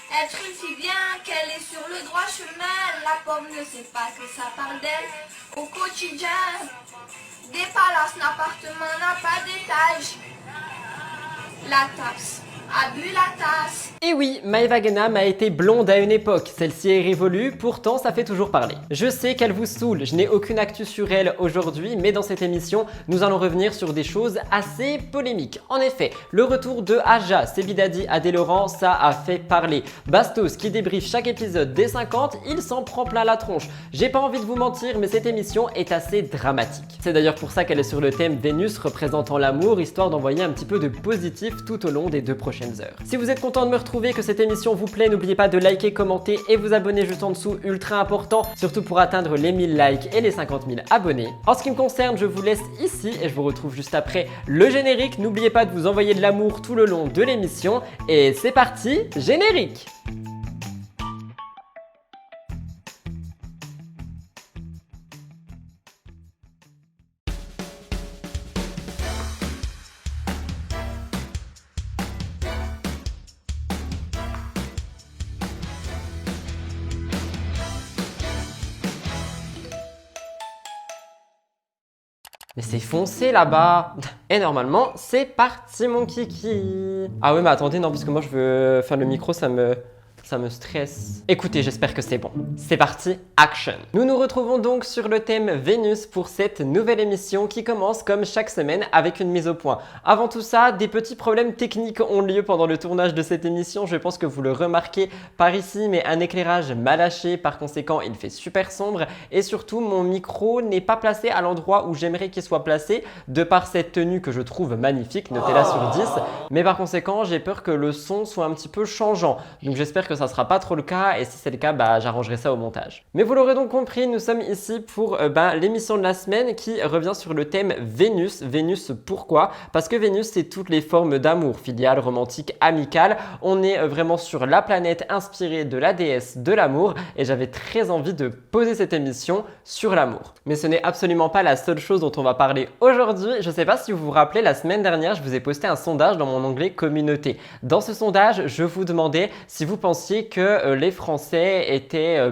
Elle suffit bien qu'elle est sur le droit chemin. La pomme ne sait pas que ça parle d'elle au quotidien. Des palaces, l'appartement n'a pas d'étage. La tasse a bu la tasse. Et oui, Maëva Guénam a été blonde à une époque, celle-ci est révolue, pourtant ça fait toujours parler. Je sais qu'elle vous saoule, je n'ai aucune actu sur elle aujourd'hui, mais dans cette émission, nous allons revenir sur des choses assez polémiques. En effet, le retour de Aja, Sebidadi, Adé Laurent, ça a fait parler. Bastos qui débriefe chaque épisode des 50, il s'en prend plein la tronche. J'ai pas envie de vous mentir, mais cette émission est assez dramatique. C'est d'ailleurs pour ça qu'elle est sur le thème Vénus représentant l'amour, histoire d'envoyer un petit peu de positif tout au long des 2 prochaines heures. Si vous êtes content de me retrouver, que cette émission vous plaît, n'oubliez pas de liker, commenter et vous abonner juste en dessous, ultra important, surtout pour atteindre les 1000 likes et les 50 000 abonnés. En ce qui me concerne, je vous laisse ici et je vous retrouve juste après le générique. N'oubliez pas de vous envoyer de l'amour tout le long de l'émission et c'est parti, générique! Mais c'est foncé là-bas. Et normalement, c'est parti mon kiki. Ah oui, mais attendez, non, parce que moi je veux... Enfin, le micro, ça me stresse. Écoutez, j'espère que c'est bon. C'est parti, action. Nous nous retrouvons donc sur le thème Vénus pour cette nouvelle émission qui commence comme chaque semaine avec une mise au point. Avant tout ça, des petits problèmes techniques ont lieu pendant le tournage de cette émission. Je pense que vous le remarquez par ici, mais un éclairage m'a lâché. Par conséquent, il fait super sombre et surtout, mon micro n'est pas placé à l'endroit où j'aimerais qu'il soit placé de par cette tenue que je trouve magnifique, notez-la sur 10. Mais par conséquent, j'ai peur que le son soit un petit peu changeant. Donc j'espère que ça sera pas trop le cas et si c'est le cas, j'arrangerai ça au montage. Mais vous l'aurez donc compris, nous sommes ici pour l'émission de la semaine qui revient sur le thème Vénus. Vénus, pourquoi? Parce que Vénus, c'est toutes les formes d'amour, filial, romantique, amical. On est vraiment sur la planète inspirée de la déesse de l'amour et j'avais très envie de poser cette émission sur l'amour. Mais ce n'est absolument pas la seule chose dont on va parler aujourd'hui. Je sais pas si vous vous rappelez, la semaine dernière, je vous ai posté un sondage dans mon onglet communauté. Dans ce sondage, je vous demandais si vous pensiez que les Français étaient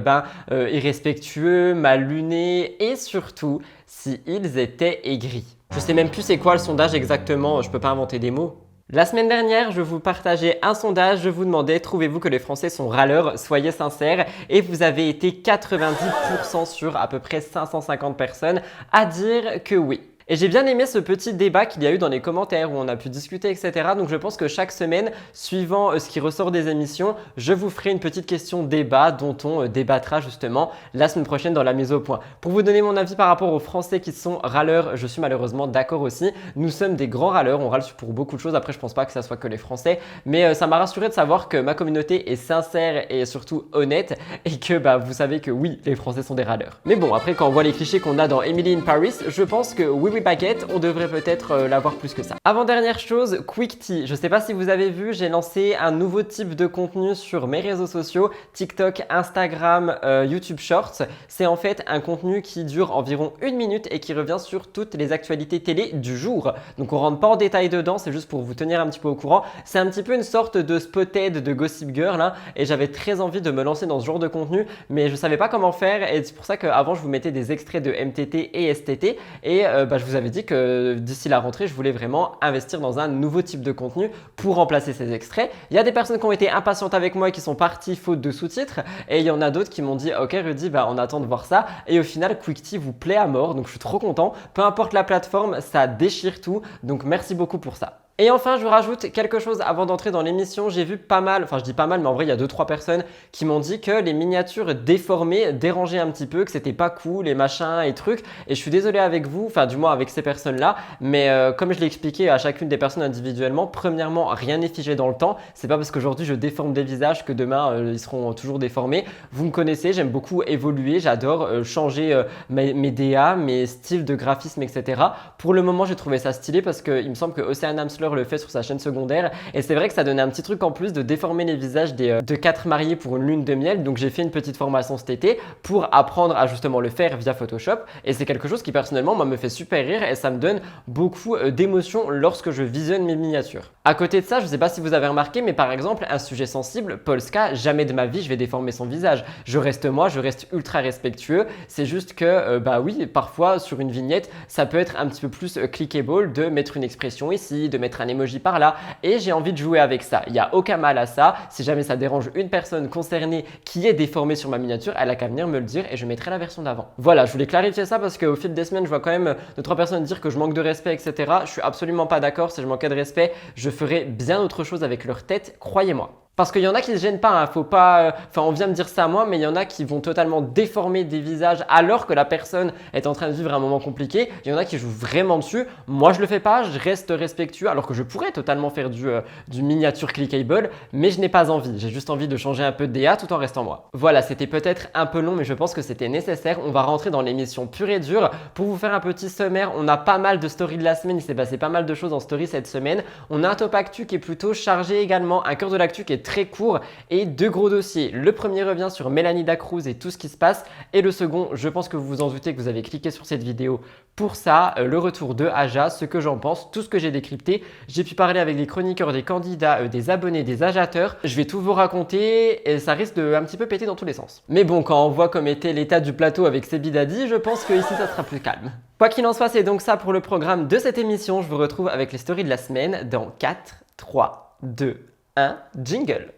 irrespectueux, mal lunés et surtout s'ils étaient aigris. Je sais même plus c'est quoi le sondage exactement, je peux pas inventer des mots. La semaine dernière, je vous partageais un sondage, je vous demandais, trouvez-vous que les Français sont râleurs? Soyez sincères. Et vous avez été 90% sur à peu près 550 personnes à dire que oui. Et j'ai bien aimé ce petit débat qu'il y a eu dans les commentaires où on a pu discuter, etc. Donc je pense que chaque semaine, suivant ce qui ressort des émissions, je vous ferai une petite question débat dont on débattra justement la semaine prochaine dans la mise au point. Pour vous donner mon avis par rapport aux Français qui sont râleurs, je suis malheureusement d'accord aussi. Nous sommes des grands râleurs, on râle pour beaucoup de choses. Après, je pense pas que ça soit que les Français, mais ça m'a rassuré de savoir que ma communauté est sincère et surtout honnête et que vous savez que oui, les Français sont des râleurs. Mais bon, après quand on voit les clichés qu'on a dans Emily in Paris, je pense que oui, Baguette, on devrait peut-être l'avoir plus que ça. Avant-dernière chose, Quick Tea. Je sais pas si vous avez vu, j'ai lancé un nouveau type de contenu sur mes réseaux sociaux, TikTok, Instagram, YouTube Shorts. C'est en fait un contenu qui dure environ 1 minute et qui revient sur toutes les actualités télé du jour. Donc on rentre pas en détail dedans, c'est juste pour vous tenir un petit peu au courant. C'est un petit peu une sorte de Spotted de Gossip Girl hein, et j'avais très envie de me lancer dans ce genre de contenu, mais je savais pas comment faire et c'est pour ça qu'avant je vous mettais des extraits de MTT et STT et je vous avais dit que d'ici la rentrée, je voulais vraiment investir dans un nouveau type de contenu pour remplacer ces extraits. Il y a des personnes qui ont été impatientes avec moi et qui sont parties faute de sous-titres et il y en a d'autres qui m'ont dit ok Rudy, on attend de voir ça et au final Quick Tea vous plaît à mort donc je suis trop content. Peu importe la plateforme, ça déchire tout donc merci beaucoup pour ça. Et enfin, je vous rajoute quelque chose avant d'entrer dans l'émission. J'ai vu pas mal, enfin je dis pas mal, mais en vrai, il y a 2-3 personnes qui m'ont dit que les miniatures déformées dérangeaient un petit peu, que c'était pas cool, les machins et trucs. Et je suis désolé avec vous, enfin du moins avec ces personnes-là, mais comme je l'ai expliqué à chacune des personnes individuellement, premièrement, rien n'est figé dans le temps. C'est pas parce qu'aujourd'hui je déforme des visages que demain ils seront toujours déformés. Vous me connaissez, j'aime beaucoup évoluer, j'adore changer mes DA, mes styles de graphisme, etc. Pour le moment, j'ai trouvé ça stylé parce qu'il me semble que Ocean Amslot Bachelor le fait sur sa chaîne secondaire. Et c'est vrai que ça donnait un petit truc en plus de déformer les visages de 4 mariés pour une lune de miel. Donc j'ai fait une petite formation cet été pour apprendre à justement le faire via Photoshop. Et c'est quelque chose qui personnellement moi, me fait super rire et ça me donne beaucoup d'émotions lorsque je visionne mes miniatures. À côté de ça, je sais pas si vous avez remarqué, mais par exemple, un sujet sensible, Polska, jamais de ma vie je vais déformer son visage. Je reste moi, je reste ultra respectueux. C'est juste que, bah oui, parfois sur une vignette, ça peut être un petit peu plus clickable de mettre une expression ici, de mettre un emoji par là. Et j'ai envie de jouer avec ça. Il n'y a aucun mal à ça. Si jamais ça dérange une personne concernée qui est déformée sur ma miniature, elle a qu'à venir me le dire et je mettrai la version d'avant. Voilà, je voulais clarifier ça parce qu'au fil des semaines, je vois quand même 2-3 personnes dire que je manque de respect, etc. Je suis absolument pas d'accord. Si je manquais de respect, je ferais bien autre chose avec leur tête, croyez-moi. Parce qu'il y en a qui se gênent pas, hein. Faut pas, on vient me dire ça à moi, mais il y en a qui vont totalement déformer des visages alors que la personne est en train de vivre un moment compliqué. Il y en a qui jouent vraiment dessus. Moi, je le fais pas, je reste respectueux alors que je pourrais totalement faire du miniature clickable, mais je n'ai pas envie. J'ai juste envie de changer un peu de DA tout en restant moi. Voilà, c'était peut-être un peu long, mais je pense que c'était nécessaire. On va rentrer dans l'émission pure et dure. Pour vous faire un petit sommaire, on a pas mal de stories de la semaine. Il s'est passé pas mal de choses en story cette semaine. On a un top actu qui est plutôt chargé également, un cœur de l'actu qui est très court et 2 gros dossiers. Le premier revient sur Mélanie Dacruz et tout ce qui se passe et le second, je pense que vous vous en doutez que vous avez cliqué sur cette vidéo pour ça, le retour de Aja, ce que j'en pense, tout ce que j'ai décrypté. J'ai pu parler avec des chroniqueurs, des candidats, des abonnés, des Ajateurs. Je vais tout vous raconter et ça risque de un petit peu péter dans tous les sens. Mais bon, quand on voit comme était l'état du plateau avec Sebi Dadi, je pense que ici ça sera plus calme. Quoi qu'il en soit, c'est donc ça pour le programme de cette émission. Je vous retrouve avec les stories de la semaine dans 4, 3, 2, 1, jingle.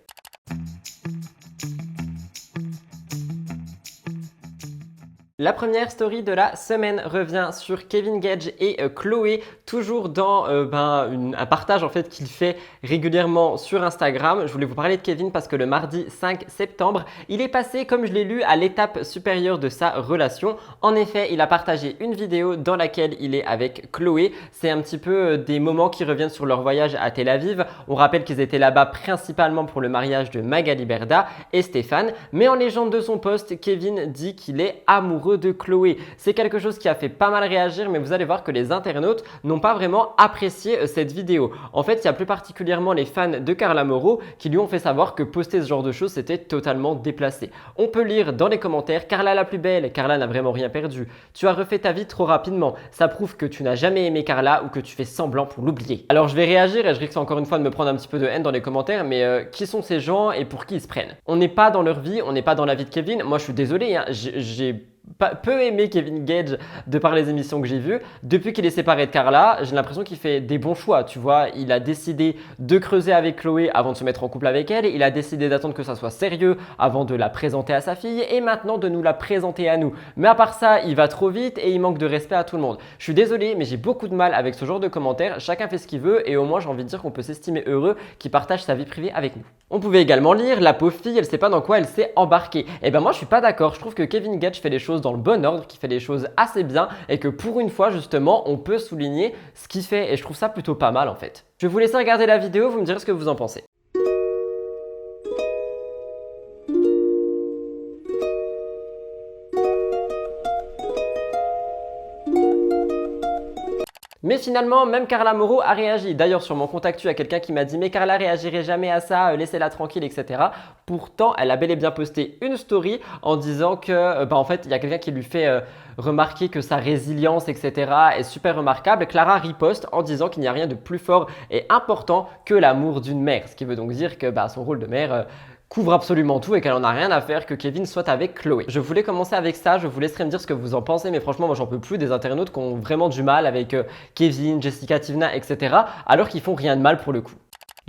La première story de la semaine revient sur Kevin Gage et Chloé, toujours dans un partage en fait qu'il fait régulièrement sur Instagram. Je voulais vous parler de Kevin parce que le mardi 5 septembre, il est passé, comme je l'ai lu, à l'étape supérieure de sa relation. En effet, il a partagé une vidéo dans laquelle il est avec Chloé. C'est un petit peu des moments qui reviennent sur leur voyage à Tel Aviv. On rappelle qu'ils étaient là-bas principalement pour le mariage de Magali Berda et Stéphane. Mais en légende de son post, Kevin dit qu'il est amoureux de Chloé. C'est quelque chose qui a fait pas mal réagir, mais vous allez voir que les internautes n'ont pas vraiment apprécié cette vidéo. En fait, il y a plus particulièrement les fans de Carla Moreau qui lui ont fait savoir que poster ce genre de choses, c'était totalement déplacé. On peut lire dans les commentaires: Carla la plus belle, Carla n'a vraiment rien perdu. Tu as refait ta vie trop rapidement. Ça prouve que tu n'as jamais aimé Carla ou que tu fais semblant pour l'oublier. Alors je vais réagir et je risque encore une fois de me prendre un petit peu de haine dans les commentaires, mais qui sont ces gens et pour qui ils se prennent? On n'est pas dans leur vie, on n'est pas dans la vie de Kevin. Moi, je suis désolé, hein, j'ai peu aimé Kevin Gage de par les émissions que j'ai vues. Depuis qu'il est séparé de Carla, j'ai l'impression qu'il fait des bons choix. Tu vois, il a décidé de creuser avec Chloé avant de se mettre en couple avec elle. Il a décidé d'attendre que ça soit sérieux avant de la présenter à sa fille et maintenant de nous la présenter à nous. Mais à part ça, il va trop vite et il manque de respect à tout le monde. Je suis désolé, mais j'ai beaucoup de mal avec ce genre de commentaires. Chacun fait ce qu'il veut et au moins j'ai envie de dire qu'on peut s'estimer heureux qu'il partage sa vie privée avec nous. On pouvait également lire: la pauvre fille, elle sait pas dans quoi elle s'est embarquée. Et ben moi je suis pas d'accord. Je trouve que Kevin Gage fait les choses dans le bon ordre, qui fait les choses assez bien et que pour une fois justement on peut souligner ce qu'il fait et je trouve ça plutôt pas mal en fait. Je vais vous laisser regarder la vidéo, vous me direz ce que vous en pensez. Mais finalement, même Carla Moreau a réagi. D'ailleurs, sur mon compte actu, il y a quelqu'un qui m'a dit: mais Carla réagirait jamais à ça, laissez-la tranquille, etc. Pourtant, elle a bel et bien posté une story en disant que, en fait, il y a quelqu'un qui lui fait remarquer que sa résilience, etc. est super remarquable. Clara riposte en disant qu'il n'y a rien de plus fort et important que l'amour d'une mère. Ce qui veut donc dire que son rôle de mère couvre absolument tout et qu'elle en a rien à faire que Kevin soit avec Chloé. Je voulais commencer avec ça, je vous laisserai me dire ce que vous en pensez, mais franchement moi j'en peux plus des internautes qui ont vraiment du mal avec Kevin, Jessica Tivna, etc. alors qu'ils font rien de mal pour le coup.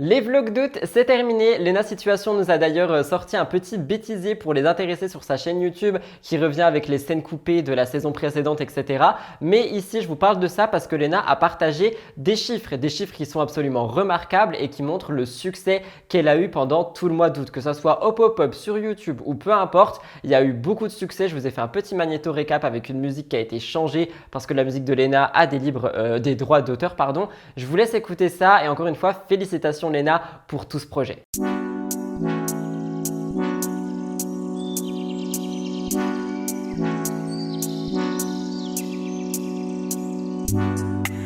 Les vlogs d'août, c'est terminé. Lena Situation nous a d'ailleurs sorti un petit bêtisier pour les intéresser sur sa chaîne YouTube qui revient avec les scènes coupées de la saison précédente, etc. Mais ici, je vous parle de ça parce que Lena a partagé des chiffres qui sont absolument remarquables et qui montrent le succès qu'elle a eu pendant tout le mois d'août. Que ce soit au pop-up, sur YouTube ou peu importe, il y a eu beaucoup de succès. Je vous ai fait un petit magnéto récap avec une musique qui a été changée parce que la musique de Lena a des droits d'auteur, pardon. Je vous laisse écouter ça et encore une fois, félicitations Lena pour tout ce projet.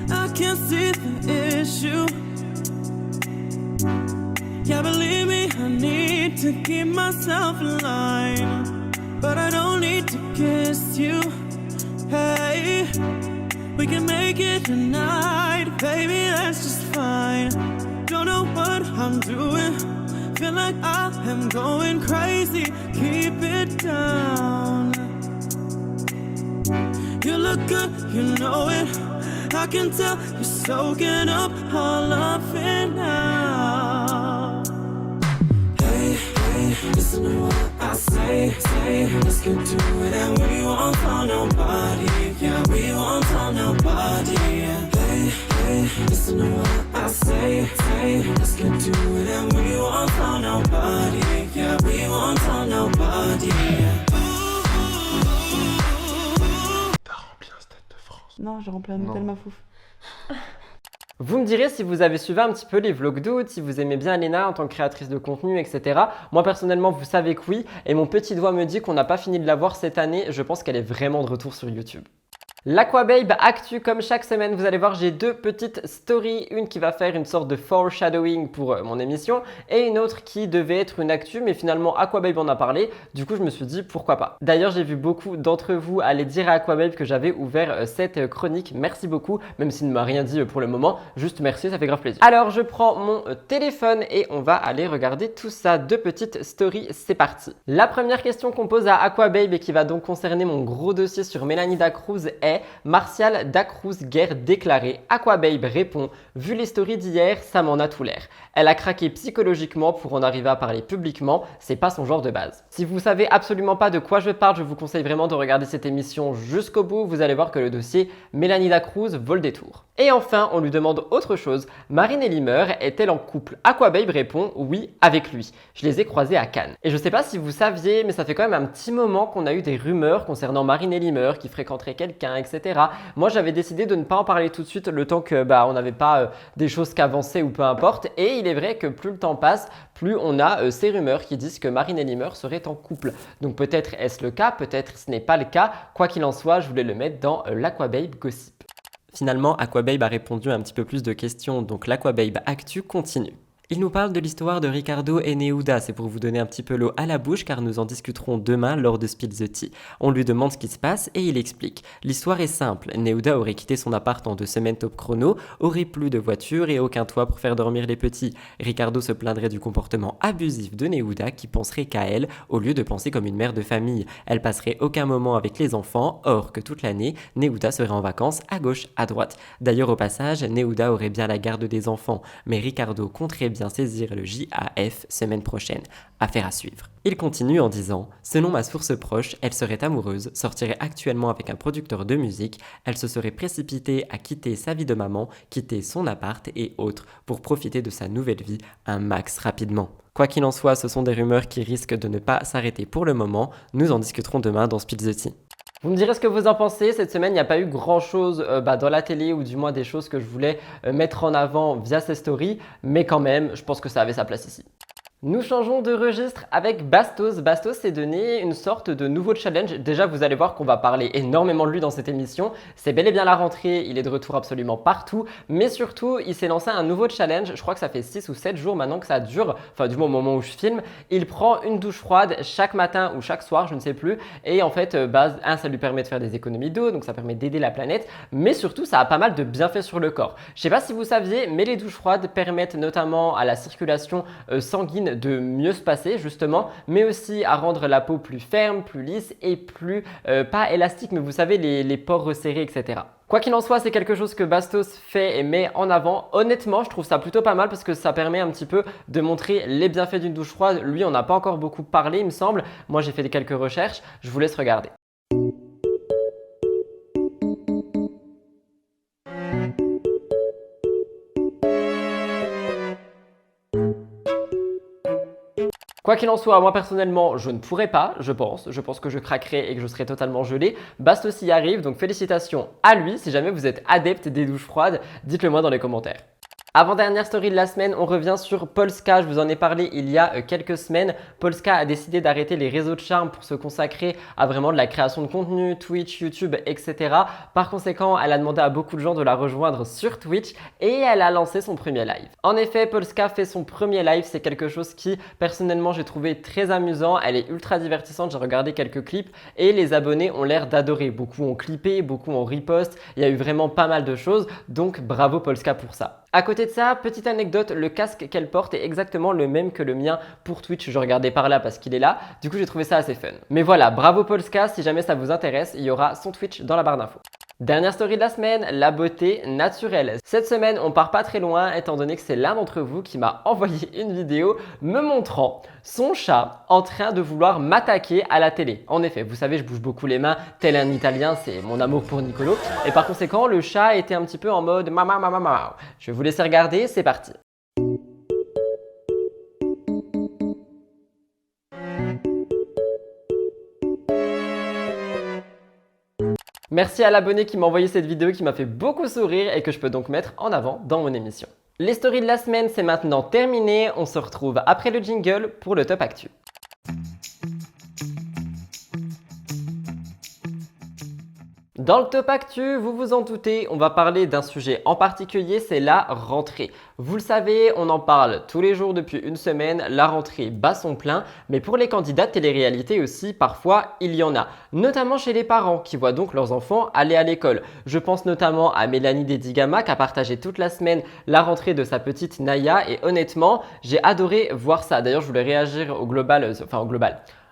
I can't see the issue. Yeah, believe me, I need to keep myself alive, but I don't need to kiss you. Hey, we can make it tonight, baby, that's just fine. Don't know what I'm doing, feel like I am going crazy. Keep it down. You look good, you know it. I can tell you're soaking up all of it now. Hey, hey, listen to what I say. Let's get to it and we won't tell nobody. Yeah, we won't tell nobody. Hey, hey, listen to what I say. Let's get to it and we won't tell nobody. Yeah, we won't tell nobody. Non, j'ai rempli un hôtel Mafouf. Vous me direz si vous avez suivi un petit peu les vlogs d'août, si vous aimez bien Léna en tant que créatrice de contenu, etc. Moi personnellement, vous savez que oui, et mon petit doigt me dit qu'on n'a pas fini de la voir cette année, je pense qu'elle est vraiment de retour sur YouTube. L'Aquababe Actu, comme chaque semaine, vous allez voir, j'ai deux petites stories, une qui va faire une sorte de foreshadowing pour mon émission et une autre qui devait être une actu, mais finalement Aquababe en a parlé, du coup je me suis dit pourquoi pas. D'ailleurs j'ai vu beaucoup d'entre vous aller dire à Aquababe que j'avais ouvert cette chronique, merci beaucoup, même s'il ne m'a rien dit pour le moment, juste merci, ça fait grave plaisir. Alors je prends mon téléphone et on va aller regarder tout ça, deux petites stories, c'est parti. La première question qu'on pose à Aquababe et qui va donc concerner mon gros dossier sur Mélanie Dacruz est: Martial Dacruz guerre déclarée. Aquababe répond: vu les stories d'hier, ça m'en a tout l'air. Elle a craqué psychologiquement pour en arriver à parler publiquement, c'est pas son genre de base. Si vous savez absolument pas de quoi je parle, je vous conseille vraiment de regarder cette émission jusqu'au bout, vous allez voir que le dossier Mélanie Dacruz vaut le détour. Et enfin, on lui demande autre chose, Marine et Limer est-elle en couple? Aquababe répond: oui, avec lui. Je les ai croisés à Cannes. Et je sais pas si vous saviez, mais ça fait quand même un petit moment qu'on a eu des rumeurs concernant Marine et Limer qui fréquenteraient quelqu'un, etc. Moi, j'avais décidé de ne pas en parler tout de suite le temps que on n'avait pas des choses qu'avancer ou peu importe. Et il est vrai que plus le temps passe, plus on a ces rumeurs qui disent que Marine et Limer seraient en couple. Donc peut-être est-ce le cas, peut-être ce n'est pas le cas. Quoi qu'il en soit, je voulais le mettre dans l'Aquababe Gossip. Finalement, Aquababe a répondu à un petit peu plus de questions, donc l'Aquababe Actu continue. Il nous parle de l'histoire de Ricardo et Neuda, c'est pour vous donner un petit peu l'eau à la bouche car nous en discuterons demain lors de Spill the Tea. On lui demande ce qui se passe et il explique. L'histoire est simple, Neuda aurait quitté son appart en 2 semaines top chrono, aurait plus de voiture et aucun toit pour faire dormir les petits. Ricardo se plaindrait du comportement abusif de Neuda qui penserait qu'à elle au lieu de penser comme une mère de famille. Elle passerait aucun moment avec les enfants, or que toute l'année, Neuda serait en vacances à gauche, à droite. D'ailleurs au passage, Neuda aurait bien la garde des enfants, mais Ricardo compterait bien saisir le JAF semaine prochaine. Affaire à suivre. Il continue en disant: selon ma source proche, elle serait amoureuse, sortirait actuellement avec un producteur de musique, elle se serait précipitée à quitter sa vie de maman, quitter son appart et autres pour profiter de sa nouvelle vie un max rapidement. Quoi qu'il en soit, ce sont des rumeurs qui risquent de ne pas s'arrêter pour le moment, nous en discuterons demain dans Spill the Tea. Vous me direz ce que vous en pensez, cette semaine il n'y a pas eu grand chose dans la télé ou du moins des choses que je voulais mettre en avant via ces stories, mais quand même je pense que ça avait sa place ici. Nous changeons de registre avec Bastos. Bastos s'est donné une sorte de nouveau challenge. Déjà, vous allez voir qu'on va parler énormément de lui dans cette émission. C'est bel et bien la rentrée, il est de retour absolument partout. Mais surtout, il s'est lancé un nouveau challenge. Je crois que ça fait 6 ou 7 jours maintenant que ça dure. Enfin, du moins au moment où je filme. Il prend une douche froide chaque matin ou chaque soir, je ne sais plus. Et en fait, ça lui permet de faire des économies d'eau, donc ça permet d'aider la planète. Mais surtout, ça a pas mal de bienfaits sur le corps. Je ne sais pas si vous saviez, mais les douches froides permettent notamment à la circulation sanguine de mieux se passer justement, mais aussi à rendre la peau plus ferme, plus lisse et plus, pas élastique, mais vous savez, les pores resserrés, etc. Quoi qu'il en soit, c'est quelque chose que Bastos fait et met en avant. Honnêtement, je trouve ça plutôt pas mal parce que ça permet un petit peu de montrer les bienfaits d'une douche froide. Lui, on n'a pas encore beaucoup parlé, il me semble. Moi, j'ai fait quelques recherches, je vous laisse regarder. Quoi qu'il en soit, moi personnellement, je ne pourrais pas, je pense que je craquerais et que je serais totalement gelé. Bastos y arrive, donc félicitations à lui. Si jamais vous êtes adepte des douches froides, dites-le moi dans les commentaires. Avant-dernière story de la semaine, on revient sur Polska. Je vous en ai parlé il y a quelques semaines. Polska a décidé d'arrêter les réseaux de charme pour se consacrer à vraiment de la création de contenu, Twitch, YouTube, etc. Par conséquent, elle a demandé à beaucoup de gens de la rejoindre sur Twitch et elle a lancé son premier live. En effet, Polska fait son premier live. C'est quelque chose qui, personnellement, j'ai trouvé très amusant. Elle est ultra divertissante. J'ai regardé quelques clips et les abonnés ont l'air d'adorer. Beaucoup ont clippé, beaucoup ont repost. Il y a eu vraiment pas mal de choses. Donc, bravo Polska pour ça. À côté de ça, petite anecdote, le casque qu'elle porte est exactement le même que le mien pour Twitch. Je regardais par là parce qu'il est là. Du coup, j'ai trouvé ça assez fun. Mais voilà, bravo Polska. Si jamais ça vous intéresse, il y aura son Twitch dans la barre d'infos. Dernière story de la semaine, la beauté naturelle. Cette semaine, on part pas très loin étant donné que c'est l'un d'entre vous qui m'a envoyé une vidéo me montrant son chat en train de vouloir m'attaquer à la télé. En effet, vous savez, je bouge beaucoup les mains, tel un Italien, c'est mon amour pour Nicolo. Et par conséquent, le chat était un petit peu en mode mama mama mama. Je vais vous laisser regarder, c'est parti. Merci à l'abonné qui m'a envoyé cette vidéo qui m'a fait beaucoup sourire et que je peux donc mettre en avant dans mon émission. Les stories de la semaine, c'est maintenant terminé. On se retrouve après le jingle pour le top actu. Dans le top actu, vous vous en doutez, on va parler d'un sujet en particulier, c'est la rentrée. Vous le savez, on en parle tous les jours depuis une semaine, la rentrée bat son plein, mais pour les candidats de télé-réalité aussi, parfois il y en a, notamment chez les parents qui voient donc leurs enfants aller à l'école. Je pense notamment à Mélanie Dedigama qui a partagé toute la semaine la rentrée de sa petite Naya et honnêtement, j'ai adoré voir ça. D'ailleurs, je voulais réagir au global,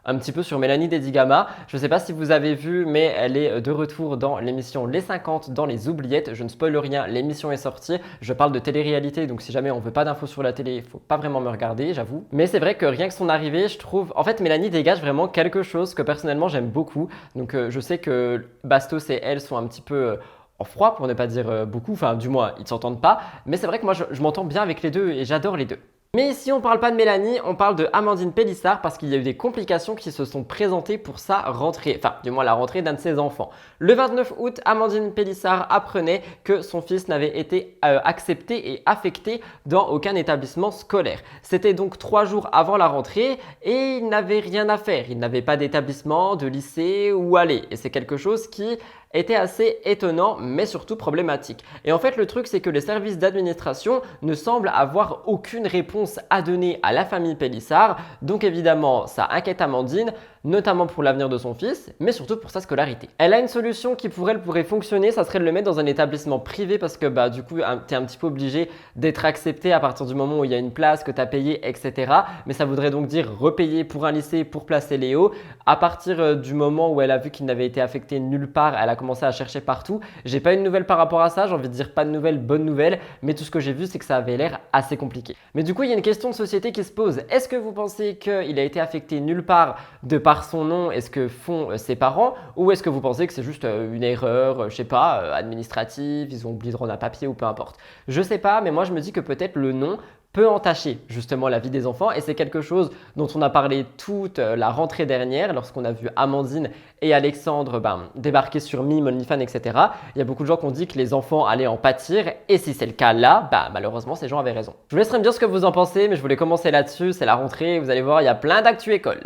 un petit peu sur Mélanie Dedigama. Je ne sais pas si vous avez vu, mais elle est de retour dans l'émission Les 50 dans les oubliettes. Je ne spoil rien, l'émission est sortie. Je parle de télé-réalité, donc si jamais on veut pas d'infos sur la télé, il faut pas vraiment me regarder, j'avoue. Mais c'est vrai que rien que son arrivée, je trouve... En fait, Mélanie dégage vraiment quelque chose que personnellement j'aime beaucoup. Donc je sais que Bastos et elle sont un petit peu... en froid pour ne pas dire beaucoup, enfin du moins ils ne s'entendent pas, mais c'est vrai que moi je m'entends bien avec les deux et j'adore les deux. Mais ici on parle pas de Mélanie, on parle de Amandine Pélissard parce qu'il y a eu des complications qui se sont présentées pour sa rentrée, enfin du moins la rentrée d'un de ses enfants. Le 29 août, Amandine Pélissard apprenait que son fils n'avait été accepté et affecté dans aucun établissement scolaire. C'était donc 3 jours avant la rentrée et il n'avait rien à faire, il n'avait pas d'établissement, de lycée où aller et c'est quelque chose qui était assez étonnant mais surtout problématique. Et en fait le truc c'est que les services d'administration ne semblent avoir aucune réponse à donner à la famille Pélissard, donc évidemment ça inquiète Amandine, notamment pour l'avenir de son fils, mais surtout pour sa scolarité. Elle a une solution qui pour elle pourrait fonctionner, ça serait de le mettre dans un établissement privé parce que du coup tu es un petit peu obligé d'être accepté à partir du moment où il y a une place que tu as payé, etc. Mais ça voudrait donc dire repayer pour un lycée pour placer Léo. À partir du moment où elle a vu qu'il n'avait été affecté nulle part, elle a commencé à chercher partout. J'ai pas une nouvelle par rapport à ça, j'ai envie de dire pas de nouvelles, bonne nouvelle, mais tout ce que j'ai vu c'est que ça avait l'air assez compliqué. Mais du coup il y a une question de société qui se pose. Est-ce que vous pensez qu'il a été affecté nulle part de par son nom et ce que font ses parents, ou est-ce que vous pensez que c'est juste une erreur, je sais pas, administrative, ils ont oublié de rendre un papier ou peu importe. Je sais pas, mais moi je me dis que peut-être le nom peut entacher justement la vie des enfants et c'est quelque chose dont on a parlé toute la rentrée dernière lorsqu'on a vu Amandine et Alexandre débarquer sur Mime, OnlyFans, etc. Il y a beaucoup de gens qui ont dit que les enfants allaient en pâtir et si c'est le cas là, malheureusement ces gens avaient raison. Je vous laisserai me dire ce que vous en pensez, mais je voulais commencer là-dessus, c'est la rentrée, vous allez voir, il y a plein d'actu école.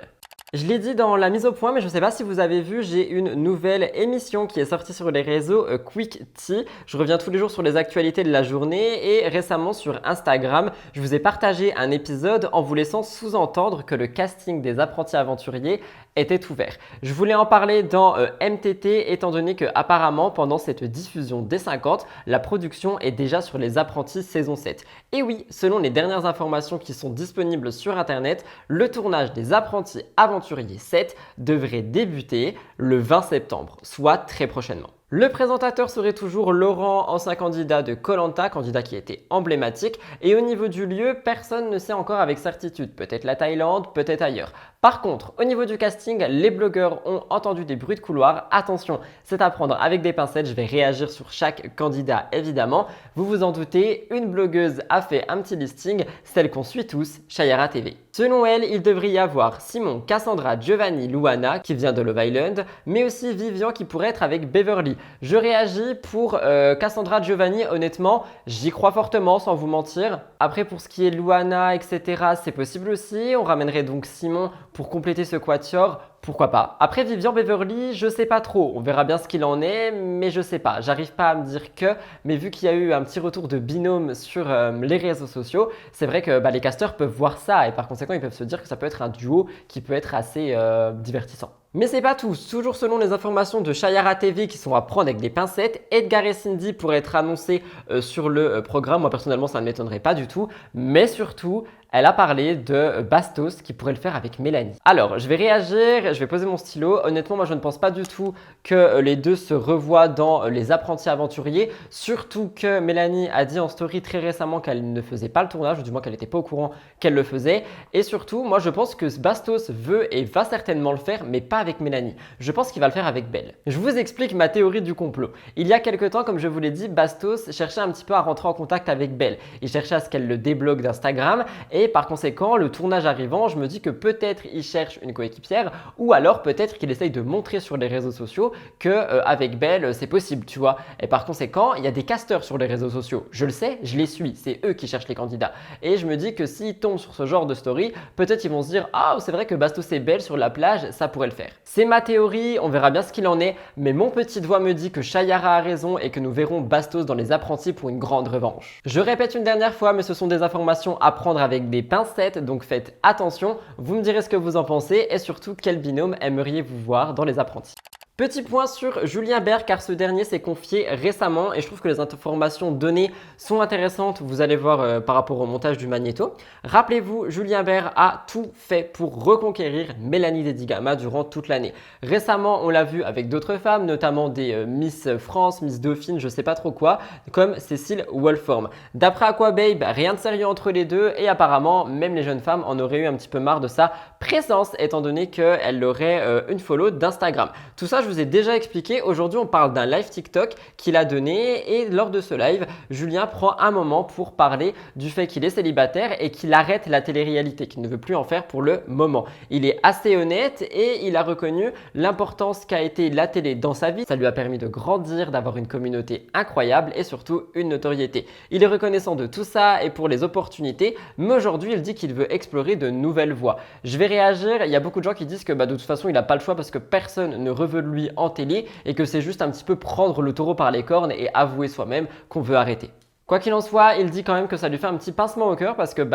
Je l'ai dit dans la mise au point, mais je ne sais pas si vous avez vu, j'ai une nouvelle émission qui est sortie sur les réseaux Quick Tea. Je reviens tous les jours sur les actualités de la journée et récemment sur Instagram, je vous ai partagé un épisode en vous laissant sous-entendre que le casting des apprentis aventuriers était ouvert. Je voulais en parler dans MTT étant donné que apparemment pendant cette diffusion des 50, la production est déjà sur les apprentis saison 7. Et oui, selon les dernières informations qui sont disponibles sur internet, le tournage des apprentis aventuriers 7 devrait débuter le 20 septembre, soit très prochainement. Le présentateur serait toujours Laurent, ancien candidat de Koh-Lanta, candidat qui était emblématique. Et au niveau du lieu, personne ne sait encore avec certitude. Peut-être la Thaïlande, peut-être ailleurs. Par contre, au niveau du casting, les blogueurs ont entendu des bruits de couloir. Attention, c'est à prendre avec des pincettes. Je vais réagir sur chaque candidat évidemment. Vous vous en doutez, une blogueuse a fait un petit listing, celle qu'on suit tous, Chayara TV. Selon elle, il devrait y avoir Simon, Cassandra, Giovanni, Luana qui vient de Love Island, mais aussi Vivian qui pourrait être avec Beverly. Je réagis pour Cassandra, Giovanni, honnêtement, j'y crois fortement sans vous mentir. Après pour ce qui est Luana, etc., c'est possible aussi. On ramènerait donc Simon pour compléter ce quatuor. Pourquoi pas. Après Vivian, Beverly, je sais pas trop. On verra bien ce qu'il en est, mais je sais pas. J'arrive pas à me dire que, mais vu qu'il y a eu un petit retour de binôme sur les réseaux sociaux, c'est vrai que les casteurs peuvent voir ça et par conséquent, ils peuvent se dire que ça peut être un duo qui peut être assez divertissant. Mais c'est pas tout. Toujours selon les informations de Chayara TV qui sont à prendre avec des pincettes, Edgar et Cindy pourraient être annoncés sur le programme. Moi personnellement, ça ne m'étonnerait pas du tout. Mais surtout, elle a parlé de Bastos qui pourrait le faire avec Mélanie. Alors, je vais réagir, je vais poser mon stylo. Honnêtement, moi je ne pense pas du tout que les deux se revoient dans Les Apprentis Aventuriers. Surtout que Mélanie a dit en story très récemment qu'elle ne faisait pas le tournage, ou du moins qu'elle n'était pas au courant qu'elle le faisait. Et surtout, moi je pense que Bastos veut et va certainement le faire, mais pas avec Mélanie. Je pense qu'il va le faire avec Belle. Je vous explique ma théorie du complot. Il y a quelques temps, comme je vous l'ai dit, Bastos cherchait un petit peu à rentrer en contact avec Belle. Il cherchait à ce qu'elle le débloque d'Instagram et par conséquent, le tournage arrivant, je me dis que peut-être il cherche une coéquipière ou alors peut-être qu'il essaye de montrer sur les réseaux sociaux que avec Belle, c'est possible, tu vois. Et par conséquent, il y a des casteurs sur les réseaux sociaux. Je le sais, je les suis, c'est eux qui cherchent les candidats. Et je me dis que s'ils tombent sur ce genre de story, peut-être ils vont se dire « Ah, c'est vrai que Bastos et Belle sur la plage, ça pourrait le faire ». C'est ma théorie, on verra bien ce qu'il en est, mais mon petit doigt me dit que Chayara a raison et que nous verrons Bastos dans Les Apprentis pour une grande revanche. Je répète une dernière fois, mais ce sont des informations à prendre avec des pincettes, donc faites attention. Vous me direz ce que vous en pensez et surtout quel binôme aimeriez-vous voir dans Les Apprentis. Petit point sur Julien Bert car ce dernier s'est confié récemment et je trouve que les informations données sont intéressantes. Vous allez voir par rapport au montage du magnéto. Rappelez-vous, Julien Bert a tout fait pour reconquérir Mélanie Dedigama durant toute l'année. Récemment, on l'a vu avec d'autres femmes, notamment des Miss France, Miss Dauphine, je sais pas trop quoi, comme Cécile Wolform. D'après Aquababe, rien de sérieux entre les deux et apparemment, même les jeunes femmes en auraient eu un petit peu marre de sa présence étant donné qu'elle aurait une follow d'Instagram. Tout ça, je vous ai déjà expliqué. Aujourd'hui, on parle d'un live TikTok qu'il a donné et lors de ce live, Julien prend un moment pour parler du fait qu'il est célibataire et qu'il arrête la télé-réalité, qu'il ne veut plus en faire pour le moment. Il est assez honnête et il a reconnu l'importance qu'a été la télé dans sa vie. Ça lui a permis de grandir, d'avoir une communauté incroyable et surtout une notoriété. Il est reconnaissant de tout ça et pour les opportunités, mais aujourd'hui, il dit qu'il veut explorer de nouvelles voies. Je vais réagir. Il y a beaucoup de gens qui disent que de toute façon, il n'a pas le choix parce que personne ne veut de lui en télé et que c'est juste un petit peu prendre le taureau par les cornes et avouer soi-même qu'on veut arrêter. Quoi qu'il en soit, il dit quand même que ça lui fait un petit pincement au cœur parce que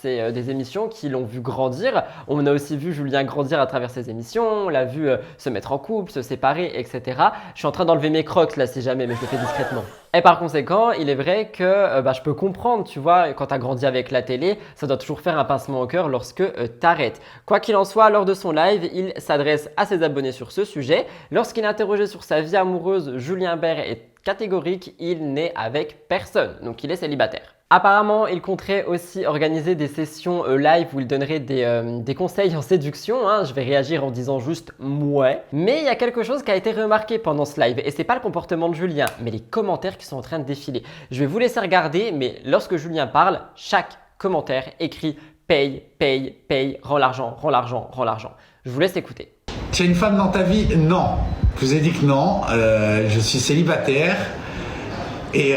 c'est des émissions qui l'ont vu grandir. On a aussi vu Julien grandir à travers ces émissions, on l'a vu se mettre en couple, se séparer, etc. Je suis en train d'enlever mes crocs là si jamais, mais je le fais discrètement. Et par conséquent, il est vrai que je peux comprendre, tu vois, quand tu as grandi avec la télé, ça doit toujours faire un pincement au cœur lorsque tu arrêtes. Quoi qu'il en soit, lors de son live, il s'adresse à ses abonnés sur ce sujet. Lorsqu'il est interrogé sur sa vie amoureuse, Julien Bert est catégorique, il n'est avec personne, donc il est célibataire. Apparemment, il compterait aussi organiser des sessions live où il donnerait des conseils en séduction. Je vais réagir en disant juste « mouais ». Mais il y a quelque chose qui a été remarqué pendant ce live et c'est pas le comportement de Julien, mais les commentaires qui sont en train de défiler. Je vais vous laisser regarder, mais lorsque Julien parle, chaque commentaire écrit « paye, paye, paye, rends l'argent, rends l'argent, rends l'argent ». Je vous laisse écouter. Tu as une femme dans ta vie? Non. Je vous ai dit que non. Je suis célibataire. Et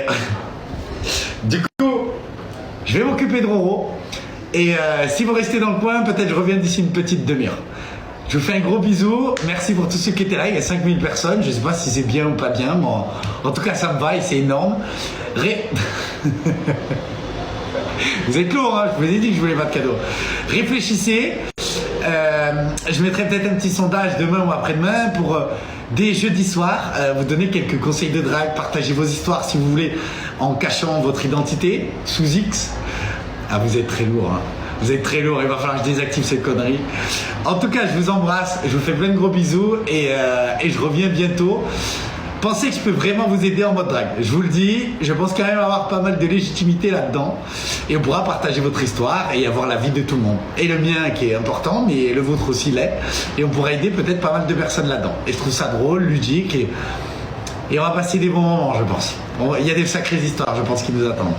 du coup, je vais m'occuper de Roro. Et si vous restez dans le coin, peut-être je reviens d'ici une petite demi-heure. Je vous fais un gros bisou. Merci pour tous ceux qui étaient là. Il y a 5000 personnes. Je ne sais pas si c'est bien ou pas bien. Mais en tout cas, ça me va et c'est énorme. Vous êtes lourd, hein, je vous ai dit que je voulais pas de cadeau. Réfléchissez. Je mettrai peut-être un petit sondage demain ou après-demain pour dès jeudi soir vous donner quelques conseils de drague, partager vos histoires si vous voulez en cachant votre identité sous X. Ah, vous êtes très lourd, hein. Vous êtes très lourd, il va falloir que je désactive cette connerie. En tout cas, je vous embrasse, je vous fais plein de gros bisous et je reviens bientôt. pensez que je peux vraiment vous aider en mode drague. Je vous le dis, je pense quand même avoir pas mal de légitimité là-dedans. Et on pourra partager votre histoire et avoir la vie de tout le monde. Et le mien qui est important, mais le vôtre aussi l'est. Et on pourra aider peut-être pas mal de personnes là-dedans. Et je trouve ça drôle, ludique et on va passer des bons moments, je pense. Il y a des sacrées histoires, je pense, qui nous attendent.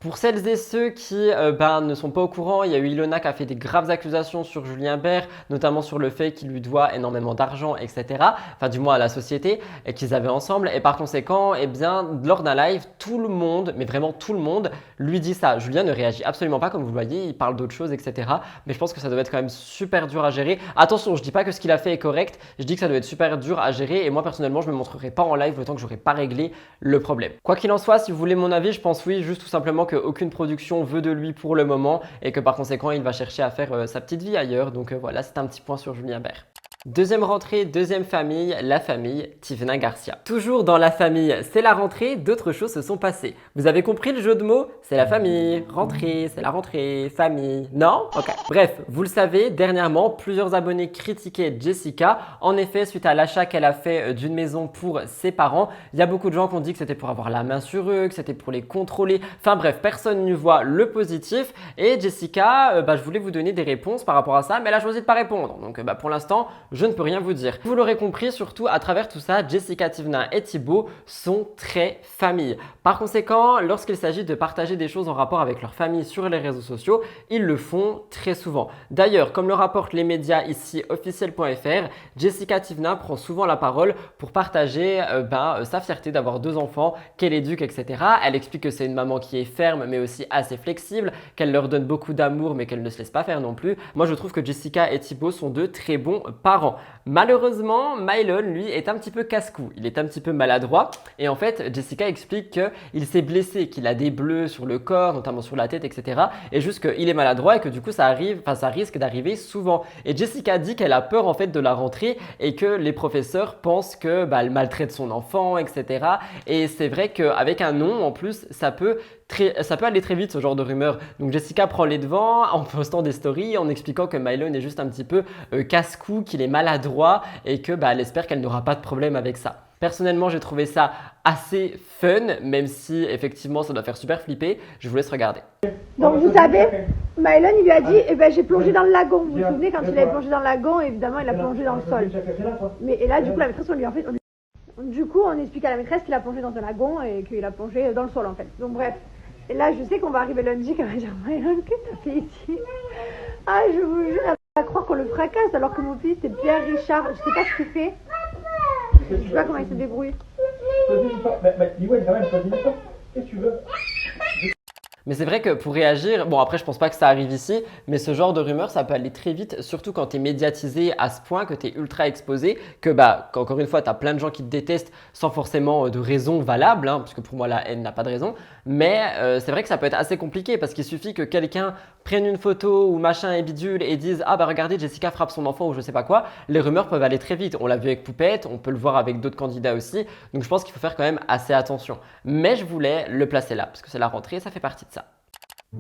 Pour celles et ceux qui ne sont pas au courant, il y a eu Ilona qui a fait des graves accusations sur Julien Bert, notamment sur le fait qu'il lui doit énormément d'argent, etc. Enfin, du moins à la société et qu'ils avaient ensemble. Et par conséquent, eh bien, lors d'un live, tout le monde, mais vraiment tout le monde, lui dit ça. Julien ne réagit absolument pas, comme vous le voyez, il parle d'autres choses, etc. Mais je pense que ça doit être quand même super dur à gérer. Attention, je dis pas que ce qu'il a fait est correct, je dis que ça doit être super dur à gérer. Et moi, personnellement, je me montrerai pas en live le temps que j'aurai pas réglé le problème. Quoi qu'il en soit, si vous voulez mon avis, je pense oui, juste tout simplement qu'aucune production veut de lui pour le moment et que par conséquent il va chercher à faire sa petite vie ailleurs. Donc voilà, c'est un petit point sur Julien Bert. Deuxième rentrée, deuxième famille, la famille Tivna Garcia. Toujours dans la famille, c'est la rentrée, d'autres choses se sont passées. Vous avez compris le jeu de mots? C'est la famille, rentrée, c'est la rentrée, famille, non? Ok. Bref, vous le savez, dernièrement, plusieurs abonnés critiquaient Jessica. En effet, suite à l'achat qu'elle a fait d'une maison pour ses parents, il y a beaucoup de gens qui ont dit que c'était pour avoir la main sur eux, que c'était pour les contrôler. Enfin bref, personne n'y voit le positif. Et Jessica, je voulais vous donner des réponses par rapport à ça, mais elle a choisi de pas répondre. Donc pour l'instant, je ne peux rien vous dire. Vous l'aurez compris, surtout à travers tout ça, Jessica, Tivna et Thibaut sont très famille. Par conséquent, lorsqu'il s'agit de partager des choses en rapport avec leur famille sur les réseaux sociaux, ils le font très souvent. D'ailleurs, comme le rapportent les médias ici officiel.fr, Jessica Tivna prend souvent la parole pour partager sa fierté d'avoir 2 enfants, qu'elle éduque, etc. Elle explique que c'est une maman qui est ferme mais aussi assez flexible, qu'elle leur donne beaucoup d'amour mais qu'elle ne se laisse pas faire non plus. Moi, je trouve que Jessica et Thibaut sont de très bons parents. Malheureusement, Mylon, lui, est un petit peu casse-cou. Il est un petit peu maladroit. Et en fait, Jessica explique qu'il s'est blessé, qu'il a des bleus sur le corps, notamment sur la tête, etc. Et juste qu'il est maladroit et que du coup, ça risque d'arriver souvent. Et Jessica dit qu'elle a peur en fait de la rentrée et que les professeurs pensent qu'elle maltraite son enfant, etc. Et c'est vrai qu'avec un nom, en plus, ça peut aller très vite, ce genre de rumeur. Donc Jessica prend les devants en postant des stories, en expliquant que Mylon est juste un petit peu casse-cou, qu'il est maladroit et que elle espère qu'elle n'aura pas de problème avec ça. Personnellement, j'ai trouvé ça assez fun, même si effectivement ça doit faire super flipper. Je vous laisse regarder. Donc vous savez, Mylon il lui a dit j'ai plongé dans le lagon. Vous vous souvenez quand il avait plongé dans le lagon, évidemment il a plongé dans le sol. Et là du coup la maîtresse on explique à la maîtresse qu'il a plongé dans un lagon et qu'il a plongé dans le sol en fait. Donc bref. Et là, je sais qu'on va arriver lundi, qu'elle va dire Mylon, qu'est-ce que t'as fait ici? Ah, je vous jure, elle va croire qu'on le fracasse alors que mon fils, c'est Pierre Richard. Je sais pas ce qu'il fait. Je sais pas comment il se débrouille. Qu'est-ce que tu veux? Mais c'est vrai que pour réagir, bon après je pense pas que ça arrive ici, mais ce genre de rumeur ça peut aller très vite, surtout quand tu es médiatisé à ce point, que tu es ultra exposé, que qu'encore une fois tu as plein de gens qui te détestent sans forcément de raison valable, parce que pour moi la haine n'a pas de raison, mais c'est vrai que ça peut être assez compliqué parce qu'il suffit que quelqu'un prenne une photo ou machin et bidule et dise regardez Jessica frappe son enfant ou je sais pas quoi, les rumeurs peuvent aller très vite, on l'a vu avec Poupette, on peut le voir avec d'autres candidats aussi, donc je pense qu'il faut faire quand même assez attention. Mais je voulais le placer là parce que c'est la rentrée, ça fait partie de ça.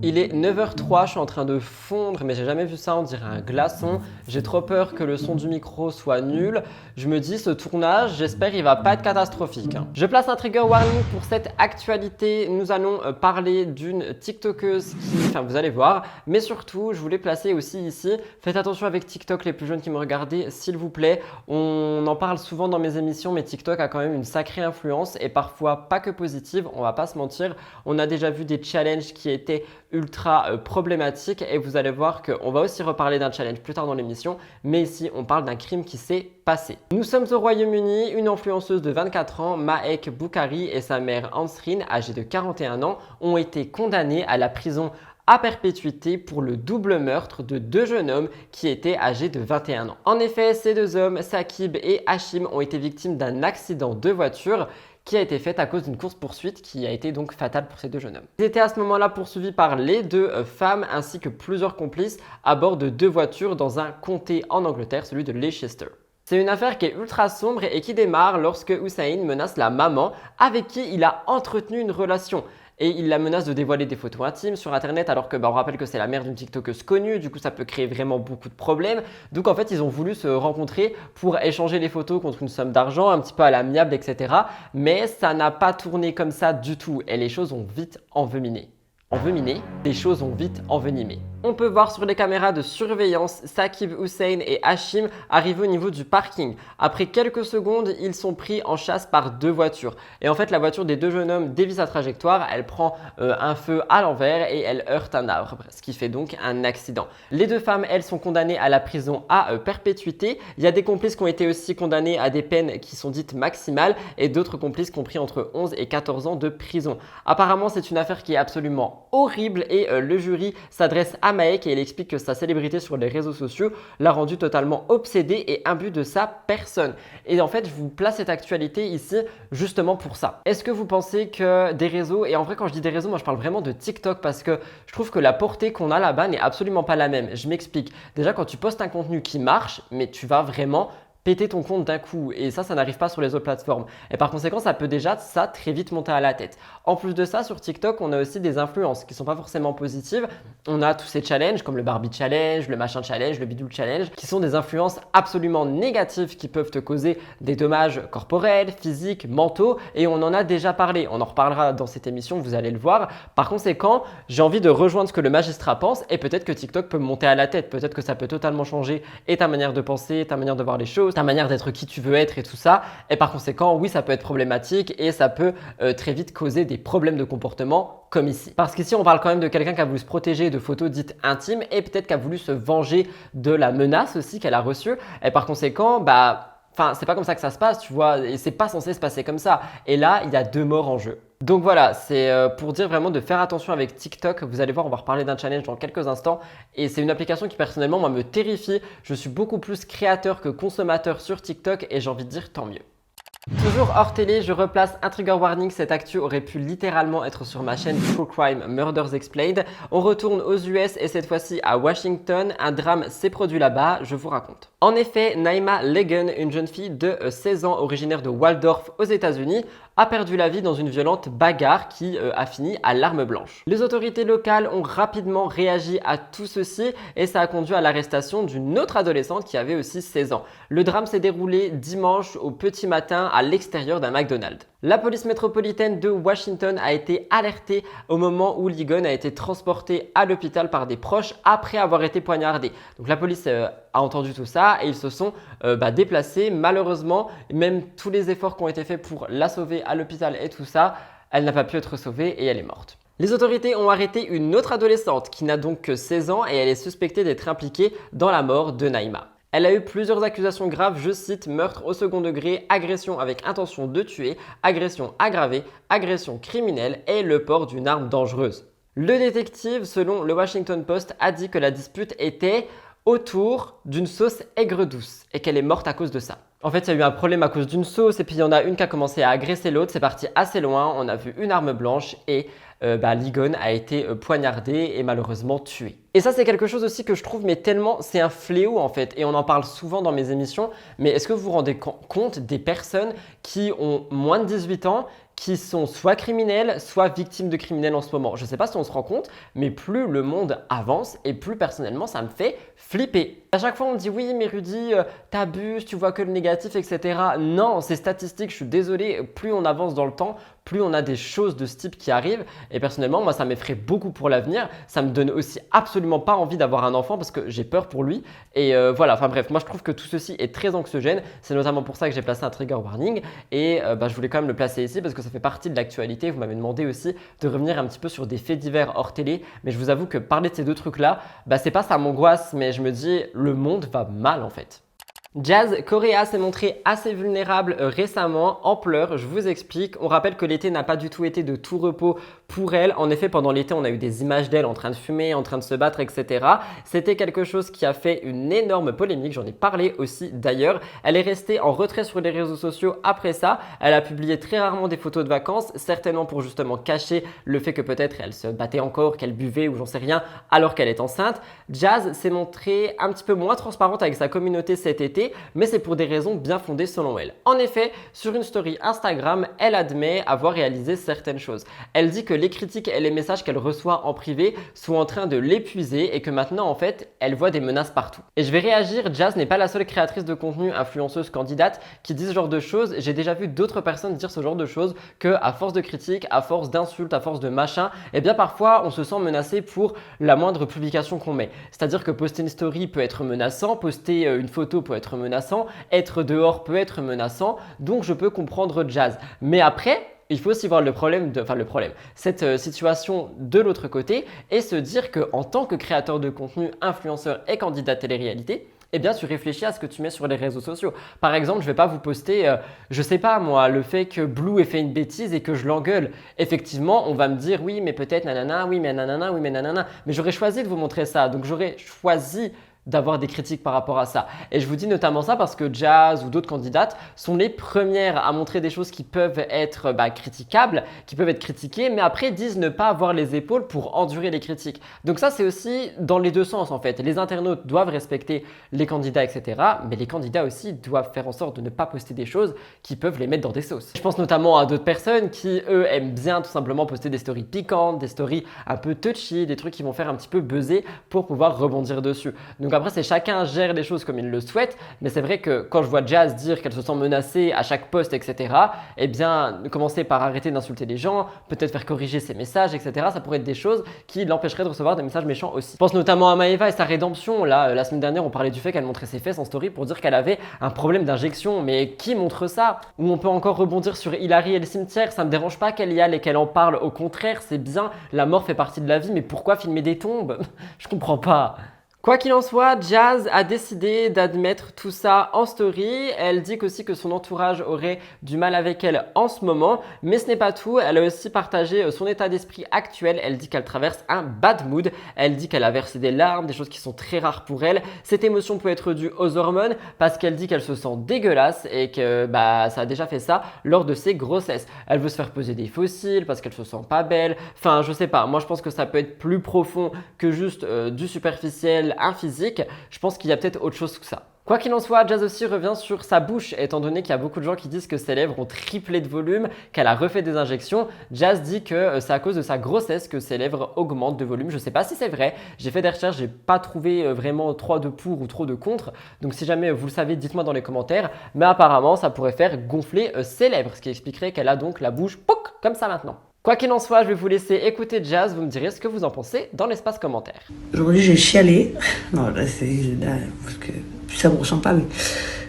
Il est 9h03, je suis en train de fondre, mais j'ai jamais vu ça, on dirait un glaçon. J'ai trop peur que le son du micro soit nul. Je me dis, ce tournage, j'espère il va pas être catastrophique. Je place un trigger warning pour cette actualité. Nous allons parler d'une TikTokeuse qui, vous allez voir, mais surtout, je voulais placer aussi ici, faites attention avec TikTok, les plus jeunes qui me regardez, s'il vous plaît. On en parle souvent dans mes émissions, mais TikTok a quand même une sacrée influence et parfois pas que positive, on va pas se mentir. On a déjà vu des challenges qui étaient ultra problématique et vous allez voir qu'on va aussi reparler d'un challenge plus tard dans l'émission, mais ici on parle d'un crime qui s'est passé. Nous sommes au Royaume-Uni, une influenceuse de 24 ans, Mahek Boukari, et sa mère Ansrine, âgée de 41 ans, ont été condamnées à la prison à perpétuité pour le double meurtre de 2 jeunes hommes qui étaient âgés de 21 ans. En effet, ces 2 hommes, Sakib et Hashim, ont été victimes d'un accident de voiture qui a été faite à cause d'une course-poursuite qui a été donc fatale pour ces 2 jeunes hommes. Ils étaient à ce moment-là poursuivis par les 2 femmes ainsi que plusieurs complices à bord de 2 voitures dans un comté en Angleterre, celui de Leicester. C'est une affaire qui est ultra sombre et qui démarre lorsque Hussein menace la maman avec qui il a entretenu une relation. et il la menace de dévoiler des photos intimes sur internet alors que on rappelle que c'est la mère d'une tiktokeuse connue, du coup ça peut créer vraiment beaucoup de problèmes. Donc en fait ils ont voulu se rencontrer pour échanger les photos contre une somme d'argent un petit peu à l'amiable, etc. Mais ça n'a pas tourné comme ça du tout et les choses ont vite enveniné. Les choses ont vite envenimé. On peut voir sur les caméras de surveillance Saqib Hussein et Hashim arriver au niveau du parking. Après quelques secondes, ils sont pris en chasse par deux voitures. Et en fait, la voiture des deux jeunes hommes dévie sa trajectoire, elle prend un feu à l'envers et elle heurte un arbre, ce qui fait donc un accident. Les deux femmes, elles, sont condamnées à la prison à perpétuité. Il y a des complices qui ont été aussi condamnés à des peines qui sont dites maximales et d'autres complices qui ont pris entre 11 et 14 ans de prison. Apparemment, c'est une affaire qui est absolument horrible et le jury s'adresse à Maek et il explique que sa célébrité sur les réseaux sociaux l'a rendu totalement obsédé et imbu de sa personne. Et en fait, je vous place cette actualité ici justement pour ça. Est-ce que vous pensez que des réseaux, et en vrai quand je dis des réseaux, moi je parle vraiment de TikTok parce que je trouve que la portée qu'on a là-bas n'est absolument pas la même. Je m'explique. Déjà quand tu postes un contenu qui marche, mais tu vas vraiment péter ton compte d'un coup et ça n'arrive pas sur les autres plateformes et par conséquent ça peut déjà très vite monter à la tête. En plus de ça, sur TikTok on a aussi des influences qui sont pas forcément positives. On a tous ces challenges comme le Barbie Challenge, le machin challenge, le bidule challenge qui sont des influences absolument négatives qui peuvent te causer des dommages corporels, physiques, mentaux et on en a déjà parlé. On en reparlera dans cette émission, vous allez le voir. Par conséquent, j'ai envie de rejoindre ce que le magistrat pense et peut-être que TikTok peut me monter à la tête. Peut-être que ça peut totalement changer et ta manière de penser, ta manière de voir les choses, ta manière d'être qui tu veux être et tout ça. Et par conséquent, oui, ça peut être problématique et ça peut très vite causer des problèmes de comportement comme ici. Parce qu'ici, on parle quand même de quelqu'un qui a voulu se protéger de photos dites intimes et peut-être qui a voulu se venger de la menace aussi qu'elle a reçue. Et par conséquent, enfin, c'est pas comme ça que ça se passe, tu vois, et c'est pas censé se passer comme ça. Et là, il y a 2 morts en jeu. Donc voilà, c'est pour dire vraiment de faire attention avec TikTok. Vous allez voir, on va reparler d'un challenge dans quelques instants. Et c'est une application qui personnellement, moi, me terrifie. Je suis beaucoup plus créateur que consommateur sur TikTok et j'ai envie de dire tant mieux. Toujours hors télé, je replace un trigger warning. Cette actu aurait pu littéralement être sur ma chaîne True Crime Murders Explained. On retourne aux US et cette fois-ci à Washington. Un drame s'est produit là-bas, je vous raconte. En effet, Naima Legan, une jeune fille de 16 ans originaire de Waldorf aux États-Unis, a perdu la vie dans une violente bagarre qui a fini à l'arme blanche. Les autorités locales ont rapidement réagi à tout ceci et ça a conduit à l'arrestation d'une autre adolescente qui avait aussi 16 ans. Le drame s'est déroulé dimanche au petit matin à l'extérieur d'un McDonald's. La police métropolitaine de Washington a été alertée au moment où Legan a été transportée à l'hôpital par des proches après avoir été poignardée. Donc la police a entendu tout ça et ils se sont déplacés. Malheureusement, même tous les efforts qui ont été faits pour la sauver à l'hôpital et tout ça, elle n'a pas pu être sauvée et elle est morte. Les autorités ont arrêté une autre adolescente qui n'a donc que 16 ans et elle est suspectée d'être impliquée dans la mort de Naima. Elle a eu plusieurs accusations graves, je cite, meurtre au second degré, agression avec intention de tuer, agression aggravée, agression criminelle et le port d'une arme dangereuse. Le détective, selon le Washington Post, a dit que la dispute était autour d'une sauce aigre-douce et qu'elle est morte à cause de ça. En fait, il y a eu un problème à cause d'une sauce et puis il y en a une qui a commencé à agresser l'autre, c'est parti assez loin, on a vu une arme blanche et Legan a été poignardé et malheureusement tué. Et ça, c'est quelque chose aussi que je trouve, mais tellement, c'est un fléau en fait. Et on en parle souvent dans mes émissions. Mais est-ce que vous vous rendez compte des personnes qui ont moins de 18 ans, qui sont soit criminels, soit victimes de criminels en ce moment? Je ne sais pas si on se rend compte, mais plus le monde avance et plus personnellement, ça me fait flipper. À chaque fois, on me dit oui, mais Rudy, t'abuses, tu vois que le négatif, etc. Non, c'est statistique, je suis désolé. Plus on avance dans le temps, plus on a des choses de ce type qui arrivent. Et personnellement, moi, ça m'effraie beaucoup pour l'avenir. Ça me donne aussi absolument pas envie d'avoir un enfant parce que j'ai peur pour lui. Et voilà, enfin bref, moi, je trouve que tout ceci est très anxiogène. C'est notamment pour ça que j'ai placé un trigger warning. Et je voulais quand même le placer ici parce que ça fait partie de l'actualité. Vous m'avez demandé aussi de revenir un petit peu sur des faits divers hors télé. Mais je vous avoue que parler de ces deux trucs-là, c'est pas ça m'angoisse, mais je me dis, le monde va mal en fait. Jazz Correa s'est montrée assez vulnérable récemment, en pleurs, je vous explique. On rappelle que l'été n'a pas du tout été de tout repos pour elle. En effet, pendant l'été, on a eu des images d'elle en train de fumer, en train de se battre, etc. C'était quelque chose qui a fait une énorme polémique, j'en ai parlé aussi d'ailleurs. Elle est restée en retrait sur les réseaux sociaux après ça. Elle a publié très rarement des photos de vacances, certainement pour justement cacher le fait que peut-être elle se battait encore, qu'elle buvait ou j'en sais rien, alors qu'elle est enceinte. Jazz s'est montrée un petit peu moins transparente avec sa communauté cet été, mais c'est pour des raisons bien fondées selon elle. En effet, sur une story Instagram, elle admet avoir réalisé certaines choses. Elle dit que les critiques et les messages qu'elle reçoit en privé sont en train de l'épuiser et que maintenant en fait elle voit des menaces partout. Et je vais réagir, Jazz n'est pas la seule créatrice de contenu influenceuse candidate qui dit ce genre de choses. J'ai déjà vu d'autres personnes dire ce genre de choses que à force de critiques, à force d'insultes, à force de machin, et bien parfois on se sent menacé pour la moindre publication qu'on met. C'est-à-dire que poster une story peut être menaçant, poster une photo peut être menaçant, être dehors peut être menaçant, donc je peux comprendre Jazz. Mais après, il faut aussi voir cette situation de l'autre côté et se dire qu'en tant que créateur de contenu, influenceur et candidat télé-réalité, eh bien, tu réfléchis à ce que tu mets sur les réseaux sociaux. Par exemple, je ne vais pas vous poster, je sais pas moi, le fait que Blue ait fait une bêtise et que je l'engueule. Effectivement, on va me dire oui, mais peut-être nanana, oui, mais nanana, oui, mais nanana. Mais j'aurais choisi de vous montrer ça. Donc, j'aurais choisi d'avoir des critiques par rapport à ça. Et je vous dis notamment ça parce que Jazz ou d'autres candidates sont les premières à montrer des choses qui peuvent être critiquables, qui peuvent être critiquées, mais après disent ne pas avoir les épaules pour endurer les critiques. Donc ça, c'est aussi dans les deux sens en fait. Les internautes doivent respecter les candidats, etc. Mais les candidats aussi doivent faire en sorte de ne pas poster des choses qui peuvent les mettre dans des sauces. Je pense notamment à d'autres personnes qui, eux, aiment bien tout simplement poster des stories piquantes, des stories un peu touchy, des trucs qui vont faire un petit peu buzzer pour pouvoir rebondir dessus. Donc après, c'est chacun gère les choses comme il le souhaite, mais c'est vrai que quand je vois Jazz dire qu'elle se sent menacée à chaque post, etc., eh bien, commencer par arrêter d'insulter les gens, peut-être faire corriger ses messages, etc., ça pourrait être des choses qui l'empêcheraient de recevoir des messages méchants aussi. Je pense notamment à Maeva et sa rédemption. Là, la semaine dernière, on parlait du fait qu'elle montrait ses fesses en story pour dire qu'elle avait un problème d'injection. Mais qui montre ça? Ou on peut encore rebondir sur Hilary et le cimetière. Ça me dérange pas qu'elle y aille et qu'elle en parle. Au contraire, c'est bien. La mort fait partie de la vie, mais pourquoi filmer des tombes? Je comprends pas. Quoi qu'il en soit, Jazz a décidé d'admettre tout ça en story. Elle dit aussi que son entourage aurait du mal avec elle en ce moment, mais ce n'est pas tout. Elle a aussi partagé son état d'esprit actuel. Elle dit qu'elle traverse un bad mood. Elle dit qu'elle a versé des larmes, des choses qui sont très rares pour elle. Cette émotion peut être due aux hormones parce qu'elle dit qu'elle se sent dégueulasse et que ça a déjà fait ça lors de ses grossesses. Elle veut se faire poser des fossiles parce qu'elle se sent pas belle. Enfin, je sais pas. Moi, je pense que ça peut être plus profond que juste du superficiel, un physique. Je pense qu'il y a peut-être autre chose que ça. Quoi qu'il en soit, Jazz aussi revient sur sa bouche, étant donné qu'il y a beaucoup de gens qui disent que ses lèvres ont triplé de volume, qu'elle a refait des injections. Jazz dit que c'est à cause de sa grossesse que ses lèvres augmentent de volume. Je sais pas si c'est vrai, j'ai fait des recherches, j'ai pas trouvé vraiment trop de pour ou trop de contre. Donc si jamais vous le savez, dites-moi dans les commentaires. Mais apparemment, ça pourrait faire gonfler ses lèvres, ce qui expliquerait qu'elle a donc la bouche comme ça maintenant. Quoi qu'il en soit, je vais vous laisser écouter Jazz, vous me direz ce que vous en pensez dans l'espace commentaire. Aujourd'hui, j'ai chialé. Non, là, parce que ça me ressemble pas, mais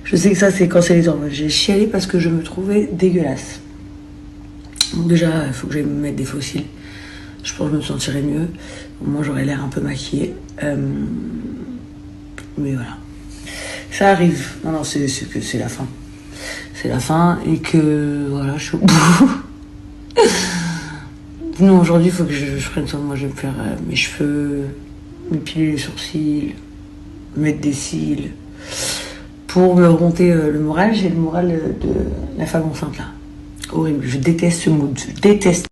je sais que ça, c'est quand c'est les hormones. J'ai chialé parce que je me trouvais dégueulasse. Donc déjà, il faut que j'aille me mettre des fossiles. Je pense que je me sentirais mieux. Moi, j'aurais l'air un peu maquillée. Mais voilà. Ça arrive. Non, c'est que c'est la fin. C'est la fin et que, voilà, je suis au bout. Non, aujourd'hui, il faut que je prenne soin de moi. Je vais me faire mes cheveux, m'épiler les sourcils, mettre des cils pour me remonter le moral. J'ai le moral de la femme enceinte là. Horrible, je déteste ce mood, je déteste.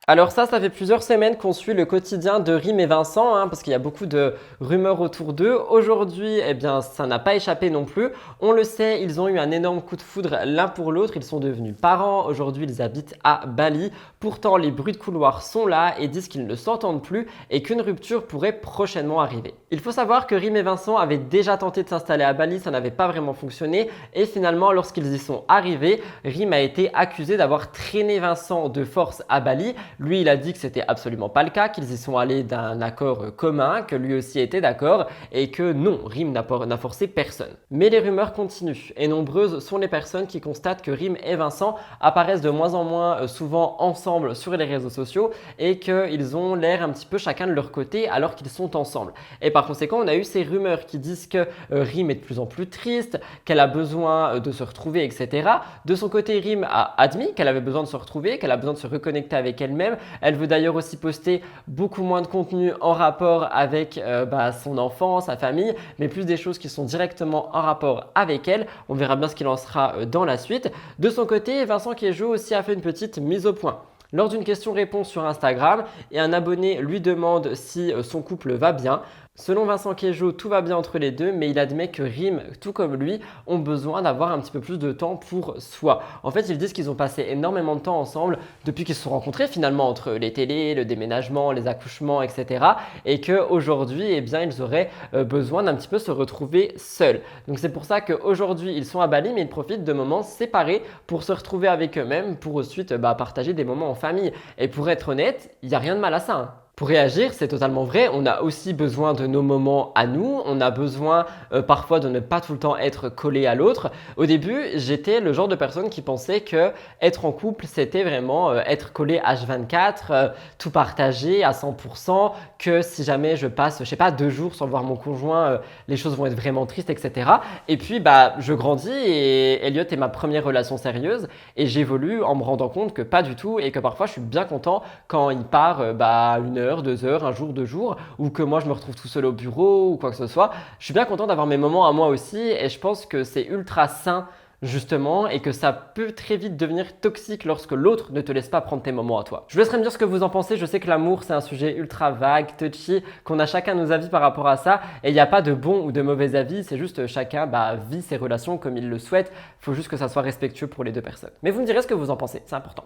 Alors ça fait plusieurs semaines qu'on suit le quotidien de Rim et Vincent, parce qu'il y a beaucoup de rumeurs autour d'eux. Aujourd'hui, eh bien, ça n'a pas échappé non plus. On le sait, ils ont eu un énorme coup de foudre l'un pour l'autre. Ils sont devenus parents. Aujourd'hui, ils habitent à Bali. Pourtant, les bruits de couloir sont là et disent qu'ils ne s'entendent plus et qu'une rupture pourrait prochainement arriver. Il faut savoir que Rim et Vincent avaient déjà tenté de s'installer à Bali, ça n'avait pas vraiment fonctionné. Et finalement, lorsqu'ils y sont arrivés, Rim a été accusé d'avoir traîné Vincent de force à Bali. Lui, il a dit que c'était absolument pas le cas, qu'ils y sont allés d'un accord commun, que lui aussi était d'accord et que non, Rim n'a forcé personne. Mais les rumeurs continuent et nombreuses sont les personnes qui constatent que Rim et Vincent apparaissent de moins en moins souvent ensemble sur les réseaux sociaux et qu'ils ont l'air un petit peu chacun de leur côté alors qu'ils sont ensemble. Et par conséquent, on a eu ces rumeurs qui disent que Rim est de plus en plus triste, qu'elle a besoin de se retrouver, etc. De son côté, Rim a admis qu'elle avait besoin de se retrouver, qu'elle a besoin de se reconnecter avec elle-même. Elle veut d'ailleurs aussi poster beaucoup moins de contenu en rapport avec son enfant, sa famille, mais plus des choses qui sont directement en rapport avec elle. On verra bien ce qu'il en sera dans la suite. De son côté, Vincent Queijo aussi a fait une petite mise au point. Lors d'une question-réponse sur Instagram, et un abonné lui demande si son couple va bien, Selon Vincent Queijo, tout va bien entre les deux, mais il admet que Rim, tout comme lui, ont besoin d'avoir un petit peu plus de temps pour soi. En fait, ils disent qu'ils ont passé énormément de temps ensemble depuis qu'ils se sont rencontrés finalement, entre les télés, le déménagement, les accouchements, etc. Et qu'aujourd'hui, eh bien, ils auraient besoin d'un petit peu se retrouver seuls. Donc c'est pour ça qu'aujourd'hui, ils sont à Bali, mais ils profitent de moments séparés pour se retrouver avec eux-mêmes, pour ensuite partager des moments en famille. Et pour être honnête, il n'y a rien de mal à ça, hein. Pour réagir, c'est totalement vrai, on a aussi besoin de nos moments à nous, on a besoin parfois de ne pas tout le temps être collé à l'autre. Au début, j'étais le genre de personne qui pensait que être en couple, c'était vraiment être collé H24, tout partager à 100%, que si jamais je passe, je sais pas, 2 jours sans voir mon conjoint, les choses vont être vraiment tristes, etc. Et puis, je grandis et Elliot est ma première relation sérieuse et j'évolue en me rendant compte que pas du tout et que parfois je suis bien content quand il part 1 heure, 2 heures, un jour, 2 jours, ou que moi je me retrouve tout seul au bureau ou quoi que ce soit. Je suis bien content d'avoir mes moments à moi aussi et je pense que c'est ultra sain justement et que ça peut très vite devenir toxique lorsque l'autre ne te laisse pas prendre tes moments à toi. Je vous laisserai me dire ce que vous en pensez. Je sais que l'amour c'est un sujet ultra vague, touchy, qu'on a chacun nos avis par rapport à ça et il n'y a pas de bon ou de mauvais avis, c'est juste chacun vit ses relations comme il le souhaite. Il faut juste que ça soit respectueux pour les deux personnes. Mais vous me direz ce que vous en pensez, c'est important.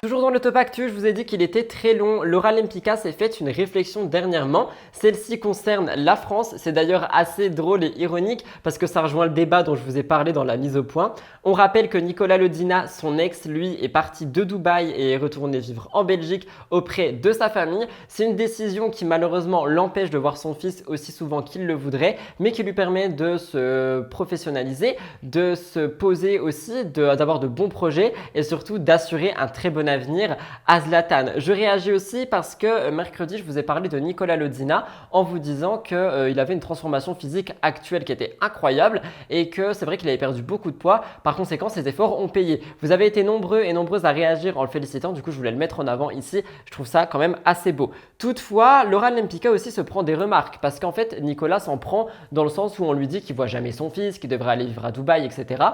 Toujours dans le top actu, je vous ai dit qu'il était très long. Laura Lempicka s'est faite une réflexion dernièrement. Celle-ci concerne la France. C'est d'ailleurs assez drôle et ironique parce que ça rejoint le débat dont je vous ai parlé dans la mise au point. On rappelle que Nicolas Lodina, son ex, lui, est parti de Dubaï et est retourné vivre en Belgique auprès de sa famille. C'est une décision qui malheureusement l'empêche de voir son fils aussi souvent qu'il le voudrait, mais qui lui permet de se professionnaliser, de se poser aussi, d'avoir de bons projets et surtout d'assurer un très bon avenir à Zlatan. Je réagis aussi parce que mercredi, je vous ai parlé de Nicolas Lodina en vous disant qu'il avait une transformation physique actuelle qui était incroyable et que c'est vrai qu'il avait perdu beaucoup de poids. Par conséquent, ses efforts ont payé. Vous avez été nombreux et nombreuses à réagir en le félicitant. Du coup, je voulais le mettre en avant ici. Je trouve ça quand même assez beau. Toutefois, Laura Lempicka aussi se prend des remarques parce qu'en fait, Nicolas s'en prend dans le sens où on lui dit qu'il voit jamais son fils, qu'il devrait aller vivre à Dubaï, etc.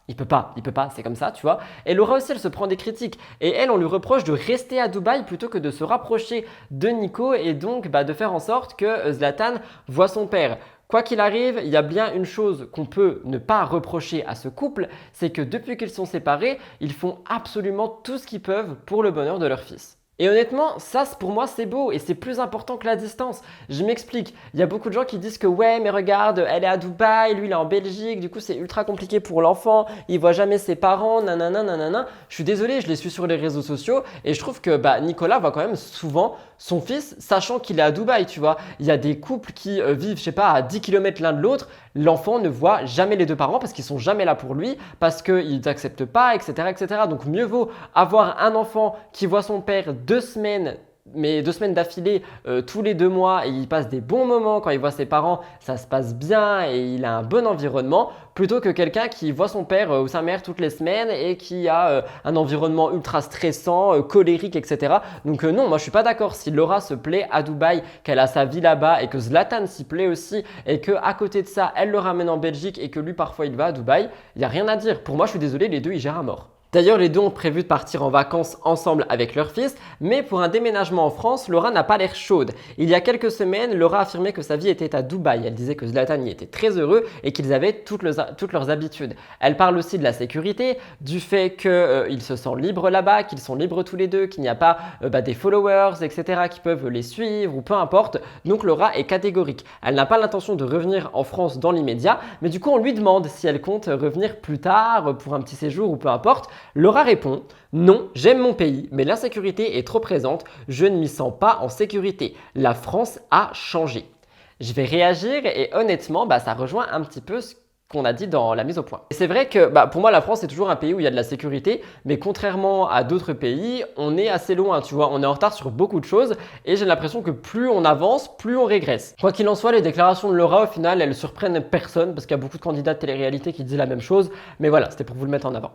Il peut pas, c'est comme ça, tu vois. Et Laura aussi, elle se prend des critiques. Et elle, on lui reproche de rester à Dubaï plutôt que de se rapprocher de Nico et donc de faire en sorte que Zlatan voit son père. Quoi qu'il arrive, il y a bien une chose qu'on peut ne pas reprocher à ce couple, c'est que depuis qu'ils sont séparés, ils font absolument tout ce qu'ils peuvent pour le bonheur de leur fils. Et honnêtement, ça pour moi c'est beau et c'est plus important que la distance. Je m'explique, il y a beaucoup de gens qui disent que ouais mais regarde, elle est à Dubaï, lui il est en Belgique, du coup c'est ultra compliqué pour l'enfant, il voit jamais ses parents, nanana nanana. Je suis désolé, je les suis sur les réseaux sociaux et je trouve que Nicolas voit quand même souvent son fils sachant qu'il est à Dubaï, tu vois. Il y a des couples qui vivent, je sais pas, à 10 km l'un de l'autre, l'enfant ne voit jamais les deux parents parce qu'ils sont jamais là pour lui, parce qu'ils n'acceptent pas, etc., etc. Donc mieux vaut avoir un enfant qui voit son père 2 semaines, mais 2 semaines d'affilée tous les 2 mois et il passe des bons moments quand il voit ses parents, ça se passe bien et il a un bon environnement plutôt que quelqu'un qui voit son père ou sa mère toutes les semaines et qui a un environnement ultra stressant, colérique, etc. Donc non, moi je suis pas d'accord. Si Laura se plaît à Dubaï, qu'elle a sa vie là-bas et que Zlatan s'y plaît aussi et que à côté de ça, elle le ramène en Belgique et que lui parfois il va à Dubaï, il n'y a rien à dire. Pour moi, je suis désolé, les deux ils gèrent à mort. D'ailleurs, les deux ont prévu de partir en vacances ensemble avec leur fils, mais pour un déménagement en France, Laura n'a pas l'air chaude. Il y a quelques semaines, Laura affirmait que sa vie était à Dubaï. Elle disait que Zlatan y était très heureux et qu'ils avaient toutes leurs habitudes. Elle parle aussi de la sécurité, du fait qu'ils se sentent libres là-bas, qu'ils sont libres tous les deux, qu'il n'y a pas des followers, etc. qui peuvent les suivre ou peu importe. Donc Laura est catégorique. Elle n'a pas l'intention de revenir en France dans l'immédiat, mais du coup on lui demande si elle compte revenir plus tard pour un petit séjour ou peu importe. Laura répond « Non, j'aime mon pays, mais l'insécurité est trop présente, je ne m'y sens pas en sécurité. La France a changé. » Je vais réagir et honnêtement, ça rejoint un petit peu ce qu'on a dit dans la mise au point. Et c'est vrai que pour moi, la France, c'est toujours un pays où il y a de la sécurité, mais contrairement à d'autres pays, on est assez loin, tu vois, on est en retard sur beaucoup de choses et j'ai l'impression que plus on avance, plus on régresse. Quoi qu'il en soit, les déclarations de Laura, au final, elles surprennent personne parce qu'il y a beaucoup de candidats de télé-réalité qui disent la même chose, mais voilà, c'était pour vous le mettre en avant.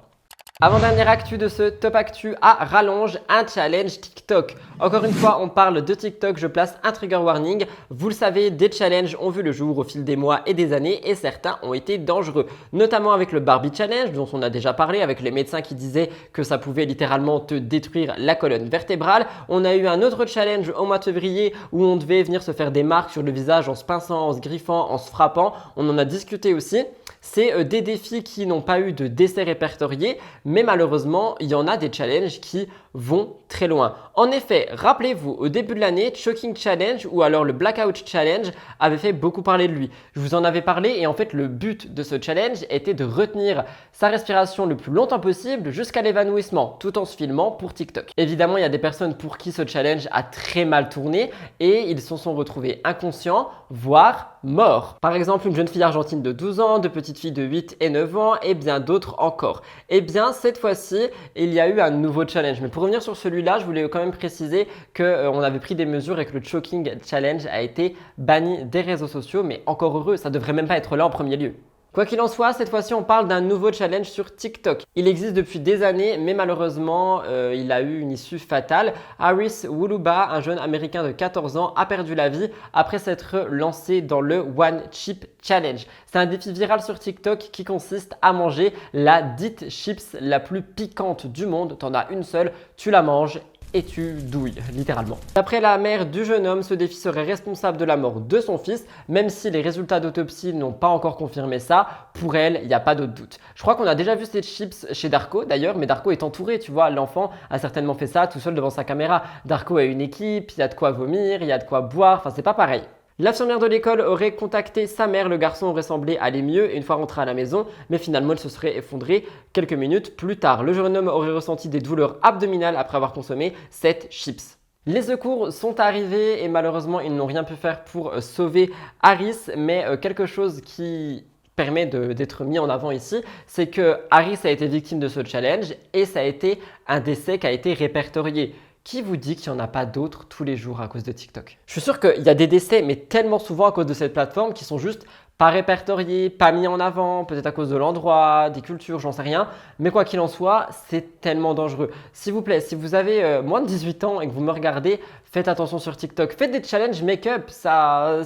Avant-dernière actu de ce top actu à rallonge, un challenge TikTok. Encore une fois, on parle de TikTok, je place un trigger warning. Vous le savez, des challenges ont vu le jour au fil des mois et des années et certains ont été dangereux. Notamment avec le Barbie Challenge dont on a déjà parlé, avec les médecins qui disaient que ça pouvait littéralement te détruire la colonne vertébrale. On a eu un autre challenge au mois de février où on devait venir se faire des marques sur le visage en se pinçant, en se griffant, en se frappant. On en a discuté aussi. C'est des défis qui n'ont pas eu de décès répertorié, mais malheureusement, il y en a des challenges qui vont très loin. En effet, rappelez-vous, au début de l'année, Choking Challenge ou alors le Blackout Challenge avait fait beaucoup parler de lui. Je vous en avais parlé et en fait, le but de ce challenge était de retenir sa respiration le plus longtemps possible jusqu'à l'évanouissement, tout en se filmant pour TikTok. Évidemment, il y a des personnes pour qui ce challenge a très mal tourné et ils se sont retrouvés inconscients, voire morts. Par exemple, une jeune fille argentine de 12 ans, deux petites filles de 8 et 9 ans et bien d'autres encore. Et bien, cette fois-ci, il y a eu un nouveau challenge. Mais pour revenir sur celui-là, je voulais quand même préciser qu'on avait pris des mesures et que le Choking Challenge a été banni des réseaux sociaux. Mais encore heureux, ça devrait même pas être là en premier lieu. Quoi qu'il en soit, cette fois-ci, on parle d'un nouveau challenge sur TikTok. Il existe depuis des années, mais malheureusement, il a eu une issue fatale. Harris Wuluba, un jeune américain de 14 ans, a perdu la vie après s'être lancé dans le One Chip Challenge. C'est un défi viral sur TikTok qui consiste à manger la dite chips la plus piquante du monde. T'en as une seule, tu la manges et tu douilles, littéralement. D'après la mère du jeune homme, ce défi serait responsable de la mort de son fils, même si les résultats d'autopsie n'ont pas encore confirmé ça. Pour elle, il n'y a pas de doute. Je crois qu'on a déjà vu ces chips chez Darko d'ailleurs, mais Darko est entouré, tu vois. L'enfant a certainement fait ça tout seul devant sa caméra. Darko a une équipe, il y a de quoi vomir, il y a de quoi boire, enfin c'est pas pareil. L'infirmière de l'école aurait contacté sa mère, le garçon aurait semblé aller mieux et une fois rentré à la maison, mais finalement il se serait effondré quelques minutes plus tard. Le jeune homme aurait ressenti des douleurs abdominales après avoir consommé cette chips. Les secours sont arrivés et malheureusement ils n'ont rien pu faire pour sauver Harris, mais quelque chose qui permet d'être mis en avant ici, c'est que Harris a été victime de ce challenge et ça a été un décès qui a été répertorié. Qui vous dit qu'il n'y en a pas d'autres tous les jours à cause de TikTok? Je suis sûr qu'il y a des décès, mais tellement souvent à cause de cette plateforme qui sont juste pas répertoriés, pas mis en avant, peut-être à cause de l'endroit, des cultures, j'en sais rien. Mais quoi qu'il en soit, c'est tellement dangereux. S'il vous plaît, si vous avez moins de 18 ans et que vous me regardez, faites attention sur TikTok. Faites des challenges make-up, ça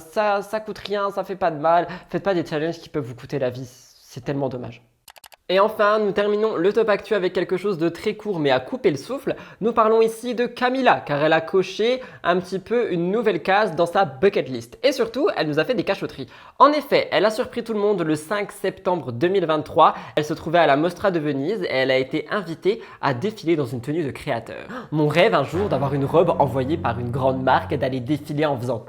coûte rien, ça fait pas de mal. Faites pas des challenges qui peuvent vous coûter la vie, c'est tellement dommage. Et enfin, nous terminons le top actu avec quelque chose de très court mais à couper le souffle. Nous parlons ici de Camila car elle a coché un petit peu une nouvelle case dans sa bucket list. Et surtout, elle nous a fait des cachotteries. En effet, elle a surpris tout le monde le 5 septembre 2023. Elle se trouvait à la Mostra de Venise et elle a été invitée à défiler dans une tenue de créateur. Mon rêve un jour d'avoir une robe envoyée par une grande marque et d'aller défiler en faisant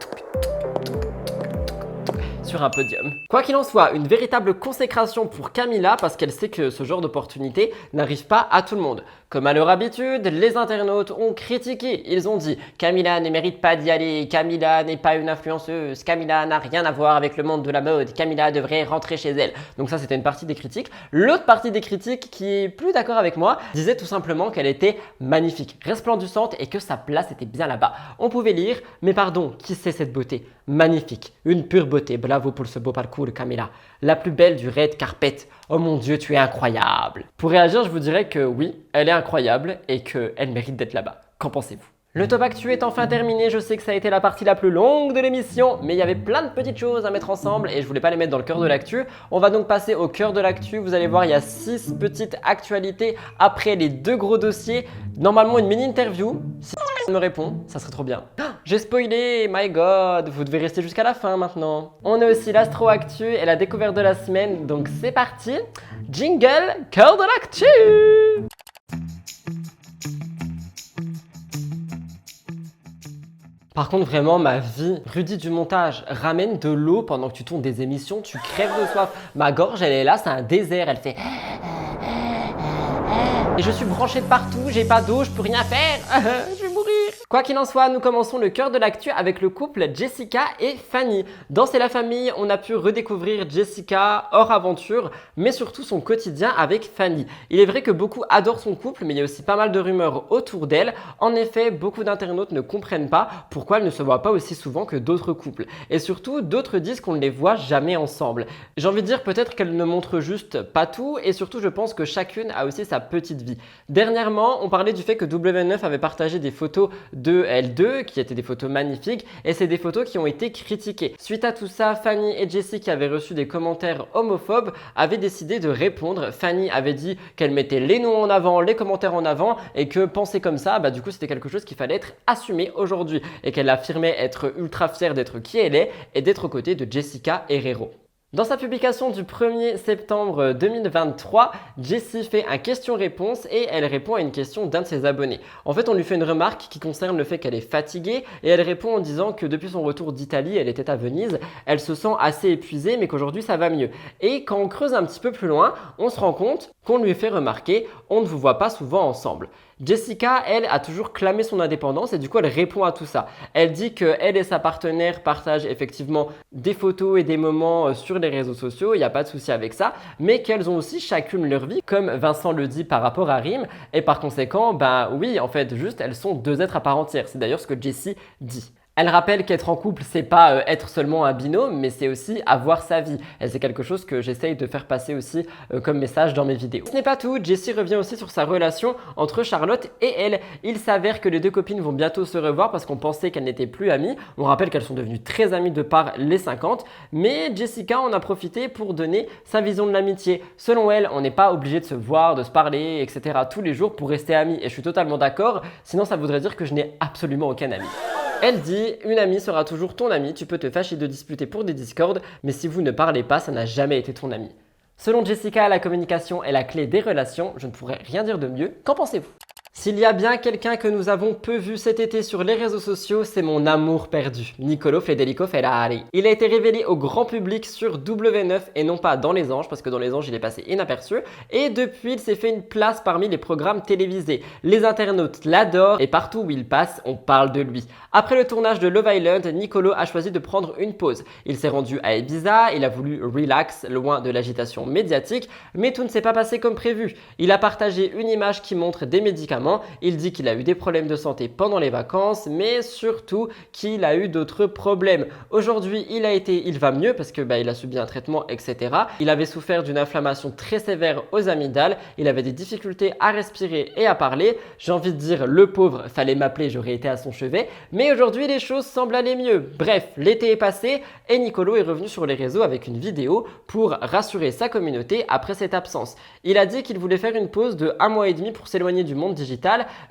sur un podium. Quoi qu'il en soit, une véritable consécration pour Camila parce qu'elle sait que ce genre d'opportunité n'arrive pas à tout le monde. Comme à leur habitude, les internautes ont critiqué. Ils ont dit « Camila ne mérite pas d'y aller, Camila n'est pas une influenceuse, Camila n'a rien à voir avec le monde de la mode, Camila devrait rentrer chez elle. » Donc ça, c'était une partie des critiques. L'autre partie des critiques, qui est plus d'accord avec moi, disait tout simplement qu'elle était magnifique, resplendissante et que sa place était bien là-bas. On pouvait lire « Mais pardon, qui c'est cette beauté? Magnifique, une pure beauté, bravo pour ce beau parcours Camila. La plus belle du red carpet. Oh mon Dieu, tu es incroyable. » Pour réagir, je vous dirais que oui, elle est incroyable et qu'elle mérite d'être là-bas. Qu'en pensez-vous? Le top actu est enfin terminé, je sais que ça a été la partie la plus longue de l'émission, mais il y avait plein de petites choses à mettre ensemble et je voulais pas les mettre dans le cœur de l'actu. On va donc passer au cœur de l'actu, vous allez voir il y a 6 petites actualités après les 2 gros dossiers. Normalement une mini-interview, si me répond, ça serait trop bien. J'ai spoilé, my god, vous devez rester jusqu'à la fin maintenant. On a aussi l'astro actu et la découverte de la semaine, donc c'est parti. Jingle, cœur de l'actu. Par contre, vraiment, ma vie, Rudy du montage, ramène de l'eau pendant que tu tournes des émissions, tu crèves de soif. Ma gorge, elle est là, c'est un désert, elle fait... Et je suis branchée de partout, j'ai pas d'eau, je peux rien faire, je vais mourir. Quoi qu'il en soit, nous commençons le cœur de l'actu avec le couple Jessica et Fanny. Dans C'est la famille, on a pu redécouvrir Jessica hors aventure, mais surtout son quotidien avec Fanny. Il est vrai que beaucoup adorent son couple, mais il y a aussi pas mal de rumeurs autour d'elle. En effet, beaucoup d'internautes ne comprennent pas pourquoi elle ne se voit pas aussi souvent que d'autres couples. Et surtout, d'autres disent qu'on ne les voit jamais ensemble. J'ai envie de dire peut-être qu'elle ne montre juste pas tout, et surtout je pense que chacune a aussi sa petite vie. Dernièrement, on parlait du fait que W9 avait partagé des photos de L2 qui étaient des photos magnifiques et c'est des photos qui ont été critiquées. Suite à tout ça, Fanny et Jessie qui avaient reçu des commentaires homophobes avaient décidé de répondre. Fanny avait dit qu'elle mettait les noms en avant, les commentaires en avant et que penser comme ça, du coup c'était quelque chose qu'il fallait être assumé aujourd'hui et qu'elle affirmait être ultra fière d'être qui elle est et d'être aux côtés de Jessica Herrero. Dans sa publication du 1er septembre 2023, Jessie fait un question-réponse et elle répond à une question d'un de ses abonnés. En fait, on lui fait une remarque qui concerne le fait qu'elle est fatiguée et elle répond en disant que depuis son retour d'Italie, elle était à Venise, elle se sent assez épuisée mais qu'aujourd'hui ça va mieux. Et quand on creuse un petit peu plus loin, on se rend compte qu'on lui fait remarquer « on ne vous voit pas souvent ensemble ». Jessica, elle, a toujours clamé son indépendance et du coup, elle répond à tout ça. Elle dit qu'elle et sa partenaire partagent effectivement des photos et des moments sur les réseaux sociaux, il n'y a pas de souci avec ça, mais qu'elles ont aussi chacune leur vie, comme Vincent le dit par rapport à Rim, et par conséquent, oui, en fait, juste, elles sont deux êtres à part entière. C'est d'ailleurs ce que Jessie dit. Elle rappelle qu'être en couple, c'est pas être seulement un binôme, mais c'est aussi avoir sa vie. Et c'est quelque chose que j'essaye de faire passer aussi comme message dans mes vidéos. Ce n'est pas tout, Jessie revient aussi sur sa relation entre Charlotte et elle. Il s'avère que les deux copines vont bientôt se revoir parce qu'on pensait qu'elles n'étaient plus amies. On rappelle qu'elles sont devenues très amies de par les 50, mais Jessica en a profité pour donner sa vision de l'amitié. Selon elle, on n'est pas obligé de se voir, de se parler, etc. tous les jours pour rester amis. Et je suis totalement d'accord, sinon ça voudrait dire que je n'ai absolument aucun ami. Elle dit « Une amie sera toujours ton amie, tu peux te fâcher de disputer pour des discords, mais si vous ne parlez pas, ça n'a jamais été ton ami. » Selon Jessica, la communication est la clé des relations, je ne pourrais rien dire de mieux. Qu'en pensez-vous ? S'il y a bien quelqu'un que nous avons peu vu cet été sur les réseaux sociaux, c'est mon amour perdu, Niccolò Federico Ferrari. Il a été révélé au grand public sur W9 et non pas dans Les Anges, parce que dans Les Anges il est passé inaperçu, et depuis il s'est fait une place parmi les programmes télévisés. Les internautes l'adorent et partout où il passe, on parle de lui. Après le tournage de Love Island, Niccolò a choisi de prendre une pause. Il s'est rendu à Ibiza, il a voulu relax, loin de l'agitation médiatique, mais tout ne s'est pas passé comme prévu. Il a partagé une image qui montre des médicaments. Il dit qu'il a eu des problèmes de santé pendant les vacances, mais surtout qu'il a eu d'autres problèmes. Aujourd'hui, il va mieux parce que il a subi un traitement, etc. Il avait souffert d'une inflammation très sévère aux amygdales. Il avait des difficultés à respirer et à parler. J'ai envie de dire, le pauvre, fallait m'appeler, j'aurais été à son chevet. Mais aujourd'hui, les choses semblent aller mieux. Bref, l'été est passé et Niccolò est revenu sur les réseaux avec une vidéo pour rassurer sa communauté après cette absence. Il a dit qu'il voulait faire une pause de 1 mois et demi pour s'éloigner du monde digital,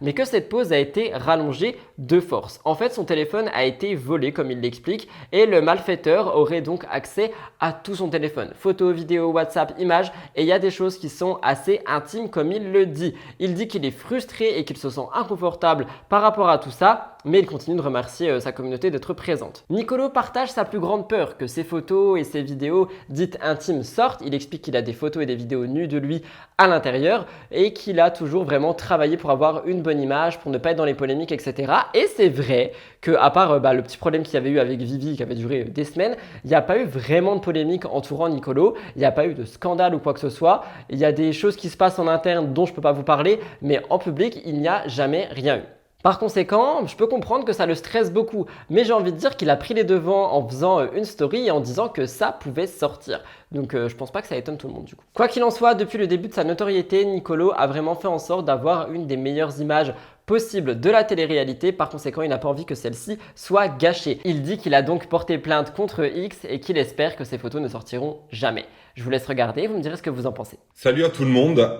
mais que cette pause a été rallongée de force. En fait, son téléphone a été volé, comme il l'explique, et le malfaiteur aurait donc accès à tout son téléphone. Photos, vidéos, WhatsApp, images, et il y a des choses qui sont assez intimes, comme il le dit. Il dit qu'il est frustré et qu'il se sent inconfortable par rapport à tout ça, mais il continue de remercier sa communauté d'être présente. Niccolò partage sa plus grande peur, que ses photos et ses vidéos dites intimes sortent. Il explique qu'il a des photos et des vidéos nues de lui à l'intérieur et qu'il a toujours vraiment travaillé pour avoir une bonne image, pour ne pas être dans les polémiques, etc. Et c'est vrai que, à part le petit problème qu'il y avait eu avec Vivi qui avait duré des semaines, il n'y a pas eu vraiment de polémique entourant Niccolò, il n'y a pas eu de scandale ou quoi que ce soit. Il y a des choses qui se passent en interne dont je ne peux pas vous parler, mais en public, il n'y a jamais rien eu. Par conséquent, je peux comprendre que ça le stresse beaucoup, mais j'ai envie de dire qu'il a pris les devants en faisant une story et en disant que ça pouvait sortir. Donc je pense pas que ça étonne tout le monde du coup. Quoi qu'il en soit, depuis le début de sa notoriété, Niccolò a vraiment fait en sorte d'avoir une des meilleures images possibles de la télé-réalité. Par conséquent, il n'a pas envie que celle-ci soit gâchée. Il dit qu'il a donc porté plainte contre X et qu'il espère que ces photos ne sortiront jamais. Je vous laisse regarder, vous me direz ce que vous en pensez. Salut à tout le monde.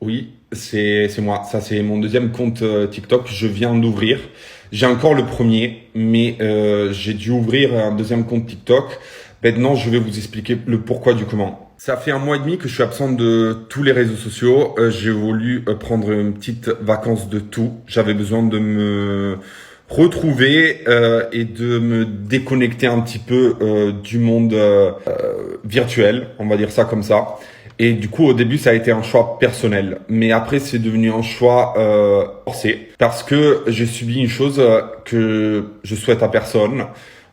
Oui, c'est moi. Ça, c'est mon deuxième compte TikTok. Je viens d'ouvrir. J'ai encore le premier, mais j'ai dû ouvrir un deuxième compte TikTok. Maintenant, je vais vous expliquer le pourquoi du comment. Ça fait 1 mois et demi que je suis absent de tous les réseaux sociaux. J'ai voulu prendre une petite vacance de tout. J'avais besoin de retrouver et de me déconnecter un petit peu du monde virtuel, on va dire ça comme ça. Et du coup, au début, ça a été un choix personnel. Mais après, c'est devenu un choix forcé. Parce que j'ai subi une chose que je souhaite à personne.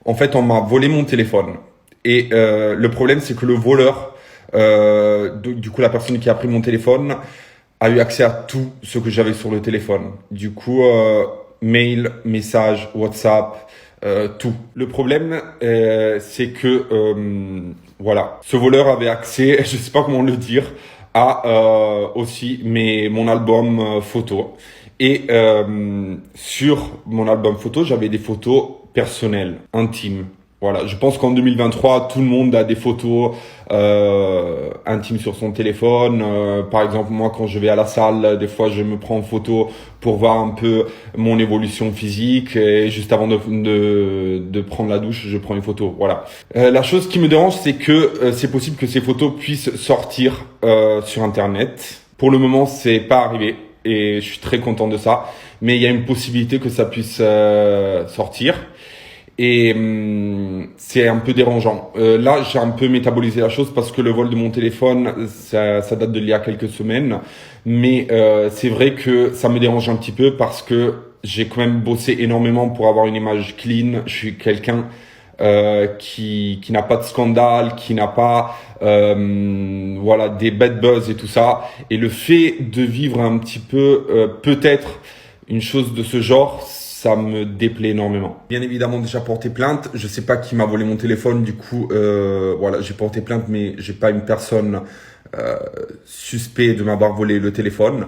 En fait, on m'a volé mon téléphone. Et le problème, c'est que le voleur, du coup, la personne qui a pris mon téléphone, a eu accès à tout ce que j'avais sur le téléphone. Du coup, mail, message, WhatsApp, tout. Le problème, c'est que voilà, ce voleur avait accès, je sais pas comment le dire, à aussi mon album photo. Et sur mon album photo, j'avais des photos personnelles, intimes. Voilà, je pense qu'en 2023, tout le monde a des photos intimes sur son téléphone. Par exemple, moi, quand je vais à la salle, des fois, je me prends en photo pour voir un peu mon évolution physique. Et juste avant de prendre la douche, je prends une photo. Voilà. La chose qui me dérange, c'est que c'est possible que ces photos puissent sortir sur Internet. Pour le moment, c'est pas arrivé et je suis très content de ça. Mais il y a une possibilité que ça puisse sortir. Et c'est un peu dérangeant. Là, j'ai un peu métabolisé la chose parce que le vol de mon téléphone, ça date d'il y a quelques semaines. Mais c'est vrai que ça me dérange un petit peu parce que j'ai quand même bossé énormément pour avoir une image clean. Je suis quelqu'un qui n'a pas de scandale, qui n'a pas voilà des bad buzz et tout ça. Et le fait de vivre un petit peu peut-être une chose de ce genre, ça me déplaît énormément. Bien évidemment, déjà porté plainte. Je sais pas qui m'a volé mon téléphone. Du coup, voilà, j'ai porté plainte, mais j'ai pas une personne suspecte de m'avoir volé le téléphone.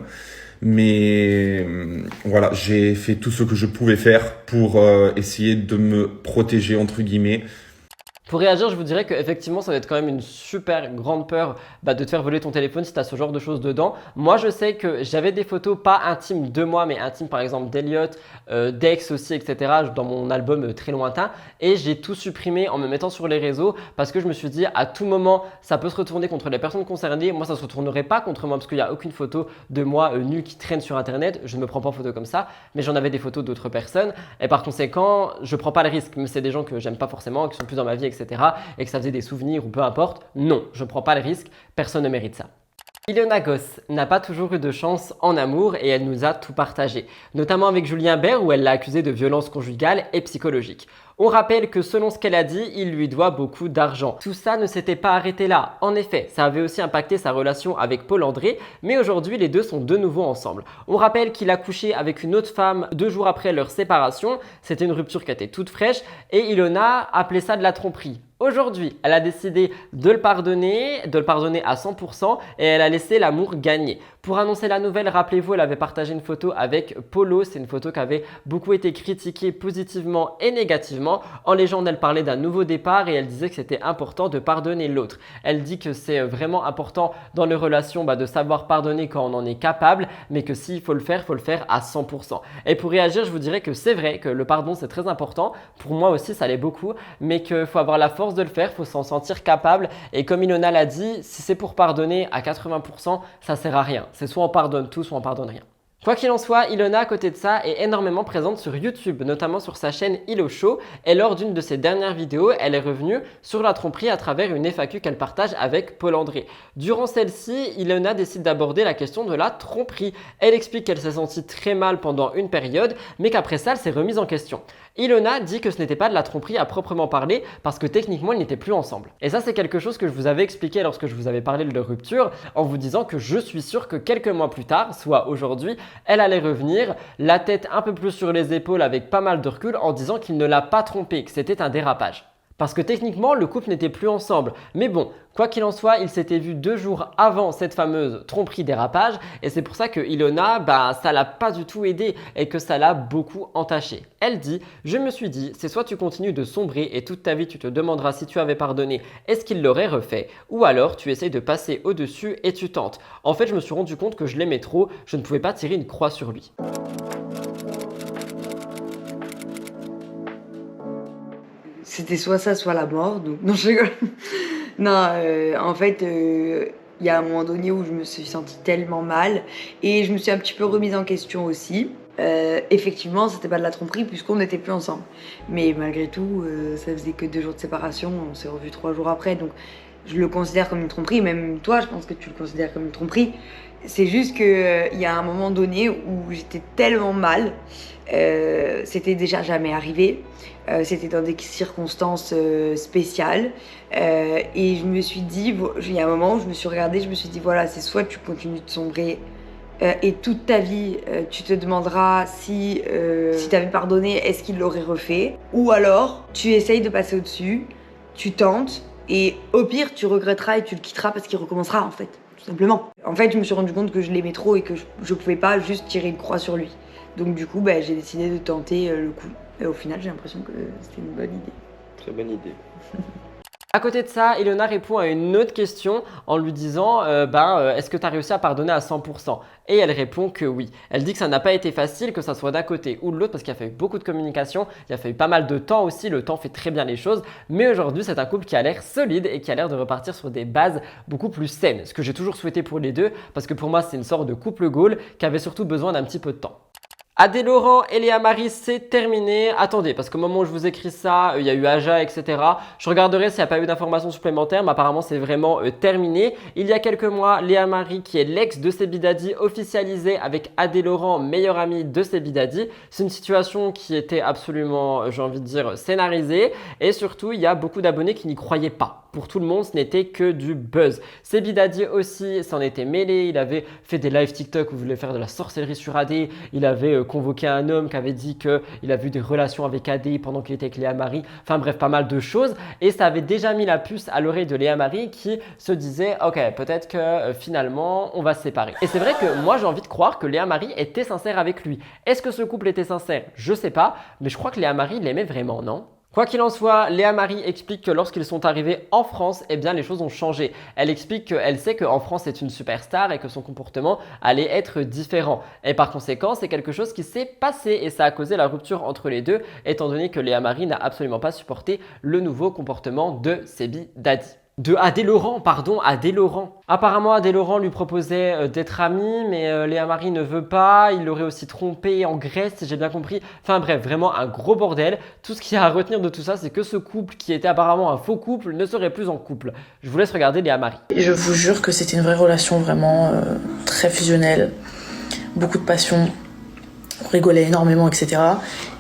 Mais voilà, j'ai fait tout ce que je pouvais faire pour essayer de me protéger entre guillemets. Pour réagir, je vous dirais qu'effectivement, ça va être quand même une super grande peur de te faire voler ton téléphone si tu as ce genre de choses dedans. Moi, je sais que j'avais des photos pas intimes de moi, mais intimes par exemple d'Eliott, d'Ex aussi, etc. dans mon album Très Lointain. Et j'ai tout supprimé en me mettant sur les réseaux parce que je me suis dit à tout moment, ça peut se retourner contre les personnes concernées. Moi, ça ne se retournerait pas contre moi parce qu'il n'y a aucune photo de moi nulle qui traîne sur Internet. Je ne me prends pas en photo comme ça, mais j'en avais des photos d'autres personnes. Et par conséquent, je ne prends pas le risque. Mais c'est des gens que j'aime pas forcément, qui sont plus dans ma vie, etc. et que ça faisait des souvenirs ou peu importe, non, je ne prends pas le risque, personne ne mérite ça. Ilona Goss n'a pas toujours eu de chance en amour et elle nous a tout partagé, notamment avec Julien Bert où elle l'a accusé de violence conjugale et psychologique. On rappelle que selon ce qu'elle a dit, il lui doit beaucoup d'argent. Tout ça ne s'était pas arrêté là. En effet, ça avait aussi impacté sa relation avec Paul André, mais aujourd'hui les deux sont de nouveau ensemble. On rappelle qu'il a couché avec une autre femme 2 jours après leur séparation. C'était une rupture qui était toute fraîche et Ilona appelait ça de la tromperie. Aujourd'hui, elle a décidé de le pardonner à 100% et elle a laissé l'amour gagner. Pour annoncer la nouvelle, rappelez-vous, elle avait partagé une photo avec Polo. C'est une photo qui avait beaucoup été critiquée positivement et négativement. En légende, elle parlait d'un nouveau départ et elle disait que c'était important de pardonner l'autre. Elle dit que c'est vraiment important dans les relations de savoir pardonner quand on en est capable, mais que s'il faut le faire à 100%. Et pour réagir, je vous dirais que c'est vrai que le pardon, c'est très important. Pour moi aussi, ça l'est beaucoup, mais qu'il faut avoir la force de le faire, il faut s'en sentir capable. Et comme Ilona l'a dit, si c'est pour pardonner à 80%, ça sert à rien. C'est soit on pardonne tout, soit on pardonne rien. Quoi qu'il en soit, Ilona, à côté de ça, est énormément présente sur YouTube, notamment sur sa chaîne Ilo Show. Et lors d'une de ses dernières vidéos, elle est revenue sur la tromperie à travers une FAQ qu'elle partage avec Paul André. Durant celle-ci, Ilona décide d'aborder la question de la tromperie. Elle explique qu'elle s'est sentie très mal pendant une période, mais qu'après ça, elle s'est remise en question. Ilona dit que ce n'était pas de la tromperie à proprement parler parce que techniquement ils n'étaient plus ensemble. Et ça c'est quelque chose que je vous avais expliqué lorsque je vous avais parlé de leur rupture en vous disant que je suis sûr que quelques mois plus tard, soit aujourd'hui, elle allait revenir, la tête un peu plus sur les épaules avec pas mal de recul en disant qu'il ne l'a pas trompée, que c'était un dérapage. Parce que techniquement, le couple n'était plus ensemble. Mais bon, quoi qu'il en soit, ils s'étaient vus 2 jours avant cette fameuse tromperie dérapage. Et c'est pour ça que Ilona, ça l'a pas du tout aidé et que ça l'a beaucoup entaché. Elle dit, je me suis dit, c'est soit tu continues de sombrer et toute ta vie tu te demanderas si tu avais pardonné, est-ce qu'il l'aurait refait? Ou alors tu essayes de passer au-dessus et tu tentes. En fait, je me suis rendu compte que je l'aimais trop, je ne pouvais pas tirer une croix sur lui. C'était soit ça, soit la mort. Donc, non, je rigole. Non, en fait, il y a un moment donné où je me suis sentie tellement mal et je me suis un petit peu remise en question aussi. Effectivement, c'était pas de la tromperie puisqu'on n'était plus ensemble. Mais malgré tout, ça faisait que 2 jours de séparation, on s'est revus 3 jours après, donc je le considère comme une tromperie. Même toi, je pense que tu le considères comme une tromperie. C'est juste qu'il y a un moment donné où j'étais tellement mal, c'était déjà jamais arrivé, c'était dans des circonstances spéciales, et je me suis dit, il y a un moment où je me suis regardée, je me suis dit voilà, c'est soit tu continues de sombrer et toute ta vie, tu te demanderas si t'avais pardonné, est-ce qu'il l'aurait refait, ou alors tu essayes de passer au-dessus, tu tentes, et au pire, tu regretteras et tu le quitteras parce qu'il recommencera en fait, tout simplement. En fait, je me suis rendu compte que je l'aimais trop et que je pouvais pas juste tirer une croix sur lui. Donc du coup, j'ai décidé de tenter le coup. Et au final, j'ai l'impression que c'était une bonne idée. Très bonne idée. À côté de ça, Ilona répond à une autre question en lui disant est-ce que tu as réussi à pardonner à 100%? Et elle répond que oui. Elle dit que ça n'a pas été facile, que ça soit d'un côté ou de l'autre, parce qu'il y a fallu beaucoup de communication, il y a fallu pas mal de temps aussi, le temps fait très bien les choses. Mais aujourd'hui, c'est un couple qui a l'air solide et qui a l'air de repartir sur des bases beaucoup plus saines. Ce que j'ai toujours souhaité pour les deux, parce que pour moi, c'est une sorte de couple goal qui avait surtout besoin d'un petit peu de temps. Adé Laurent et Léa Marie, c'est terminé. Attendez, parce qu'au moment où je vous écris ça, il y a eu Aja, etc. Je regarderai s'il n'y a pas eu d'informations supplémentaires, mais apparemment c'est vraiment terminé. Il y a quelques mois, Léa Marie, qui est l'ex de Sebi Daddy, officialisée avec Adé Laurent, meilleur ami de Sebi Daddy. C'est une situation qui était absolument, j'ai envie de dire, scénarisée. Et surtout, il y a beaucoup d'abonnés qui n'y croyaient pas. Pour tout le monde, ce n'était que du buzz. Sebi Daddy aussi s'en était mêlé. Il avait fait des live TikTok où il voulait faire de la sorcellerie sur Adé. Il avait convoqué un homme qui avait dit qu'il avait eu des relations avec Adé pendant qu'il était avec Léa Marie. Enfin bref, pas mal de choses. Et ça avait déjà mis la puce à l'oreille de Léa Marie qui se disait « Ok, peut-être que finalement, on va se séparer. » Et c'est vrai que moi, j'ai envie de croire que Léa Marie était sincère avec lui. Est-ce que ce couple était sincère? Je sais pas, mais je crois que Léa Marie l'aimait vraiment, non? Quoi qu'il en soit, Léa Marie explique que lorsqu'ils sont arrivés en France, eh bien les choses ont changé. Elle explique qu'elle sait qu'en France c'est une superstar et que son comportement allait être différent. Et par conséquent, c'est quelque chose qui s'est passé et ça a causé la rupture entre les deux, étant donné que Léa Marie n'a absolument pas supporté le nouveau comportement de Sebi Daddy. De Adé Laurent, pardon, Adé Laurent. Apparemment, Adé Laurent lui proposait d'être ami, mais Léa Marie ne veut pas. Il l'aurait aussi trompé en Grèce, si j'ai bien compris. Enfin bref, vraiment un gros bordel. Tout ce qu'il y a à retenir de tout ça, c'est que ce couple, qui était apparemment un faux couple, ne serait plus en couple. Je vous laisse regarder Léa Marie. Je vous jure que c'était une vraie relation vraiment très fusionnelle. Beaucoup de passion. On rigolait énormément, etc.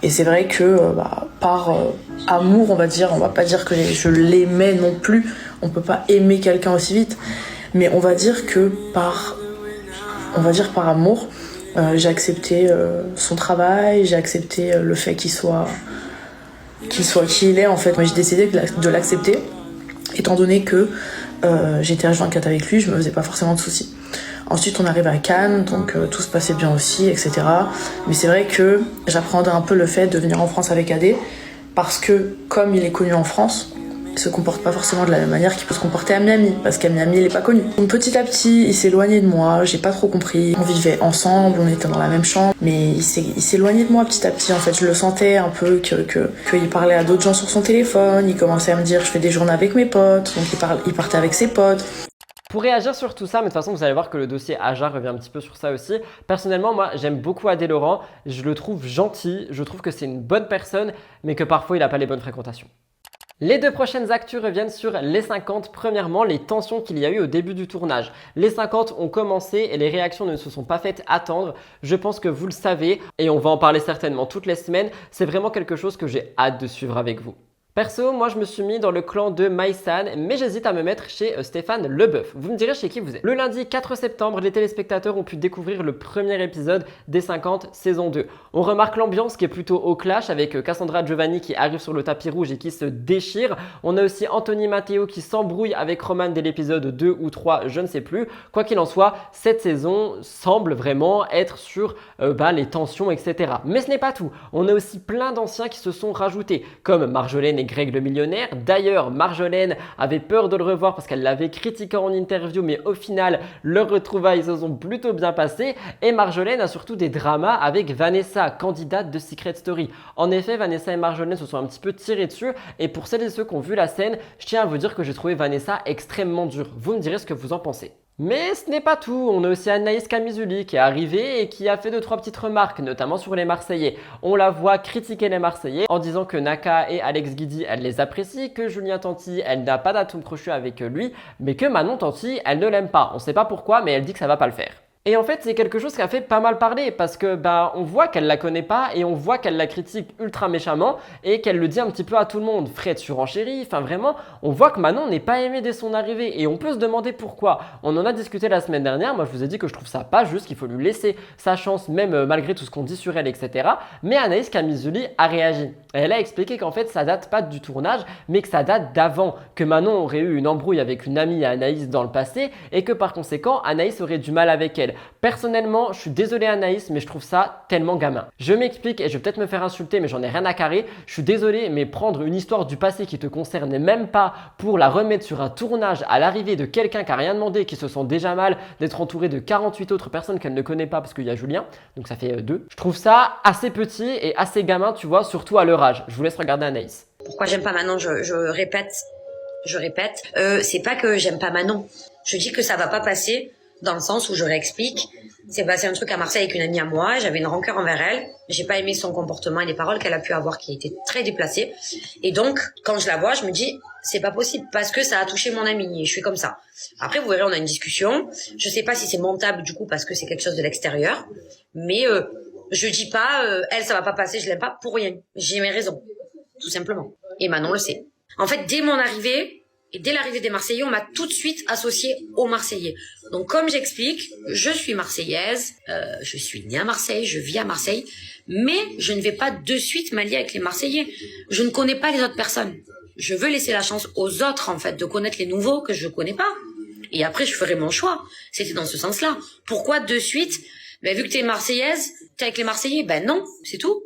Et c'est vrai que par amour, on va dire, on va pas dire que je l'aimais non plus. On peut pas aimer quelqu'un aussi vite, mais on va dire que par amour, j'ai accepté son travail, j'ai accepté le fait qu'il soit qui il est en fait. Moi, j'ai décidé de l'accepter, étant donné que j'étais H24 avec lui, je me faisais pas forcément de soucis. Ensuite, on arrive à Cannes, donc tout se passait bien aussi, etc. Mais c'est vrai que j'appréhendais un peu le fait de venir en France avec Adé, parce que comme il est connu en France, il se comporte pas forcément de la même manière qu'il peut se comporter à Miami, parce qu'à Miami il est pas connu. Donc petit à petit, il s'est éloigné de moi, j'ai pas trop compris. On vivait ensemble, on était dans la même chambre, mais il s'est éloigné de moi petit à petit. En fait, je le sentais un peu qu'il parlait à d'autres gens sur son téléphone, il commençait à me dire je fais des journées avec mes potes, donc il partait avec ses potes. Pour réagir sur tout ça, mais de toute façon, vous allez voir que le dossier Aja revient un petit peu sur ça aussi. Personnellement, moi, j'aime beaucoup Adé Laurent. Je le trouve gentil. Je trouve que c'est une bonne personne, mais que parfois, il n'a pas les bonnes fréquentations. Les deux prochaines actus reviennent sur les 50. Premièrement, les tensions qu'il y a eu au début du tournage. Les 50 ont commencé et les réactions ne se sont pas faites attendre. Je pense que vous le savez et on va en parler certainement toutes les semaines. C'est vraiment quelque chose que j'ai hâte de suivre avec vous. Perso, moi je me suis mis dans le clan de Maïsan, mais j'hésite à me mettre chez Stéphane Leboeuf. Vous me direz chez qui vous êtes. Le lundi 4 septembre, les téléspectateurs ont pu découvrir le premier épisode des 50 saison 2. On remarque l'ambiance qui est plutôt au clash avec Cassandra Giovanni qui arrive sur le tapis rouge et qui se déchire. On a aussi Anthony Matteo qui s'embrouille avec Roman dès l'épisode 2 ou 3, je ne sais plus. Quoi qu'il en soit, cette saison semble vraiment être sur les tensions, etc. Mais ce n'est pas tout. On a aussi plein d'anciens qui se sont rajoutés, comme Marjolaine et Greg le millionnaire. D'ailleurs, Marjolaine avait peur de le revoir parce qu'elle l'avait critiqué en interview, mais au final, leurs retrouvailles se sont plutôt bien passées. Et Marjolaine a surtout des dramas avec Vanessa, candidate de Secret Story. En effet, Vanessa et Marjolaine se sont un petit peu tirées dessus. Et pour celles et ceux qui ont vu la scène, je tiens à vous dire que j'ai trouvé Vanessa extrêmement dure. Vous me direz ce que vous en pensez. Mais ce n'est pas tout, on a aussi Anaïs Camizuli qui est arrivée et qui a fait 2-3 petites remarques, notamment sur les Marseillais. On la voit critiquer les Marseillais en disant que Naka et Alex Guidi, elle les apprécie, que Julien Tanti, elle n'a pas d'atome crochu avec lui, mais que Manon Tanti, elle ne l'aime pas. On sait pas pourquoi, mais elle dit que ça va pas le faire. Et en fait, c'est quelque chose qui a fait pas mal parler parce que on voit qu'elle la connaît pas et on voit qu'elle la critique ultra méchamment et qu'elle le dit un petit peu à tout le monde. Fred surenchérit, enfin vraiment, on voit que Manon n'est pas aimée dès son arrivée et on peut se demander pourquoi. On en a discuté la semaine dernière, moi je vous ai dit que je trouve ça pas juste, qu'il faut lui laisser sa chance même malgré tout ce qu'on dit sur elle, etc. Mais Anaïs Camizuli a réagi. Et elle a expliqué qu'en fait ça date pas du tournage, mais que ça date d'avant, que Manon aurait eu une embrouille avec une amie à Anaïs dans le passé et que par conséquent Anaïs aurait du mal avec elle. Personnellement, je suis désolé Anaïs, mais je trouve ça tellement gamin. Je m'explique et je vais peut-être me faire insulter, mais j'en ai rien à carrer. Je suis désolé, mais prendre une histoire du passé qui te concerne même pas pour la remettre sur un tournage à l'arrivée de quelqu'un qui a rien demandé, qui se sent déjà mal d'être entouré de 48 autres personnes qu'elle ne connaît pas parce qu'il y a Julien, donc ça fait 2. Je trouve ça assez petit et assez gamin, tu vois, surtout à leur âge. Je vous laisse regarder Anaïs. Pourquoi j'aime pas Manon, je répète, c'est pas que j'aime pas Manon. Je dis que ça va pas passer dans le sens où je réexplique. C'est passé un truc à Marseille avec une amie à moi, j'avais une rancœur envers elle, j'ai pas aimé son comportement et les paroles qu'elle a pu avoir qui étaient très déplacées. Et donc, quand je la vois, je me dis, c'est pas possible parce que ça a touché mon amie et je suis comme ça. Après, vous verrez, on a une discussion. Je sais pas si c'est montable du coup parce que c'est quelque chose de l'extérieur, mais je dis pas, elle ça va pas passer, je l'aime pas pour rien. J'ai mes raisons, tout simplement. Et Manon le sait. En fait, dès mon arrivée, et dès l'arrivée des Marseillais, on m'a tout de suite associée aux Marseillais. Donc comme j'explique, je suis marseillaise, je suis née à Marseille, je vis à Marseille, mais je ne vais pas de suite m'allier avec les Marseillais. Je ne connais pas les autres personnes. Je veux laisser la chance aux autres, en fait, de connaître les nouveaux que je connais pas. Et après, je ferai mon choix. C'était dans ce sens-là. Pourquoi de suite? Vu que t'es marseillaise, t'es avec les Marseillais? Non, c'est tout.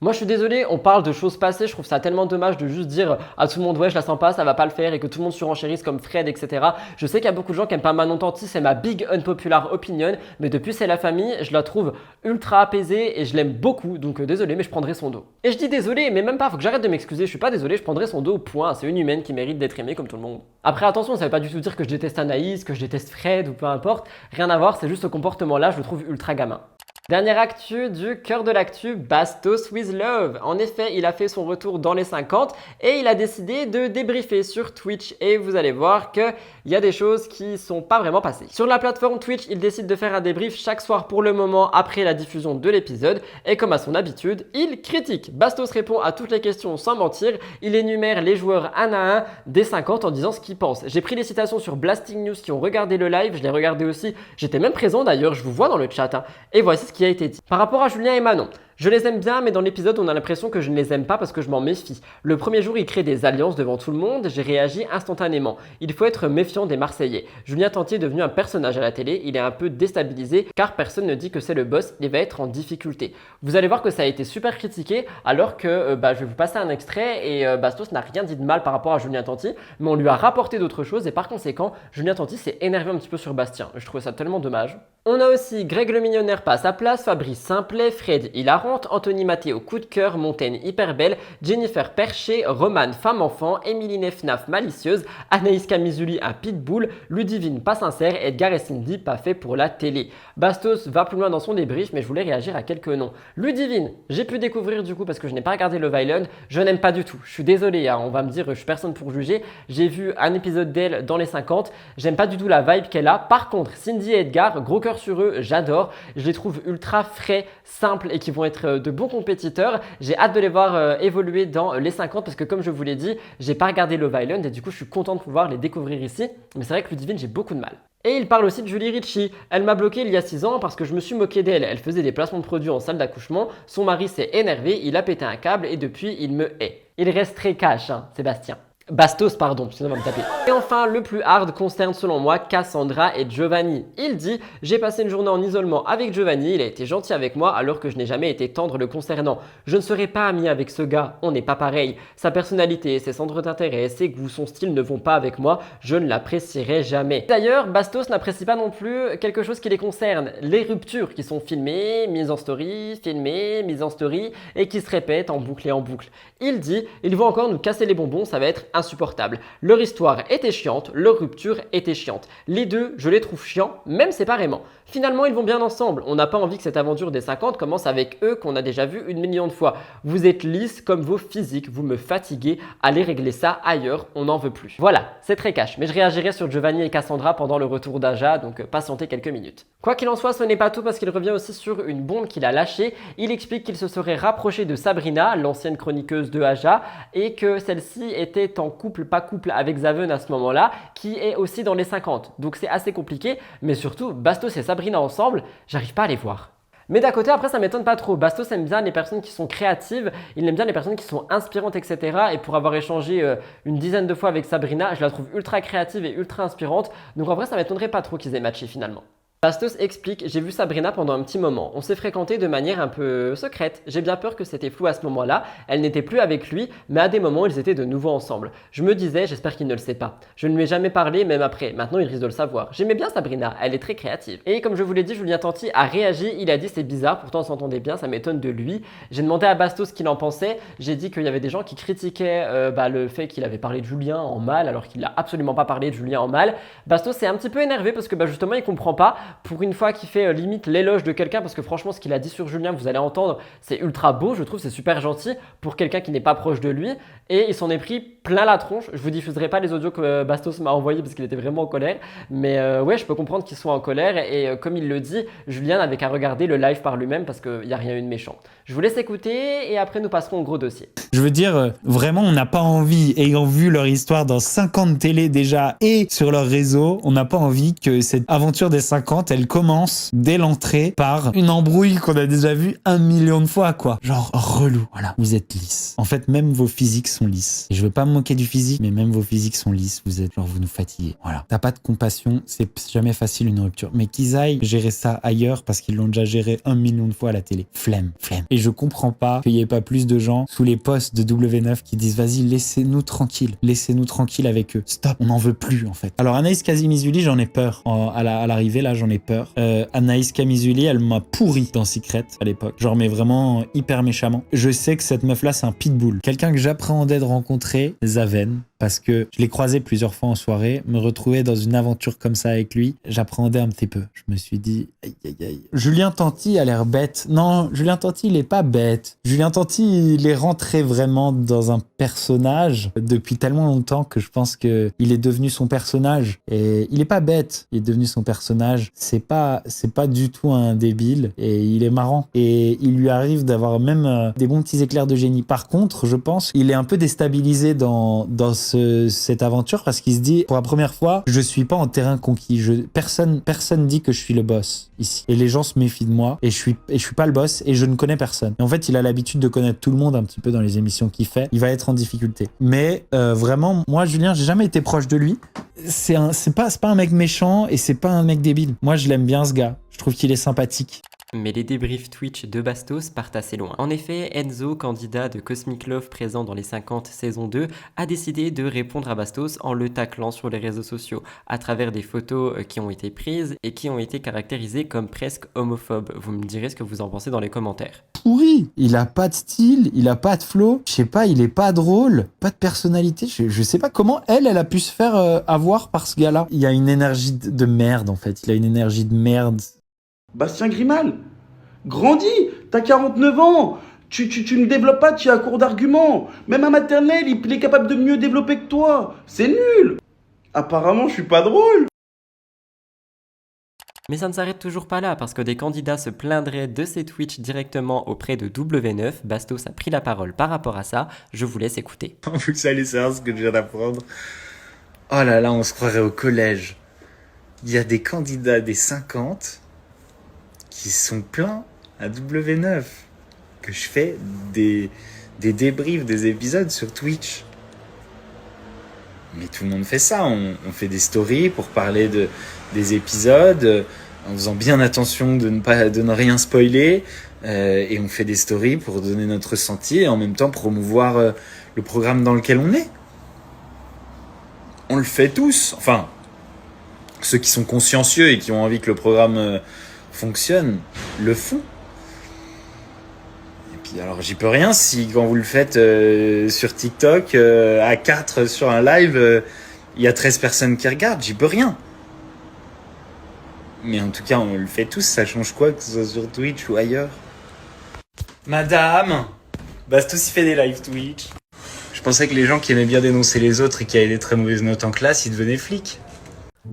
Moi je suis désolé, on parle de choses passées, je trouve ça tellement dommage de juste dire à tout le monde ouais je la sens pas, ça va pas le faire et que tout le monde surenchérisse comme Fred, etc. Je sais qu'il y a beaucoup de gens qui aiment pas Manon Tanti, c'est ma big unpopular opinion, mais depuis C'est la famille, je la trouve ultra apaisée et je l'aime beaucoup, donc désolé mais je prendrai son dos. Et je dis désolé, mais même pas, faut que j'arrête de m'excuser, je suis pas désolé, je prendrai son dos, point, c'est une humaine qui mérite d'être aimée comme tout le monde. Après attention, ça veut pas du tout dire que je déteste Anaïs, que je déteste Fred ou peu importe, rien à voir, c'est juste ce comportement là, je le trouve ultra gamin. Dernière actu du cœur de l'actu, Bastos with Love. En effet, il a fait son retour dans les 50 et il a décidé de débriefer sur Twitch et vous allez voir qu'il y a des choses qui sont pas vraiment passées. Sur la plateforme Twitch, il décide de faire un débrief chaque soir pour le moment après la diffusion de l'épisode et comme à son habitude, il critique. Bastos répond à toutes les questions sans mentir, il énumère les joueurs un à un des 50 en disant ce qu'il pense. J'ai pris les citations sur Blasting News qui ont regardé le live, je l'ai regardé aussi, j'étais même présent d'ailleurs, je vous vois dans le chat et voici ce qui a été dit. Par rapport à Julien et Manon, je les aime bien, mais dans l'épisode, on a l'impression que je ne les aime pas parce que je m'en méfie. Le premier jour, ils créent des alliances devant tout le monde, j'ai réagi instantanément. Il faut être méfiant des Marseillais. Julien Tanti est devenu un personnage à la télé, il est un peu déstabilisé car personne ne dit que c'est le boss, il va être en difficulté. Vous allez voir que ça a été super critiqué alors que je vais vous passer un extrait et Bastos n'a rien dit de mal par rapport à Julien Tanti, mais on lui a rapporté d'autres choses et par conséquent, Julien Tanti s'est énervé un petit peu sur Bastien. Je trouvais ça tellement dommage. On a aussi Greg le millionnaire pas à sa place, Fabrice Simplet, Fred hilarante, Anthony Matteo coup de cœur, Montaigne hyper belle, Jennifer Perché, Romane femme enfant, Émilie Nefnaf malicieuse, Anaïs Camizuli un pitbull, Ludivine pas sincère, Edgar et Cindy pas fait pour la télé. Bastos va plus loin dans son débrief mais je voulais réagir à quelques noms. Ludivine, j'ai pu découvrir du coup parce que je n'ai pas regardé Love Island, je n'aime pas du tout. Je suis désolé, on va me dire je suis personne pour juger, j'ai vu un épisode d'elle dans les 50, j'aime pas du tout la vibe qu'elle a. Par contre, Cindy et Edgar, gros cœur sur eux, j'adore, je les trouve ultra frais, simples et qui vont être de bons compétiteurs. J'ai hâte de les voir évoluer dans les 50 parce que comme je vous l'ai dit, j'ai pas regardé Love Island et du coup je suis content de pouvoir les découvrir ici, mais c'est vrai que Ludivine j'ai beaucoup de mal. Et il parle aussi de Julie Ritchie. Elle m'a bloqué il y a 6 ans parce que je me suis moqué d'elle. Elle faisait des placements de produits en salle d'accouchement. Son mari s'est énervé, il a pété un câble et depuis il me hait. Il reste très cash, Sébastien. Bastos, pardon, sinon on va me taper. Et enfin, le plus hard concerne selon moi Cassandra et Giovanni. Il dit « J'ai passé une journée en isolement avec Giovanni, il a été gentil avec moi alors que je n'ai jamais été tendre le concernant. Je ne serai pas ami avec ce gars, on n'est pas pareil. Sa personnalité, ses centres d'intérêt, ses goûts, son style ne vont pas avec moi, je ne l'apprécierai jamais. » D'ailleurs, Bastos n'apprécie pas non plus quelque chose qui les concerne, les ruptures qui sont filmées, mises en story, filmées, mises en story et qui se répètent en boucle et en boucle. Il dit « Ils vont encore nous casser les bonbons, ça va être un insupportable. Leur histoire était chiante, leur rupture était chiante. Les deux, je les trouve chiants, même séparément. Finalement, ils vont bien ensemble. On n'a pas envie que cette aventure des 50 commence avec eux qu'on a déjà vu 1 million de fois. Vous êtes lisses comme vos physiques, vous me fatiguez. Allez régler ça ailleurs, on n'en veut plus. Voilà, c'est très cash, mais je réagirai sur Giovanni et Cassandra pendant le retour d'Aja, donc patientez quelques minutes. Quoi qu'il en soit, ce n'est pas tout parce qu'il revient aussi sur une bombe qu'il a lâchée. Il explique qu'il se serait rapproché de Sabrina, l'ancienne chroniqueuse de Aja, et que celle-ci était en couple, pas couple avec Zaven à ce moment-là, qui est aussi dans les 50. Donc c'est assez compliqué, mais surtout, Bastos et Sabrina ensemble, j'arrive pas à les voir. Mais d'un côté, après, ça m'étonne pas trop. Bastos aime bien les personnes qui sont créatives, il aime bien les personnes qui sont inspirantes, etc. Et pour avoir échangé une dizaine de fois avec Sabrina, je la trouve ultra créative et ultra inspirante. Donc en vrai, ça m'étonnerait pas trop qu'ils aient matché finalement. Bastos explique, j'ai vu Sabrina pendant un petit moment, on s'est fréquenté de manière un peu secrète, j'ai bien peur que c'était flou à ce moment-là, elle n'était plus avec lui, mais à des moments ils étaient de nouveau ensemble. Je me disais, j'espère qu'il ne le sait pas. Je ne lui ai jamais parlé, même après, maintenant il risque de le savoir. J'aimais bien Sabrina, elle est très créative. Et comme je vous l'ai dit, Julien Tanti a réagi, il a dit c'est bizarre, pourtant on s'entendait bien, ça m'étonne de lui. J'ai demandé à Bastos ce qu'il en pensait, j'ai dit qu'il y avait des gens qui critiquaient le fait qu'il avait parlé de Julien en mal, alors qu'il n'a absolument pas parlé de Julien en mal. Bastos s'est un petit peu énervé parce que justement il comprend pas. Pour une fois qu'il fait limite l'éloge de quelqu'un, parce que franchement ce qu'il a dit sur Julien, vous allez entendre, c'est ultra beau, je trouve, c'est super gentil pour quelqu'un qui n'est pas proche de lui, et il s'en est pris plein la tronche. Je vous diffuserai pas les audios que Bastos m'a envoyés parce qu'il était vraiment en colère, mais ouais, je peux comprendre qu'il soit en colère, et comme il le dit, Julien n'avait qu'à regarder le live par lui-même parce qu'il n'y a rien eu de méchant. Je vous laisse écouter et après nous passerons au gros dossier. Je veux dire, vraiment, on n'a pas envie, ayant vu leur histoire dans 50 télés déjà et sur leur réseau, on n'a pas envie que cette aventure des 50, elle commence dès l'entrée par une embrouille qu'on a déjà vue 1 million de fois, quoi. Genre, relou. Voilà, vous êtes lisses. En fait, même vos physiques sont lisses. Et je veux pas me moquer du physique, mais même vos physiques sont lisses. Vous êtes, genre, vous nous fatiguez. Voilà. T'as pas de compassion, c'est jamais facile une rupture. Mais qu'ils aillent gérer ça ailleurs parce qu'ils l'ont déjà géré 1 million de fois à la télé. Flemme. Et je comprends pas qu'il y ait pas plus de gens sous les posts de W9 qui disent vas-y, laissez-nous tranquille avec eux. Stop, on n'en veut plus en fait. Alors Anaïs Kazimizuli, j'en ai peur. À l'arrivée là, j'en ai peur. Anaïs Kazimizuli, elle m'a pourri dans Secret à l'époque. Genre mais vraiment hyper méchamment. Je sais que cette meuf là, c'est un pitbull. Quelqu'un que j'appréhendais de rencontrer, Zaven. Parce que je l'ai croisé plusieurs fois en soirée, me retrouver dans une aventure comme ça avec lui, j'appréhendais un petit peu. Je me suis dit, aïe, aïe, aïe. Julien Tanti a l'air bête. Non, Julien Tanti, il est pas bête. Julien Tanti, il est rentré vraiment dans un personnage depuis tellement longtemps que je pense que il est devenu son personnage. Et il est pas bête, il est devenu son personnage. C'est pas du tout un débile et il est marrant. Et il lui arrive d'avoir même des bons petits éclairs de génie. Par contre, je pense qu'il est un peu déstabilisé dans cette aventure parce qu'il se dit pour la première fois je suis pas en terrain conquis, personne dit que je suis le boss ici et les gens se méfient de moi et je suis pas le boss et je ne connais personne. Et en fait il a l'habitude de connaître tout le monde un petit peu dans les émissions qu'il fait, il va être en difficulté. Mais vraiment moi Julien, j'ai jamais été proche de lui. C'est pas un mec méchant et c'est pas un mec débile. Moi je l'aime bien ce gars, je trouve qu'il est sympathique. Mais les débriefs Twitch de Bastos partent assez loin. En effet, Enzo, candidat de Cosmic Love présent dans les 50 saison 2, a décidé de répondre à Bastos en le taclant sur les réseaux sociaux à travers des photos qui ont été prises et qui ont été caractérisées comme presque homophobes. Vous me direz ce que vous en pensez dans les commentaires. Pourri, il a pas de style, il a pas de flow, je sais pas, il est pas drôle, pas de personnalité, je sais pas comment elle a pu se faire avoir par ce gars-là. Il y a une énergie de merde en fait, il a une énergie de merde. Bastien Grimal, grandis, t'as 49 ans, tu ne développes pas, tu es à court d'arguments. Même à maternelle, il est capable de mieux développer que toi. C'est nul. Apparemment, je suis pas drôle. Mais ça ne s'arrête toujours pas là, parce que des candidats se plaindraient de ces Twitch directement auprès de W9. Bastos a pris la parole par rapport à ça, je vous laisse écouter. Vous allez savoir ce que je viens d'apprendre. Oh là là, on se croirait au collège. Il y a des candidats des 50 qui sont pleins à W9, que je fais des débriefs des épisodes sur Twitch. Mais tout le monde fait ça, on fait des stories pour parler des épisodes, en faisant bien attention de ne rien spoiler, et on fait des stories pour donner notre ressenti et en même temps promouvoir le programme dans lequel on est. On le fait tous, enfin, ceux qui sont consciencieux et qui ont envie que le programme fonctionne, le font. Et puis Alors j'y peux rien si quand vous le faites sur TikTok, à 4 sur un live, il y a 13 personnes qui regardent, j'y peux rien. Mais en tout cas, on le fait tous, ça change quoi que ce soit sur Twitch ou ailleurs? Madame, Bastos il fait des live Twitch. Je pensais que les gens qui aimaient bien dénoncer les autres et qui avaient des très mauvaises notes en classe, ils devenaient flics.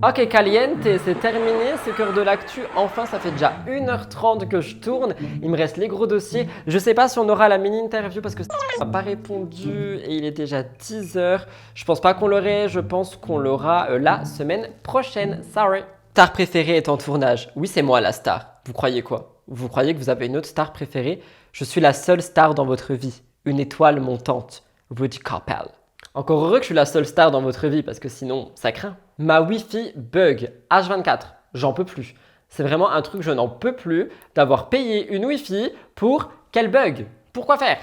Ok Caliente, c'est terminé, ce cœur de l'actu, enfin ça fait déjà 1h30 que je tourne, il me reste les gros dossiers, je sais pas si on aura la mini-interview parce que ça n'a pas répondu et il est déjà 10h, je pense pas qu'on l'aurait, je pense qu'on l'aura la semaine prochaine, sorry. Star préférée est en tournage, oui c'est moi la star, vous croyez quoi? Vous croyez que vous avez une autre star préférée? Je suis la seule star dans votre vie, une étoile montante, Rudy Coppel. Encore heureux que je suis la seule star dans votre vie parce que sinon ça craint. Ma Wi-Fi bug H24, j'en peux plus. C'est vraiment un truc, je n'en peux plus d'avoir payé une Wi-Fi pour qu'elle bug. Pourquoi faire?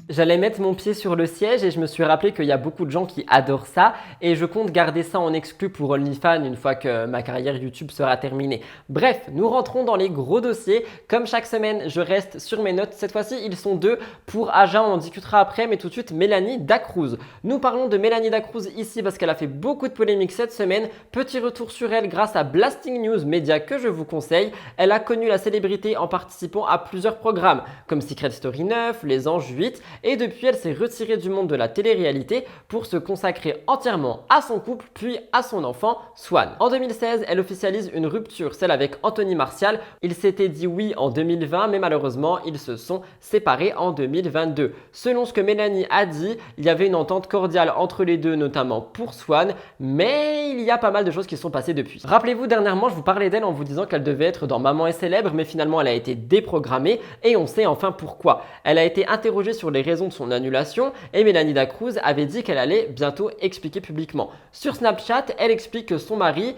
J'allais mettre mon pied sur le siège et je me suis rappelé qu'il y a beaucoup de gens qui adorent ça et je compte garder ça en exclu pour OnlyFans une fois que ma carrière YouTube sera terminée. Bref, nous rentrons dans les gros dossiers. Comme chaque semaine, je reste sur mes notes. Cette fois-ci, ils sont 2. Pour Aja, on en discutera après, mais tout de suite, Mélanie Dacruz. Nous parlons de Mélanie Dacruz ici parce qu'elle a fait beaucoup de polémiques cette semaine. Petit retour sur elle grâce à Blasting News Media que je vous conseille. Elle a connu la célébrité en participant à plusieurs programmes comme Secret Story 9, Les Anges 8 et depuis elle s'est retirée du monde de la télé-réalité pour se consacrer entièrement à son couple puis à son enfant Swan. En 2016, elle officialise une rupture, celle avec Anthony Martial. Ils s'étaient dit oui en 2020 mais malheureusement ils se sont séparés en 2022. Selon ce que Mélanie a dit, il y avait une entente cordiale entre les deux notamment pour Swan mais il y a pas mal de choses qui sont passées depuis. Rappelez-vous dernièrement je vous parlais d'elle en vous disant qu'elle devait être dans Maman est célèbre mais finalement elle a été déprogrammée et on sait enfin pourquoi. Elle a été interrogée sur les raisons de son annulation et Mélanie Dacruz avait dit qu'elle allait bientôt expliquer publiquement. Sur Snapchat, elle explique que son mari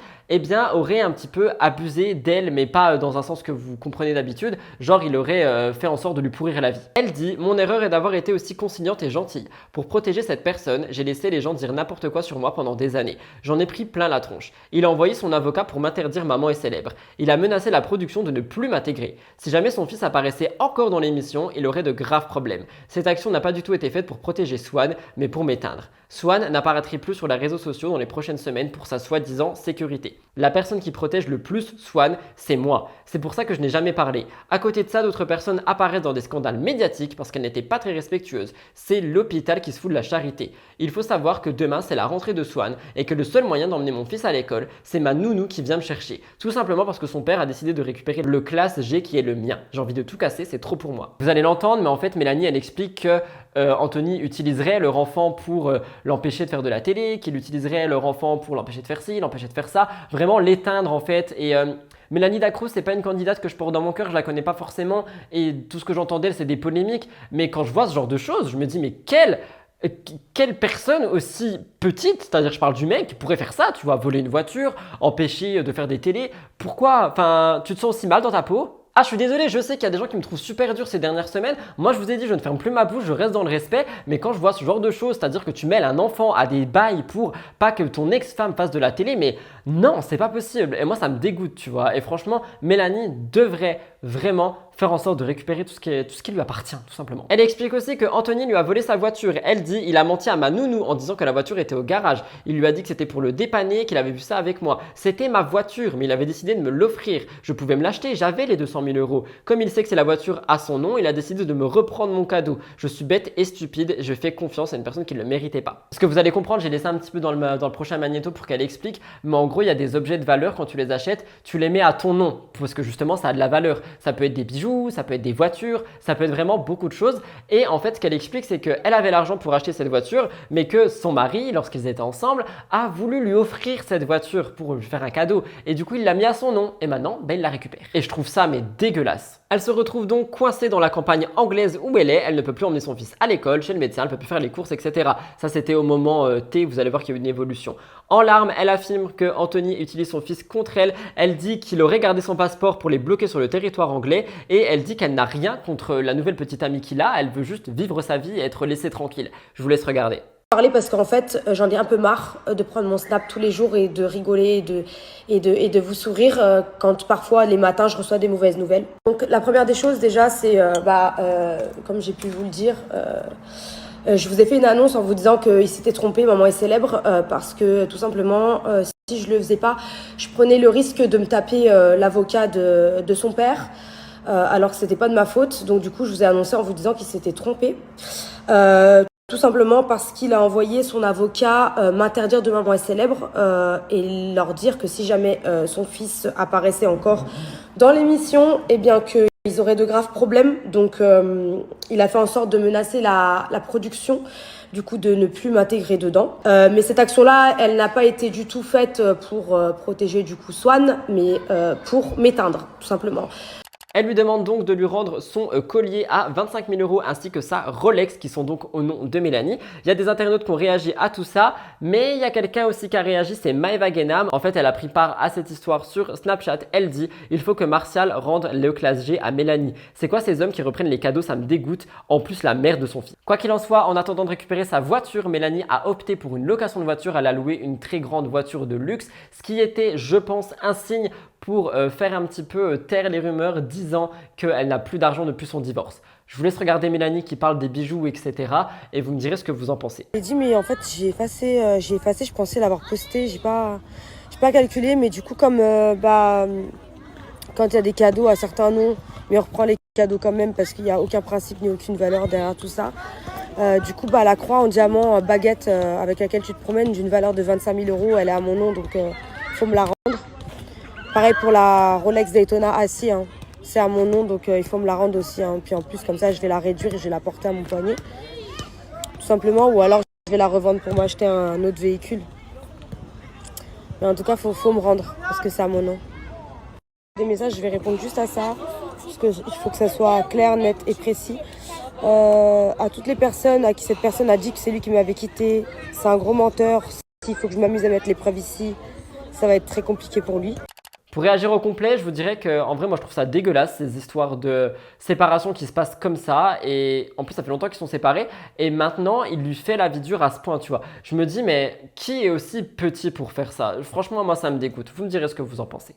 aurait un petit peu abusé d'elle, mais pas dans un sens que vous comprenez d'habitude, genre il aurait fait en sorte de lui pourrir la vie. Elle dit « Mon erreur est d'avoir été aussi conciliante et gentille. Pour protéger cette personne, j'ai laissé les gens dire n'importe quoi sur moi pendant des années. J'en ai pris plein la tronche. Il a envoyé son avocat pour m'interdire Maman est célèbre. Il a menacé la production de ne plus m'intégrer. Si jamais son fils apparaissait encore dans l'émission, il aurait de graves problèmes. Cette action n'a pas du tout été faite pour protéger Swan, mais pour m'éteindre. Swan n'apparaîtrait plus sur les réseaux sociaux dans les prochaines semaines pour sa soi-disant sécurité. La personne qui protège le plus Swan, c'est moi. C'est pour ça que je n'ai jamais parlé. À côté de ça, d'autres personnes apparaissent dans des scandales médiatiques parce qu'elles n'étaient pas très respectueuses. C'est l'hôpital qui se fout de la charité. Il faut savoir que demain, c'est la rentrée de Swan et que le seul moyen d'emmener mon fils à l'école, c'est ma nounou qui vient me chercher. Tout simplement parce que son père a décidé de récupérer le classe G qui est le mien. J'ai envie de tout casser, c'est trop pour moi. Vous allez l'entendre, mais en fait, Mélanie, elle explique que Anthony utiliserait leur enfant pour l'empêcher de faire de la télé, qu'il utiliserait leur enfant pour l'empêcher de faire ci, l'empêcher de faire ça, vraiment l'éteindre en fait. Et Mélanie Dacruz, c'est pas une candidate que je porte dans mon cœur, je la connais pas forcément et tout ce que j'entends d'elle, c'est des polémiques. Mais quand je vois ce genre de choses, je me dis mais quelle personne aussi petite, c'est-à-dire je parle du mec, qui pourrait faire ça, tu vois, voler une voiture, empêcher de faire des télés. Pourquoi? Enfin, tu te sens aussi mal dans ta peau? Ah, je suis désolé, je sais qu'il y a des gens qui me trouvent super dur ces dernières semaines. Moi, je vous ai dit, je ne ferme plus ma bouche, je reste dans le respect. Mais quand je vois ce genre de choses, c'est-à-dire que tu mêles un enfant à des bails pour pas que ton ex-femme fasse de la télé, mais non, c'est pas possible. Et moi, ça me dégoûte, tu vois. Et franchement, Mélanie devrait vraiment faire en sorte de récupérer tout ce qui lui appartient, tout simplement. Elle explique aussi que Anthony lui a volé sa voiture. Elle dit, il a menti à ma nounou en disant que la voiture était au garage. Il lui a dit que c'était pour le dépanner, qu'il avait vu ça avec moi. C'était ma voiture, mais il avait décidé de me l'offrir. Je pouvais me l'acheter, j'avais les 200 000 €. Comme il sait que c'est la voiture à son nom, il a décidé de me reprendre mon cadeau. Je suis bête et stupide, je fais confiance à une personne qui ne le méritait pas. Ce que vous allez comprendre, j'ai laissé un petit peu dans le prochain magnéto pour qu'elle explique, mais en gros, il y a des objets de valeur, quand tu les achètes, tu les mets à ton nom, parce que justement, ça a de la valeur. Ça peut être des bijoux, ça peut être des voitures, ça peut être vraiment beaucoup de choses. Et en fait, ce qu'elle explique, c'est qu'elle avait l'argent pour acheter cette voiture, mais que son mari, lorsqu'ils étaient ensemble, a voulu lui offrir cette voiture pour lui faire un cadeau. Et du coup, il l'a mis à son nom. Et maintenant, il la récupère. Et je trouve ça, mais dégueulasse. Elle se retrouve donc coincée dans la campagne anglaise où elle est. Elle ne peut plus emmener son fils à l'école, chez le médecin, elle ne peut plus faire les courses, etc. Ça, c'était au moment T. Vous allez voir qu'il y a eu une évolution. En larmes, elle affirme que Anthony utilise son fils contre elle. Elle dit qu'il aurait gardé son passeport pour les bloquer sur le territoire anglais. Et elle dit qu'elle n'a rien contre la nouvelle petite amie qu'il a. Elle veut juste vivre sa vie et être laissée tranquille. Je vous laisse regarder. Parler parce qu'en fait j'en ai un peu marre de prendre mon snap tous les jours et de rigoler et de vous sourire quand parfois les matins je reçois des mauvaises nouvelles. Donc la première des choses déjà c'est comme j'ai pu vous le dire, je vous ai fait une annonce en vous disant qu'il s'était trompé, maman est célèbre, parce que tout simplement si je le faisais pas, je prenais le risque de me taper l'avocat de son père. Alors que c'était pas de ma faute, donc du coup je vous ai annoncé en vous disant qu'il s'était trompé. Tout simplement parce qu'il a envoyé son avocat m'interdire de maman est célèbre et leur dire que si jamais son fils apparaissait encore dans l'émission, eh bien qu'ils auraient de graves problèmes. Donc il a fait en sorte de menacer la production, du coup de ne plus m'intégrer dedans. Mais cette action-là, elle n'a pas été du tout faite pour protéger du coup Swan, mais pour m'éteindre, tout simplement. Elle lui demande donc de lui rendre son collier à 25 000 € ainsi que sa Rolex qui sont donc au nom de Mélanie. Il y a des internautes qui ont réagi à tout ça, mais il y a quelqu'un aussi qui a réagi, c'est Maëva Guénam. En fait, elle a pris part à cette histoire sur Snapchat. Elle dit « Il faut que Martial rende le classe G à Mélanie. C'est quoi ces hommes qui reprennent les cadeaux, ça me dégoûte. En plus, la mère de son fils. » Quoi qu'il en soit, en attendant de récupérer sa voiture, Mélanie a opté pour une location de voiture. Elle a loué une très grande voiture de luxe, ce qui était, je pense, un signe pour faire un petit peu taire les rumeurs disant qu'elle n'a plus d'argent depuis son divorce. Je vous laisse regarder Mélanie qui parle des bijoux, etc. et vous me direz ce que vous en pensez. J'ai dit mais en fait j'ai effacé, je pensais l'avoir posté, j'ai pas calculé, mais du coup comme quand il y a des cadeaux à certains noms, mais on reprend les cadeaux quand même parce qu'il n'y a aucun principe ni aucune valeur derrière tout ça. Du coup la croix en diamant baguette avec laquelle tu te promènes d'une valeur de 25 000 €, elle est à mon nom donc faut me la rendre. Pareil pour la Rolex Daytona assis, hein. C'est à mon nom donc il faut me la rendre aussi. Hein. Puis en plus comme ça je vais la réduire et je vais la porter à mon poignet. Tout simplement, ou alors je vais la revendre pour m'acheter un autre véhicule. Mais en tout cas faut me rendre parce que c'est à mon nom. Des messages, je vais répondre juste à ça parce qu'il faut que ça soit clair, net et précis. À toutes les personnes à qui cette personne a dit que c'est lui qui m'avait quitté, c'est un gros menteur. S'il faut que je m'amuse à mettre les preuves ici, ça va être très compliqué pour lui. Pour réagir au complet, je vous dirais qu'en vrai, moi je trouve ça dégueulasse, ces histoires de séparation qui se passent comme ça. Et en plus, ça fait longtemps qu'ils sont séparés. Et maintenant, il lui fait la vie dure à ce point, tu vois. Je me dis, mais qui est aussi petit pour faire ça? Franchement, moi ça me dégoûte. Vous me direz ce que vous en pensez.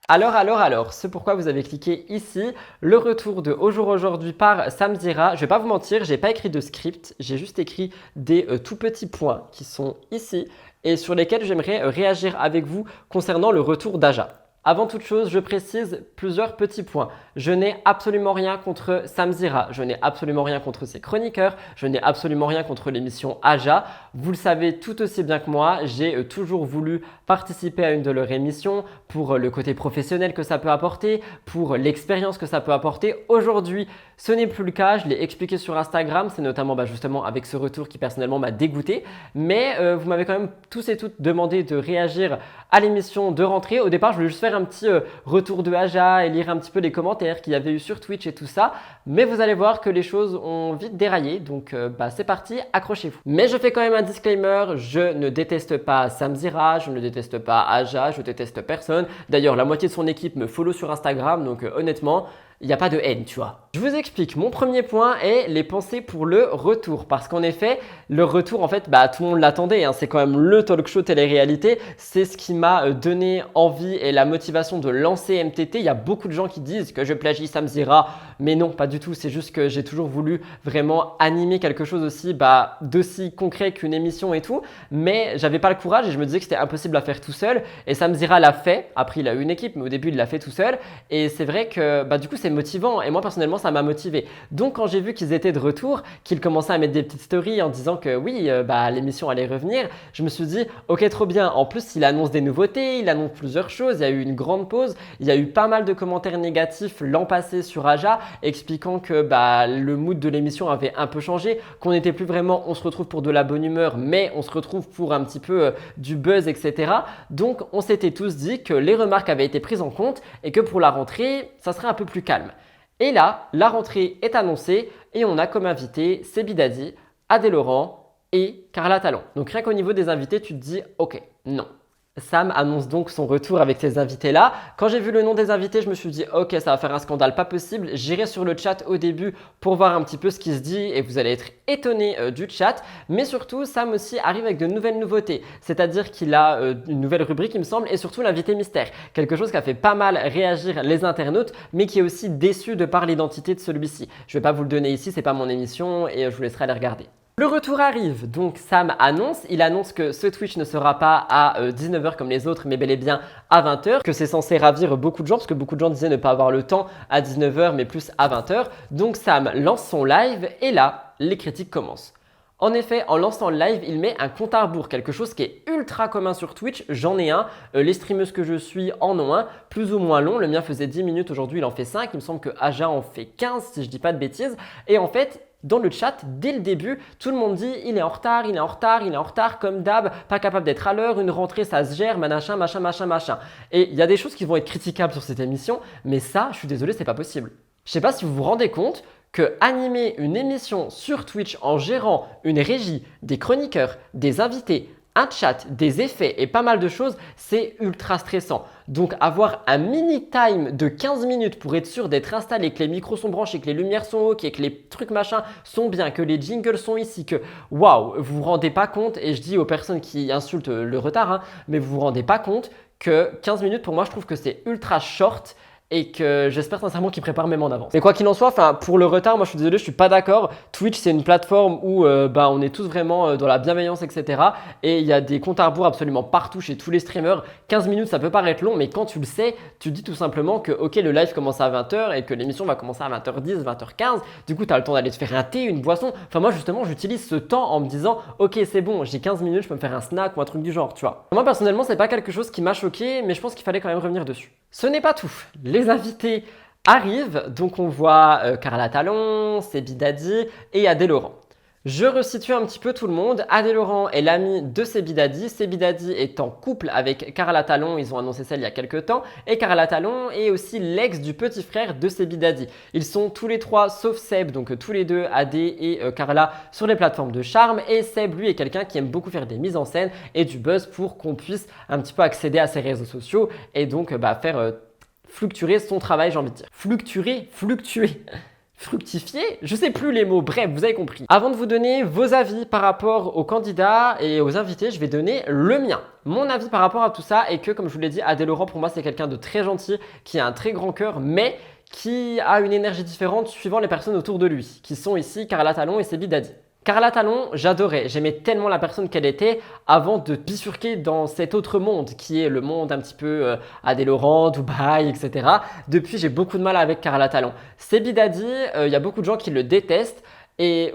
Alors, c'est pourquoi vous avez cliqué ici, le retour de Au jour aujourd'hui par Samzira. Je vais pas vous mentir, j'ai pas écrit de script, j'ai juste écrit des tout petits points qui sont ici et sur lesquels j'aimerais réagir avec vous concernant le retour d'Aja. Avant toute chose, je précise plusieurs petits points. Je n'ai absolument rien contre Samzira, je n'ai absolument rien contre ses chroniqueurs, je n'ai absolument rien contre l'émission Aja. Vous le savez tout aussi bien que moi, j'ai toujours voulu participer à une de leurs émissions pour le côté professionnel que ça peut apporter, pour l'expérience que ça peut apporter. Aujourd'hui, ce n'est plus le cas, je l'ai expliqué sur Instagram, c'est notamment justement avec ce retour qui personnellement m'a dégoûté. Mais vous m'avez quand même tous et toutes demandé de réagir à l'émission de rentrée. Au départ, je voulais juste faire un petit retour de Aja et lire un petit peu les commentaires qu'il y avait eu sur Twitch et tout ça. Mais vous allez voir que les choses ont vite déraillé, donc c'est parti, accrochez-vous. Mais je fais quand même un disclaimer, je ne déteste pas Samzira, je ne déteste pas Aja, je déteste personne. D'ailleurs, la moitié de son équipe me follow sur Instagram, donc honnêtement, il n'y a pas de haine, tu vois. Je vous explique, mon premier point est les pensées pour le retour. Parce qu'en effet, le retour, en fait, tout le monde l'attendait. Hein. C'est quand même le talk show télé-réalité. C'est ce qui m'a donné envie et la motivation de lancer MTT. Il y a beaucoup de gens qui disent que je plagie Samzira. Mais non, pas du tout. C'est juste que j'ai toujours voulu vraiment animer quelque chose aussi d'aussi concret qu'une émission et tout. Mais j'avais pas le courage et je me disais que c'était impossible à faire tout seul. Et Samzira l'a fait. Après, il a eu une équipe, mais au début, il l'a fait tout seul. Et c'est vrai que du coup, c'est motivant et moi personnellement ça m'a motivé. Donc quand j'ai vu qu'ils étaient de retour, qu'ils commençaient à mettre des petites stories en disant que oui, l'émission allait revenir, je me suis dit ok, trop bien. En plus il annonce des nouveautés, il annonce plusieurs choses, il y a eu une grande pause, il y a eu pas mal de commentaires négatifs l'an passé sur Aja expliquant que le mood de l'émission avait un peu changé, qu'on n'était plus vraiment on se retrouve pour de la bonne humeur mais on se retrouve pour un petit peu du buzz, etc. Donc on s'était tous dit que les remarques avaient été prises en compte et que pour la rentrée ça serait un peu plus calme. Et là, la rentrée est annoncée et on a comme invité Sebi Dadi, Adé Laurent et Carla Talon. Donc rien qu'au niveau des invités, tu te dis ok, non. Sam annonce donc son retour avec ces invités-là. Quand j'ai vu le nom des invités, je me suis dit ok, ça va faire un scandale pas possible. J'irai sur le chat au début pour voir un petit peu ce qui se dit et vous allez être étonnés du chat. Mais surtout, Sam aussi arrive avec de nouvelles nouveautés. C'est-à-dire qu'il a une nouvelle rubrique, il me semble, et surtout l'invité mystère. Quelque chose qui a fait pas mal réagir les internautes, mais qui est aussi déçu de par l'identité de celui-ci. Je vais pas vous le donner ici, c'est pas mon émission et je vous laisserai aller regarder. Le retour arrive, donc Sam annonce, il annonce que ce Twitch ne sera pas à 19h comme les autres, mais bel et bien à 20h, que c'est censé ravir beaucoup de gens, parce que beaucoup de gens disaient ne pas avoir le temps à 19h, mais plus à 20h. Donc Sam lance son live et là, les critiques commencent. En effet, en lançant le live, il met un compte à rebours, quelque chose qui est ultra commun sur Twitch. J'en ai un, les streameuses que je suis en ont un, plus ou moins long. Le mien faisait 10 minutes, aujourd'hui il en fait 5. Il me semble que Aja en fait 15 si je dis pas de bêtises. Et en fait, dans le chat, dès le début, tout le monde dit il est en retard, il est en retard, il est en retard, comme d'hab, pas capable d'être à l'heure, une rentrée ça se gère, machin, machin, machin, machin. Et il y a des choses qui vont être critiquables sur cette émission, mais ça, je suis désolé, c'est pas possible. Je sais pas si vous vous rendez compte que animer une émission sur Twitch en gérant une régie, des chroniqueurs, des invités, un chat, des effets et pas mal de choses, c'est ultra stressant. Donc avoir un mini time de 15 minutes pour être sûr d'être installé, que les micros sont branchés, que les lumières sont ok, que les trucs machin sont bien, que les jingles sont ici, que waouh, vous vous rendez pas compte, et je dis aux personnes qui insultent le retard, hein, mais vous vous rendez pas compte que 15 minutes pour moi je trouve que c'est ultra short. Et que j'espère sincèrement qu'ils préparent même en avance. Mais quoi qu'il en soit, pour le retard, moi je suis désolé, je suis pas d'accord. Twitch c'est une plateforme où on est tous vraiment dans la bienveillance, etc. Et il y a des comptes à rebours absolument partout chez tous les streamers. 15 minutes ça peut paraître long, mais quand tu le sais, tu te dis tout simplement que ok, le live commence à 20h et que l'émission va commencer à 20h10, 20h15. Du coup tu as le temps d'aller te faire un thé, une boisson. Enfin moi justement j'utilise ce temps en me disant ok c'est bon, j'ai 15 minutes, je peux me faire un snack ou un truc du genre, tu vois. Moi personnellement c'est pas quelque chose qui m'a choqué, mais je pense qu'il fallait quand même revenir dessus. Ce n'est pas tout. Les invités arrivent, donc on voit Carla Talon, Sebi Daddy et Adé Laurent. Je resitue un petit peu tout le monde. Adé Laurent est l'ami de Sebi Daddy. Sebi Daddy est en couple avec Carla Talon, ils ont annoncé ça il y a quelques temps. Et Carla Talon est aussi l'ex du petit frère de Sebi Daddy. Ils sont tous les trois, sauf Seb, donc tous les deux, Adé et Carla, sur les plateformes de charme. Et Seb, lui, est quelqu'un qui aime beaucoup faire des mises en scène et du buzz pour qu'on puisse un petit peu accéder à ses réseaux sociaux et donc faire fluctuer son travail, j'ai envie de dire. Fluctuer. Fructifier, je sais plus les mots, bref, vous avez compris. Avant de vous donner vos avis par rapport aux candidats et aux invités, je vais donner le mien. Mon avis par rapport à tout ça est que, comme je vous l'ai dit, Adé Laurent, pour moi, c'est quelqu'un de très gentil, qui a un très grand cœur, mais qui a une énergie différente suivant les personnes autour de lui, qui sont ici Carla Talon et Sebi Daddy. Carla Talon, j'adorais, j'aimais tellement la personne qu'elle était avant de bifurquer dans cet autre monde qui est le monde un petit peu Adé Laurent, Dubaï, etc. Depuis, j'ai beaucoup de mal avec Carla Talon. Sebi Daddy, il y a beaucoup de gens qui le détestent et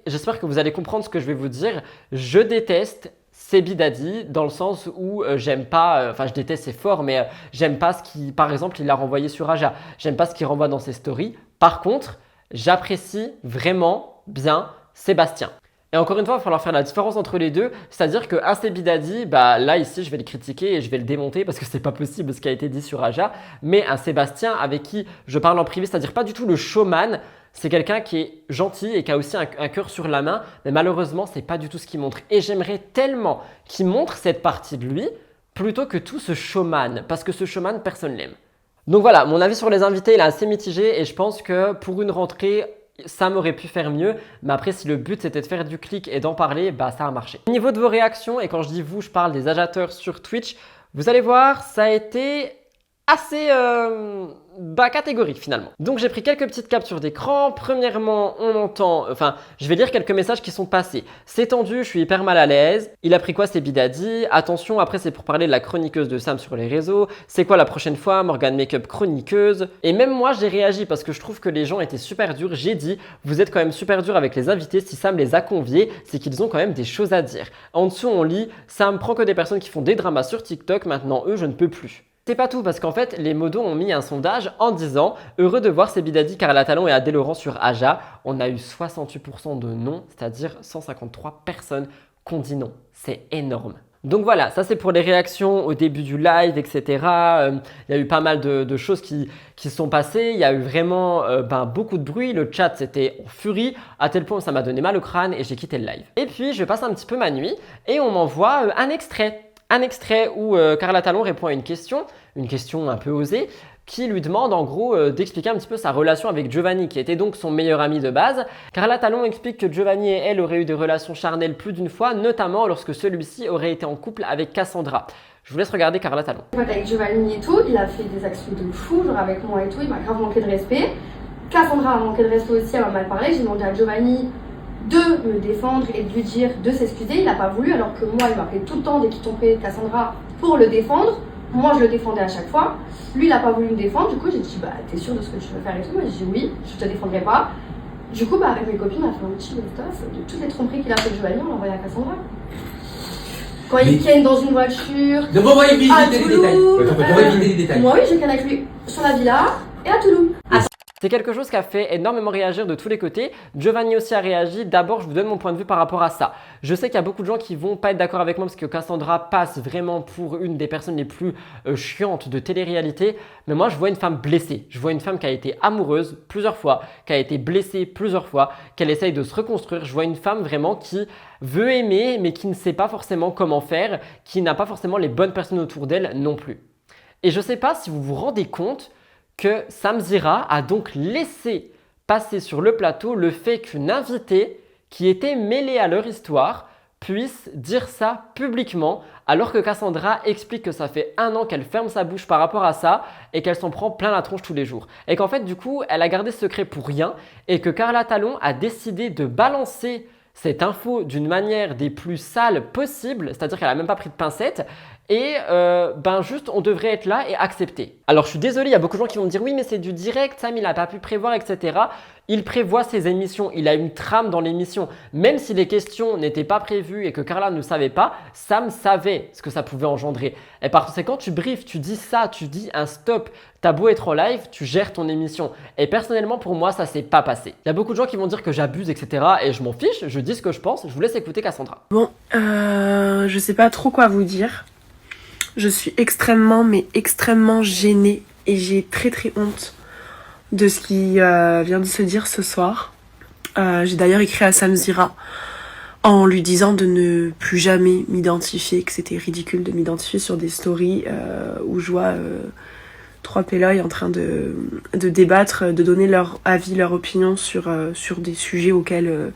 j'espère que vous allez comprendre ce que je vais vous dire. Je déteste Sebi Daddy dans le sens où j'aime pas, je déteste c'est fort, mais j'aime pas ce qui, par exemple, il a renvoyé sur Aja. J'aime pas ce qu'il renvoie dans ses stories. Par contre, j'apprécie vraiment bien Sébastien. Et encore une fois, il va falloir faire la différence entre les deux, c'est-à-dire qu'un Sebi Daddy, là ici je vais le critiquer et je vais le démonter parce que c'est pas possible ce qui a été dit sur Aja, mais un Sébastien avec qui je parle en privé, c'est-à-dire pas du tout le showman, c'est quelqu'un qui est gentil et qui a aussi un cœur sur la main, mais malheureusement c'est pas du tout ce qu'il montre. Et j'aimerais tellement qu'il montre cette partie de lui plutôt que tout ce showman, parce que ce showman personne l'aime. Donc voilà, mon avis sur les invités il est assez mitigé et je pense que pour une rentrée, ça m'aurait pu faire mieux, mais après si le but c'était de faire du clic et d'en parler, ça a marché. Au niveau de vos réactions, et quand je dis vous, je parle des agitateurs sur Twitch, vous allez voir, ça a été assez catégorique finalement. Donc j'ai pris quelques petites captures d'écran. Premièrement, on entend, je vais lire quelques messages qui sont passés. C'est tendu, je suis hyper mal à l'aise. Il a pris quoi Sebi Daddy? Attention, après c'est pour parler de la chroniqueuse de Sam sur les réseaux. C'est quoi la prochaine fois? Morgan Makeup chroniqueuse. Et même moi j'ai réagi parce que je trouve que les gens étaient super durs. J'ai dit, vous êtes quand même super dur avec les invités. Si Sam les a conviés, c'est qu'ils ont quand même des choses à dire. En dessous on lit, Sam prend que des personnes qui font des dramas sur TikTok. Maintenant eux, je ne peux plus. C'est pas tout parce qu'en fait, les modos ont mis un sondage en disant « Heureux de voir Sebi Daddy, Carla Talon et Adé Laurent sur Aja ». On a eu 68% de non, c'est-à-dire 153 personnes qui ont dit non. C'est énorme. Donc voilà, ça c'est pour les réactions au début du live, etc. Il y a eu pas mal de choses qui sont passées. Il y a eu vraiment beaucoup de bruit. Le chat c'était en furie, à tel point que ça m'a donné mal au crâne et j'ai quitté le live. Et puis je passe un petit peu ma nuit et on m'envoie un extrait. Un extrait où Carla Talon répond à une question un peu osée, qui lui demande en gros d'expliquer un petit peu sa relation avec Giovanni, qui était donc son meilleur ami de base. Carla Talon explique que Giovanni et elle auraient eu des relations charnelles plus d'une fois, notamment lorsque celui-ci aurait été en couple avec Cassandra. Je vous laisse regarder Carla Talon. Avec Giovanni et tout, il a fait des actions de fou, genre avec moi et tout, il m'a grave manqué de respect. Cassandra a manqué de respect aussi, elle m'a mal parlé. J'ai demandé à Giovanni de me défendre et de lui dire de s'excuser. Il n'a pas voulu, alors que moi, il m'appelait tout le temps dès qu'il tombait Cassandra pour le défendre. Moi, je le défendais à chaque fois. Lui, il n'a pas voulu me défendre. Du coup, j'ai dit, bah, t'es sûr de ce que tu veux faire et tout? Moi, j'ai dit oui, je te défendrai pas. Du coup, bah, avec mes copines, on a fait un petit best-of de toutes les tromperies qu'il a fait de Giovanni, on l'a envoyé à Cassandra. Quand il ken dans une voiture, Donc on va éviter à les Toulouse, détails. On va éviter les détails. moi, oui, je ken avec lui sur la villa et à Toulouse. C'est quelque chose qui a fait énormément réagir de tous les côtés. Giovanni aussi a réagi. D'abord, je vous donne mon point de vue par rapport à ça. Je sais qu'il y a beaucoup de gens qui vont pas être d'accord avec moi parce que Cassandra passe vraiment pour une des personnes les plus chiantes de télé-réalité. Mais moi, je vois une femme blessée. Je vois une femme qui a été amoureuse plusieurs fois, qui a été blessée plusieurs fois, qu'elle essaye de se reconstruire. Je vois une femme vraiment qui veut aimer, mais qui ne sait pas forcément comment faire, qui n'a pas forcément les bonnes personnes autour d'elle non plus. Et je ne sais pas si vous vous rendez compte que Sam Zira a donc laissé passer sur le plateau le fait qu'une invitée qui était mêlée à leur histoire puisse dire ça publiquement, alors que Cassandra explique que ça fait 1 an qu'elle ferme sa bouche par rapport à ça et qu'elle s'en prend plein la tronche tous les jours. Et qu'en fait, du coup, elle a gardé ce secret pour rien et que Carla Talon a décidé de balancer cette info d'une manière des plus sales possibles, c'est-à-dire qu'elle n'a même pas pris de pincettes. Et juste on devrait être là et accepter. Alors je suis désolé, il y a beaucoup de gens qui vont me dire oui mais c'est du direct, Sam il n'a pas pu prévoir, etc. Il prévoit ses émissions, il a une trame dans l'émission. Même si les questions n'étaient pas prévues et que Carla ne savait pas, Sam savait ce que ça pouvait engendrer. Et par conséquent tu briefes, tu dis ça, tu dis un stop. T'as beau être en live, tu gères ton émission. Et personnellement pour moi ça s'est pas passé. Il y a beaucoup de gens qui vont dire que j'abuse, etc. Et je m'en fiche, je dis ce que je pense, je vous laisse écouter Cassandra. Bon, je sais pas trop quoi vous dire. Je suis extrêmement gênée et j'ai très honte de ce qui vient de se dire ce soir. J'ai d'ailleurs écrit à Sam Zira en lui disant de ne plus jamais m'identifier, que c'était ridicule de m'identifier sur des stories où je vois 3 péloys en train de débattre, de donner leur avis, leur opinion sur des sujets auxquels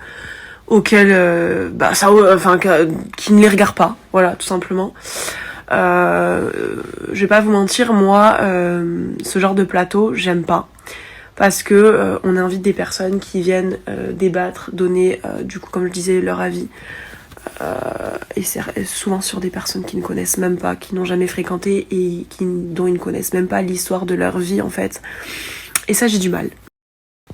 qui ne les regardent pas, voilà, tout simplement. Je vais pas vous mentir, moi, ce genre de plateau, j'aime pas. Parce que on invite des personnes qui viennent débattre, donner, du coup, comme je disais, leur avis. Et c'est souvent sur des personnes qui ne connaissent même pas, qui n'ont jamais fréquenté et dont ils ne connaissent même pas l'histoire de leur vie, en fait. Et ça, j'ai du mal.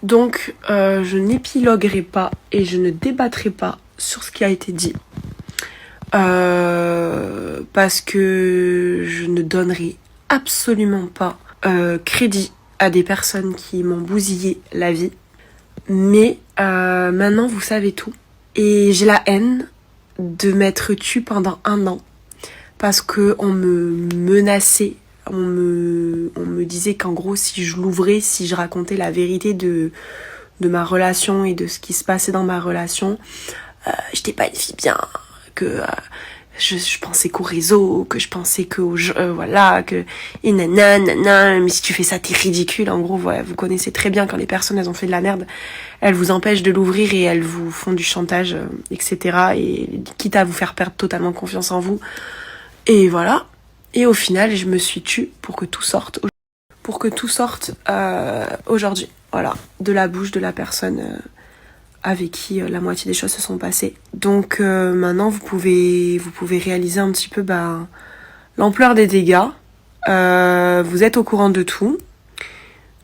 Donc, je n'épiloguerai pas et je ne débattrai pas sur ce qui a été dit. Parce que je ne donnerai absolument pas crédit à des personnes qui m'ont bousillé la vie. Mais maintenant vous savez tout. Et j'ai la haine de m'être tue pendant 1 an. Parce que on me menaçait, on me disait qu'en gros si je l'ouvrais, si je racontais la vérité de ma relation et de ce qui se passait dans ma relation, j'étais pas une fille bien, que je pensais qu'au réseau, que je pensais qu'au voilà, que et nanana, mais si tu fais ça t'es ridicule. En gros, voilà, vous connaissez très bien quand les personnes elles ont fait de la merde, elles vous empêchent de l'ouvrir et elles vous font du chantage, etc. Et quitte à vous faire perdre totalement confiance en vous. Et voilà. Et au final, je me suis tue pour que tout sorte aujourd'hui. Voilà, de la bouche de la personne avec qui la moitié des choses se sont passées. Donc maintenant vous pouvez réaliser un petit peu l'ampleur des dégâts. Vous êtes au courant de tout.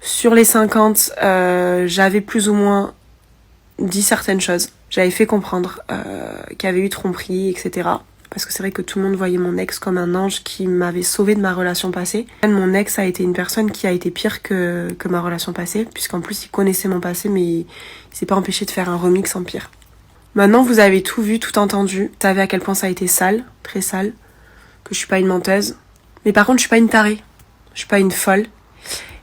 Sur les 50, j'avais plus ou moins dit certaines choses. J'avais fait comprendre qu'il y avait eu tromperie, etc. Parce que c'est vrai que tout le monde voyait mon ex comme un ange qui m'avait sauvé de ma relation passée. Mon ex a été une personne qui a été pire que ma relation passée, puisqu'en plus il connaissait mon passé, mais il s'est pas empêché de faire un remix en pire. Maintenant vous avez tout vu, tout entendu. Vous savez à quel point ça a été sale, très sale, que je suis pas une menteuse. Mais par contre je suis pas une tarée, je suis pas une folle.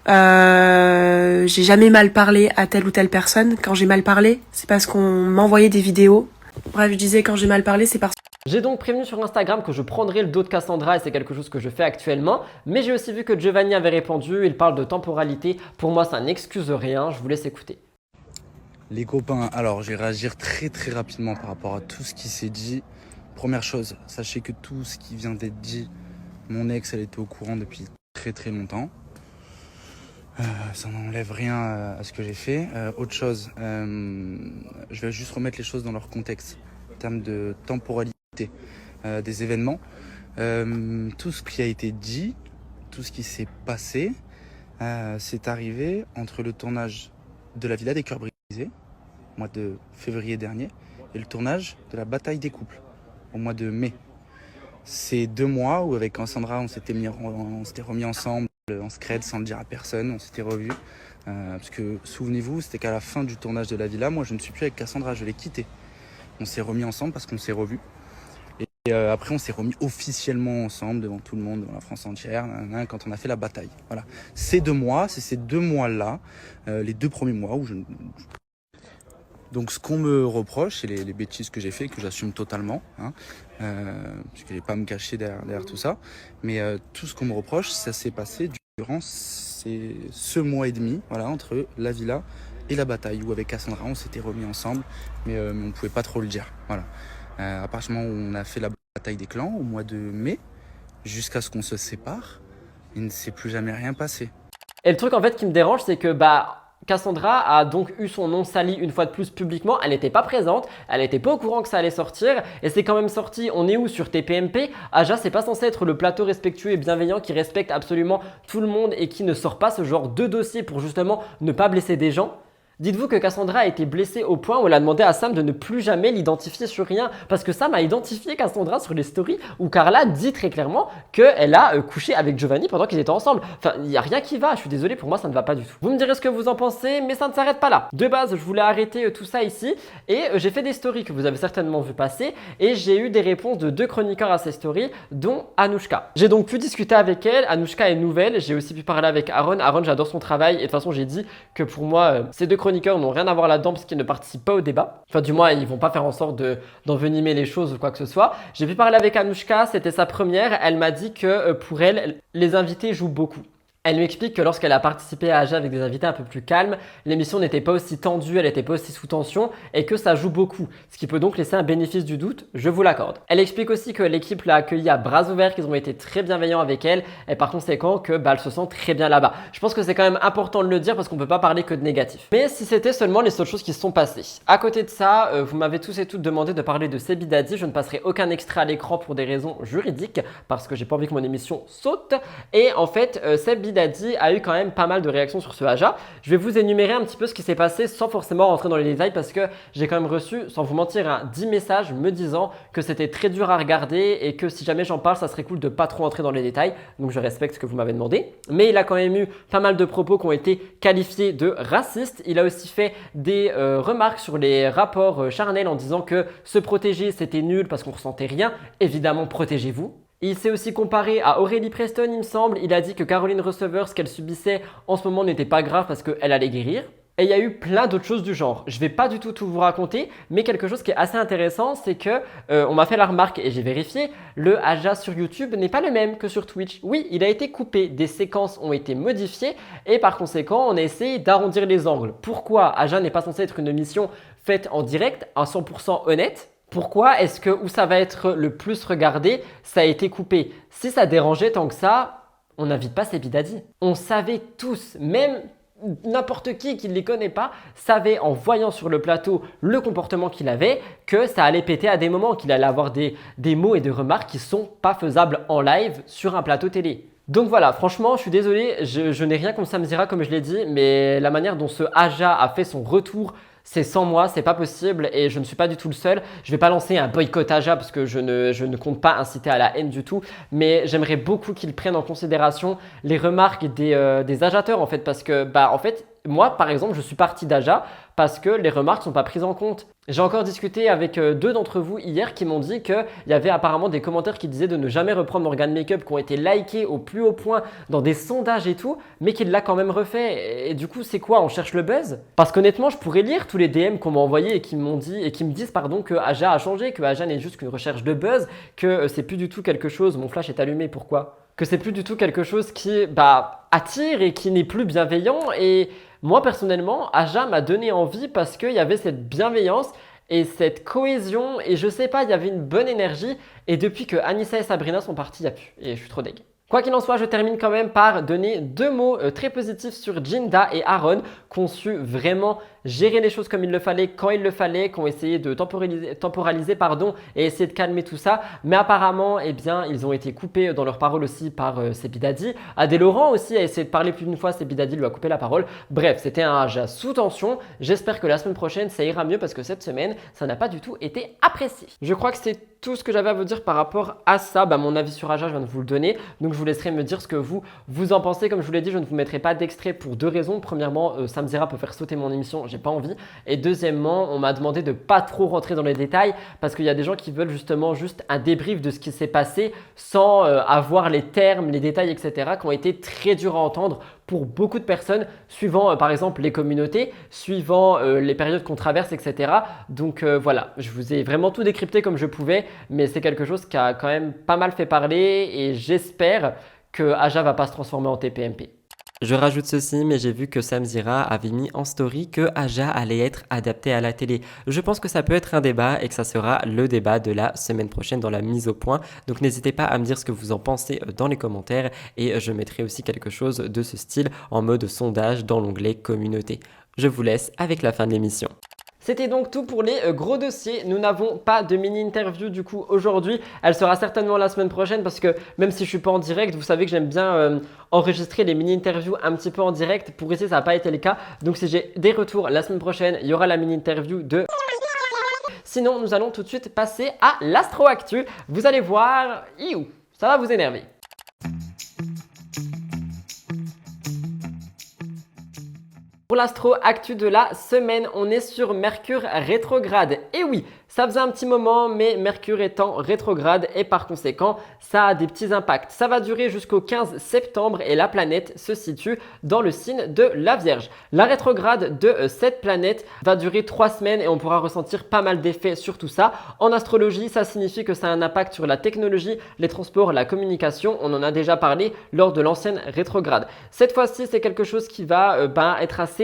J'ai jamais mal parlé à telle ou telle personne. Quand j'ai mal parlé, c'est parce qu'on m'envoyait des vidéos Bref, je disais, quand j'ai mal parlé, c'est parce J'ai donc prévenu sur Instagram que je prendrais le dos de Cassandra et c'est quelque chose que je fais actuellement. Mais j'ai aussi vu que Giovanni avait répondu, il parle de temporalité. Pour moi, ça n'excuse rien, je vous laisse écouter. Les copains, alors je vais réagir très rapidement par rapport à tout ce qui s'est dit. Première chose, sachez que tout ce qui vient d'être dit, mon ex, elle était au courant depuis très longtemps. Ça n'enlève rien à ce que j'ai fait. Autre chose, je vais juste remettre les choses dans leur contexte en termes de temporalité des événements. Tout ce qui a été dit, tout ce qui s'est passé, c'est arrivé entre le tournage de la Villa des Cœurs Brisés, au mois de février dernier, et le tournage de la Bataille des Couples, au mois de mai. C'est 2 mois où avec Cassandra, on s'était remis ensemble en scred sans le dire à personne, on s'était revus. Parce que souvenez-vous, c'était qu'à la fin du tournage de la Villa, moi je ne suis plus avec Cassandra, je l'ai quittée. On s'est remis ensemble parce qu'on s'est revus. Et après, on s'est remis officiellement ensemble devant tout le monde, devant la France entière, quand on a fait la bataille. Voilà. Ces 2 mois, c'est ces 2 mois-là, les 2 premiers mois où Donc ce qu'on me reproche, c'est les bêtises que j'ai fait, que j'assume totalement, hein, puisque je n'ai pas à me cacher derrière tout ça. Mais tout ce qu'on me reproche, ça s'est passé durant ce mois et demi, voilà, entre la Villa et la bataille, où avec Cassandra, on s'était remis ensemble, mais on ne pouvait pas trop le dire. Voilà. À partir du moment où on a fait la bataille des clans, au mois de mai, jusqu'à ce qu'on se sépare, il ne s'est plus jamais rien passé. Et le truc en fait qui me dérange, c'est que Cassandra a donc eu son nom sali une fois de plus publiquement, elle n'était pas présente, elle n'était pas au courant que ça allait sortir et c'est quand même sorti. On est où sur TPMP? Aja, c'est pas censé être le plateau respectueux et bienveillant qui respecte absolument tout le monde et qui ne sort pas ce genre de dossier pour justement ne pas blesser des gens. Dites-vous que Cassandra a été blessée au point où elle a demandé à Sam de ne plus jamais l'identifier sur rien parce que Sam a identifié Cassandra sur les stories où Carla dit très clairement qu'elle a couché avec Giovanni pendant qu'ils étaient ensemble. Enfin, il n'y a rien qui va, je suis désolé, pour moi ça ne va pas du tout. Vous me direz ce que vous en pensez, mais ça ne s'arrête pas là. De base, je voulais arrêter tout ça ici et j'ai fait des stories que vous avez certainement vu passer et j'ai eu des réponses de 2 chroniqueurs à ces stories, dont Anouchka. J'ai donc pu discuter avec elle, Anouchka est nouvelle, j'ai aussi pu parler avec Aaron. Aaron, j'adore son travail et de toute façon j'ai dit que pour moi, ces 2 chroniqueurs n'ont rien à voir là-dedans parce qu'ils ne participent pas au débat. Enfin, du moins, ils vont pas faire en sorte d'envenimer les choses ou quoi que ce soit. J'ai pu parler avec Anouchka, c'était sa première. Elle m'a dit que pour elle, les invités jouent beaucoup. Elle lui explique que lorsqu'elle a participé à Aja avec des invités un peu plus calmes, l'émission n'était pas aussi tendue, elle n'était pas aussi sous tension et que ça joue beaucoup, ce qui peut donc laisser un bénéfice du doute, je vous l'accorde. Elle explique aussi que l'équipe l'a accueillie à bras ouverts, qu'ils ont été très bienveillants avec elle et par conséquent que elle se sent très bien là-bas. Je pense que c'est quand même important de le dire parce qu'on peut pas parler que de négatif. Mais si c'était seulement les seules choses qui se sont passées. À côté de ça, vous m'avez tous et toutes demandé de parler de Sebi Daddy, je ne passerai aucun extrait à l'écran pour des raisons juridiques parce que j'ai pas envie que mon émission saute. Et en fait, Sebi Daddy a eu quand même pas mal de réactions sur ce Aja. Je vais vous énumérer un petit peu ce qui s'est passé sans forcément rentrer dans les détails parce que j'ai quand même reçu, sans vous mentir, 10 messages me disant que c'était très dur à regarder et que si jamais j'en parle, ça serait cool de pas trop entrer dans les détails. Donc je respecte ce que vous m'avez demandé. Mais il a quand même eu pas mal de propos qui ont été qualifiés de racistes. Il a aussi fait des remarques sur les rapports charnels en disant que se protéger c'était nul parce qu'on ressentait rien. Évidemment, protégez-vous. Il s'est aussi comparé à Aurélie Preston, il me semble. Il a dit que Caroline Receveur, ce qu'elle subissait en ce moment n'était pas grave parce qu'elle allait guérir. Et il y a eu plein d'autres choses du genre. Je ne vais pas du tout vous raconter, mais quelque chose qui est assez intéressant, c'est que on m'a fait la remarque et j'ai vérifié, le Aja sur YouTube n'est pas le même que sur Twitch. Oui, il a été coupé, des séquences ont été modifiées et par conséquent, on a essayé d'arrondir les angles. Pourquoi Aja n'est pas censé être une émission faite en direct, à 100% honnête? Pourquoi est-ce que où ça va être le plus regardé, ça a été coupé? Si ça dérangeait tant que ça, on n'invite pas Sebi Daddy. On savait tous, même n'importe qui ne les connaît pas, savait en voyant sur le plateau le comportement qu'il avait que ça allait péter à des moments, qu'il allait avoir des mots et des remarques qui ne sont pas faisables en live sur un plateau télé. Donc voilà, franchement, je suis désolé, je n'ai rien contre Samzira comme je l'ai dit, mais la manière dont ce Aja a fait son retour, c'est sans moi, c'est pas possible et je ne suis pas du tout le seul. Je vais pas lancer un boycott Aja parce que je ne compte pas inciter à la haine du tout, mais j'aimerais beaucoup qu'ils prennent en considération les remarques des Ajateurs en fait, parce que en fait, moi par exemple, je suis parti d'Aja parce que les remarques sont pas prises en compte. J'ai encore discuté avec 2 d'entre vous hier qui m'ont dit qu'il y avait apparemment des commentaires qui disaient de ne jamais reprendre Morgan Makeup, qui ont été likés au plus haut point dans des sondages et tout, mais qu'il l'a quand même refait. Et du coup, c'est quoi? On cherche le buzz? Parce qu'honnêtement, je pourrais lire tous les DM qu'on m'a envoyés et qui me disent que Aja a changé, que Aja n'est juste qu'une recherche de buzz, que c'est plus du tout quelque chose. Mon flash est allumé, pourquoi? Que c'est plus du tout quelque chose qui attire et qui n'est plus bienveillant. Et moi personnellement, Aja m'a donné envie parce qu'il y avait cette bienveillance et cette cohésion et je sais pas, il y avait une bonne énergie et depuis que Anissa et Sabrina sont partis, il n'y a plus et je suis trop deg. Quoi qu'il en soit, je termine quand même par donner 2 mots très positifs sur Jinda et Aaron qui ont su vraiment gérer les choses comme il le fallait, quand il le fallait, qui ont essayé de temporaliser et essayer de calmer tout ça. Mais apparemment, eh bien, ils ont été coupés dans leurs paroles aussi par Sebidadi. Adé Laurent aussi a essayé de parler plus d'une fois, Sebidadi lui a coupé la parole. Bref, c'était un Aja sous tension. J'espère que la semaine prochaine, ça ira mieux parce que cette semaine, ça n'a pas du tout été apprécié. Je crois que c'est tout ce que j'avais à vous dire par rapport à ça. Mon avis sur Aja, je viens de vous le donner. Donc, je vous laisserai me dire ce que vous en pensez. Comme je vous l'ai dit, je ne vous mettrai pas d'extrait pour 2 raisons. Premièrement, Samzira peut faire sauter mon émission, j'ai pas envie. Et deuxièmement, on m'a demandé de pas trop rentrer dans les détails parce qu'il y a des gens qui veulent justement juste un débrief de ce qui s'est passé sans avoir les termes, les détails, etc. qui ont été très durs à entendre pour beaucoup de personnes, suivant par exemple les communautés, suivant les périodes qu'on traverse, etc. Donc voilà, je vous ai vraiment tout décrypté comme je pouvais, mais c'est quelque chose qui a quand même pas mal fait parler et j'espère que Aja va pas se transformer en TPMP. Je rajoute ceci, mais j'ai vu que Samzira avait mis en story que Aja allait être adaptée à la télé. Je pense que ça peut être un débat et que ça sera le débat de la semaine prochaine dans la mise au point. Donc n'hésitez pas à me dire ce que vous en pensez dans les commentaires et je mettrai aussi quelque chose de ce style en mode sondage dans l'onglet communauté. Je vous laisse avec la fin de l'émission. C'était donc tout pour les gros dossiers. Nous n'avons pas de mini-interview du coup aujourd'hui. Elle sera certainement la semaine prochaine parce que même si je suis pas en direct, vous savez que j'aime bien enregistrer les mini-interviews un petit peu en direct. Pour ici, ça n'a pas été le cas. Donc si j'ai des retours la semaine prochaine, il y aura la mini-interview de... Sinon, nous allons tout de suite passer à l'Astro Actu. Vous allez voir, ça va vous énerver. Pour l'Astro Actu de la semaine, on est sur Mercure rétrograde. Et oui, ça faisait un petit moment, mais Mercure est en rétrograde et par conséquent, ça a des petits impacts. Ça va durer jusqu'au 15 septembre et la planète se situe dans le signe de la Vierge. La rétrograde de cette planète va durer 3 semaines et on pourra ressentir pas mal d'effets sur tout ça. En astrologie, ça signifie que ça a un impact sur la technologie, les transports, la communication. On en a déjà parlé lors de l'ancienne rétrograde. Cette fois-ci, c'est quelque chose qui va être assez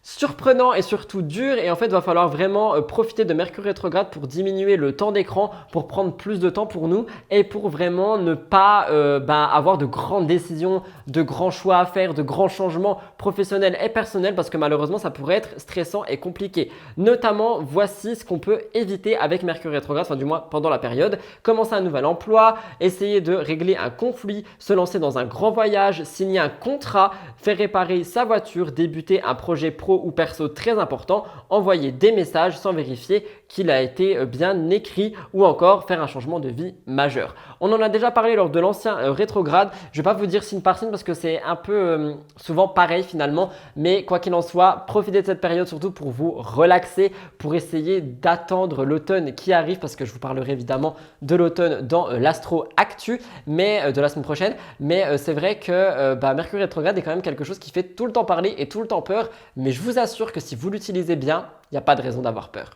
surprenant et surtout dur et en fait il va falloir vraiment profiter de Mercure rétrograde pour diminuer le temps d'écran, pour prendre plus de temps pour nous et pour vraiment ne pas avoir de grandes décisions, de grands choix à faire, de grands changements professionnels et personnels parce que malheureusement ça pourrait être stressant et compliqué. Notamment, voici ce qu'on peut éviter avec Mercure rétrograde, enfin du moins pendant la période. Commencer un nouvel emploi, essayer de régler un conflit, se lancer dans un grand voyage, signer un contrat, faire réparer sa voiture, débuter un projet pro ou perso très important, envoyer des messages sans vérifier qu'il a été bien écrit ou encore faire un changement de vie majeur. On en a déjà parlé lors de l'ancien rétrograde. Je ne vais pas vous dire signe par signe parce que c'est un peu souvent pareil finalement, mais quoi qu'il en soit, profitez de cette période surtout pour vous relaxer, pour essayer d'attendre l'automne qui arrive parce que je vous parlerai évidemment de l'automne dans l'Astro Actu mais de la semaine prochaine. Mais c'est vrai que Mercure rétrograde est quand même quelque chose qui fait tout le temps parler et tout le temps peur, mais je vous assure que si vous l'utilisez bien, il n'y a pas de raison d'avoir peur.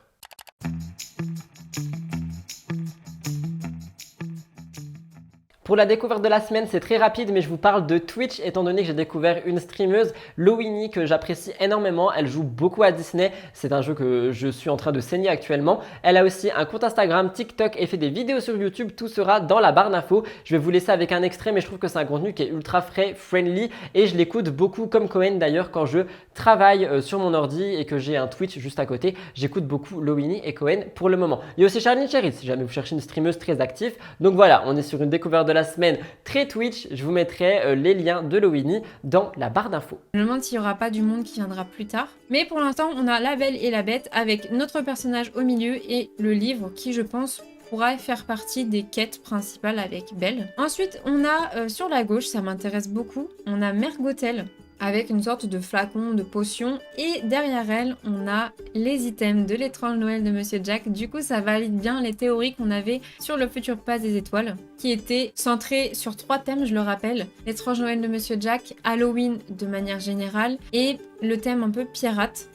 Pour la découverte de la semaine, c'est très rapide, mais je vous parle de Twitch étant donné que j'ai découvert une streameuse, Lowini, que j'apprécie énormément. Elle joue beaucoup à Disney. C'est un jeu que je suis en train de saigner actuellement. Elle a aussi un compte Instagram, TikTok et fait des vidéos sur YouTube. Tout sera dans la barre d'infos. Je vais vous laisser avec un extrait, mais je trouve que c'est un contenu qui est ultra frais, friendly et je l'écoute beaucoup comme Cohen d'ailleurs quand je travaille sur mon ordi et que j'ai un Twitch juste à côté. J'écoute beaucoup Lowini et Cohen pour le moment. Il y a aussi Charline Cherry si jamais vous cherchez une streameuse très active. Donc voilà, on est sur une découverte de la semaine très Twitch. Je vous mettrai les liens de Lowini dans la barre d'infos. Je me demande s'il n'y aura pas du monde qui viendra plus tard. Mais pour l'instant, on a La Belle et la Bête avec notre personnage au milieu et le livre qui, je pense, pourra faire partie des quêtes principales avec Belle. Ensuite, on a sur la gauche, ça m'intéresse beaucoup, on a Mère Gothel avec une sorte de flacon de potion. Et derrière elle, on a les items de l'étrange Noël de Monsieur Jack. Du coup, ça valide bien les théories qu'on avait sur le futur pass des étoiles, qui était centré sur 3 thèmes, je le rappelle. L'étrange Noël de Monsieur Jack, Halloween de manière générale, et le thème un peu pirate.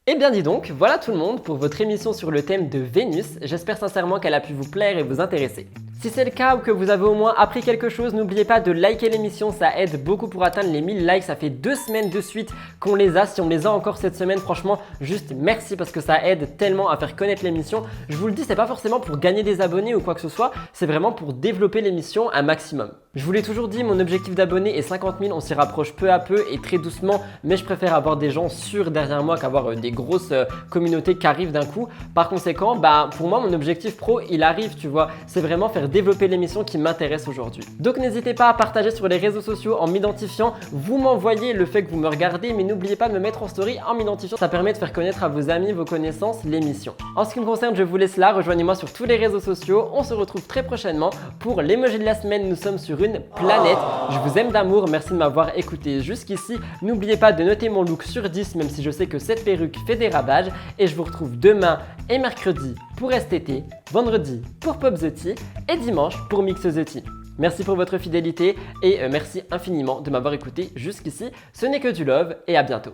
Eh bien dis donc, voilà tout le monde pour votre émission sur le thème de Vénus. J'espère sincèrement qu'elle a pu vous plaire et vous intéresser. Si c'est le cas ou que vous avez au moins appris quelque chose, n'oubliez pas de liker l'émission, ça aide beaucoup pour atteindre les 1000 likes. Ça fait 2 semaines de suite qu'on les a. Si on les a encore cette semaine, franchement, juste merci parce que ça aide tellement à faire connaître l'émission. Je vous le dis, c'est pas forcément pour gagner des abonnés ou quoi que ce soit, c'est vraiment pour développer l'émission un maximum. Je vous l'ai toujours dit, mon objectif d'abonnés est 50 000, on s'y rapproche peu à peu et très doucement, mais je préfère avoir des gens sûrs derrière moi qu'avoir des grosses communautés qui arrivent d'un coup. Par conséquent, pour moi, mon objectif pro, il arrive, tu vois. C'est vraiment faire développer l'émission qui m'intéresse aujourd'hui. Donc n'hésitez pas à partager sur les réseaux sociaux en m'identifiant. Vous m'envoyez le fait que vous me regardez, mais n'oubliez pas de me mettre en story en m'identifiant. Ça permet de faire connaître à vos amis, vos connaissances, l'émission. En ce qui me concerne, je vous laisse là. Rejoignez-moi sur tous les réseaux sociaux. On se retrouve très prochainement pour l'emoji de la semaine. Nous sommes sur une planète. Je vous aime d'amour. Merci de m'avoir écouté jusqu'ici. N'oubliez pas de noter mon look sur 10, même si je sais que cette perruque fait des ravages. Et je vous retrouve demain et mercredi pour STT, vendredi pour Pop the Tea et dimanche pour Mix the Tea. Merci pour votre fidélité et merci infiniment de m'avoir écouté jusqu'ici. Ce n'est que du love et à bientôt.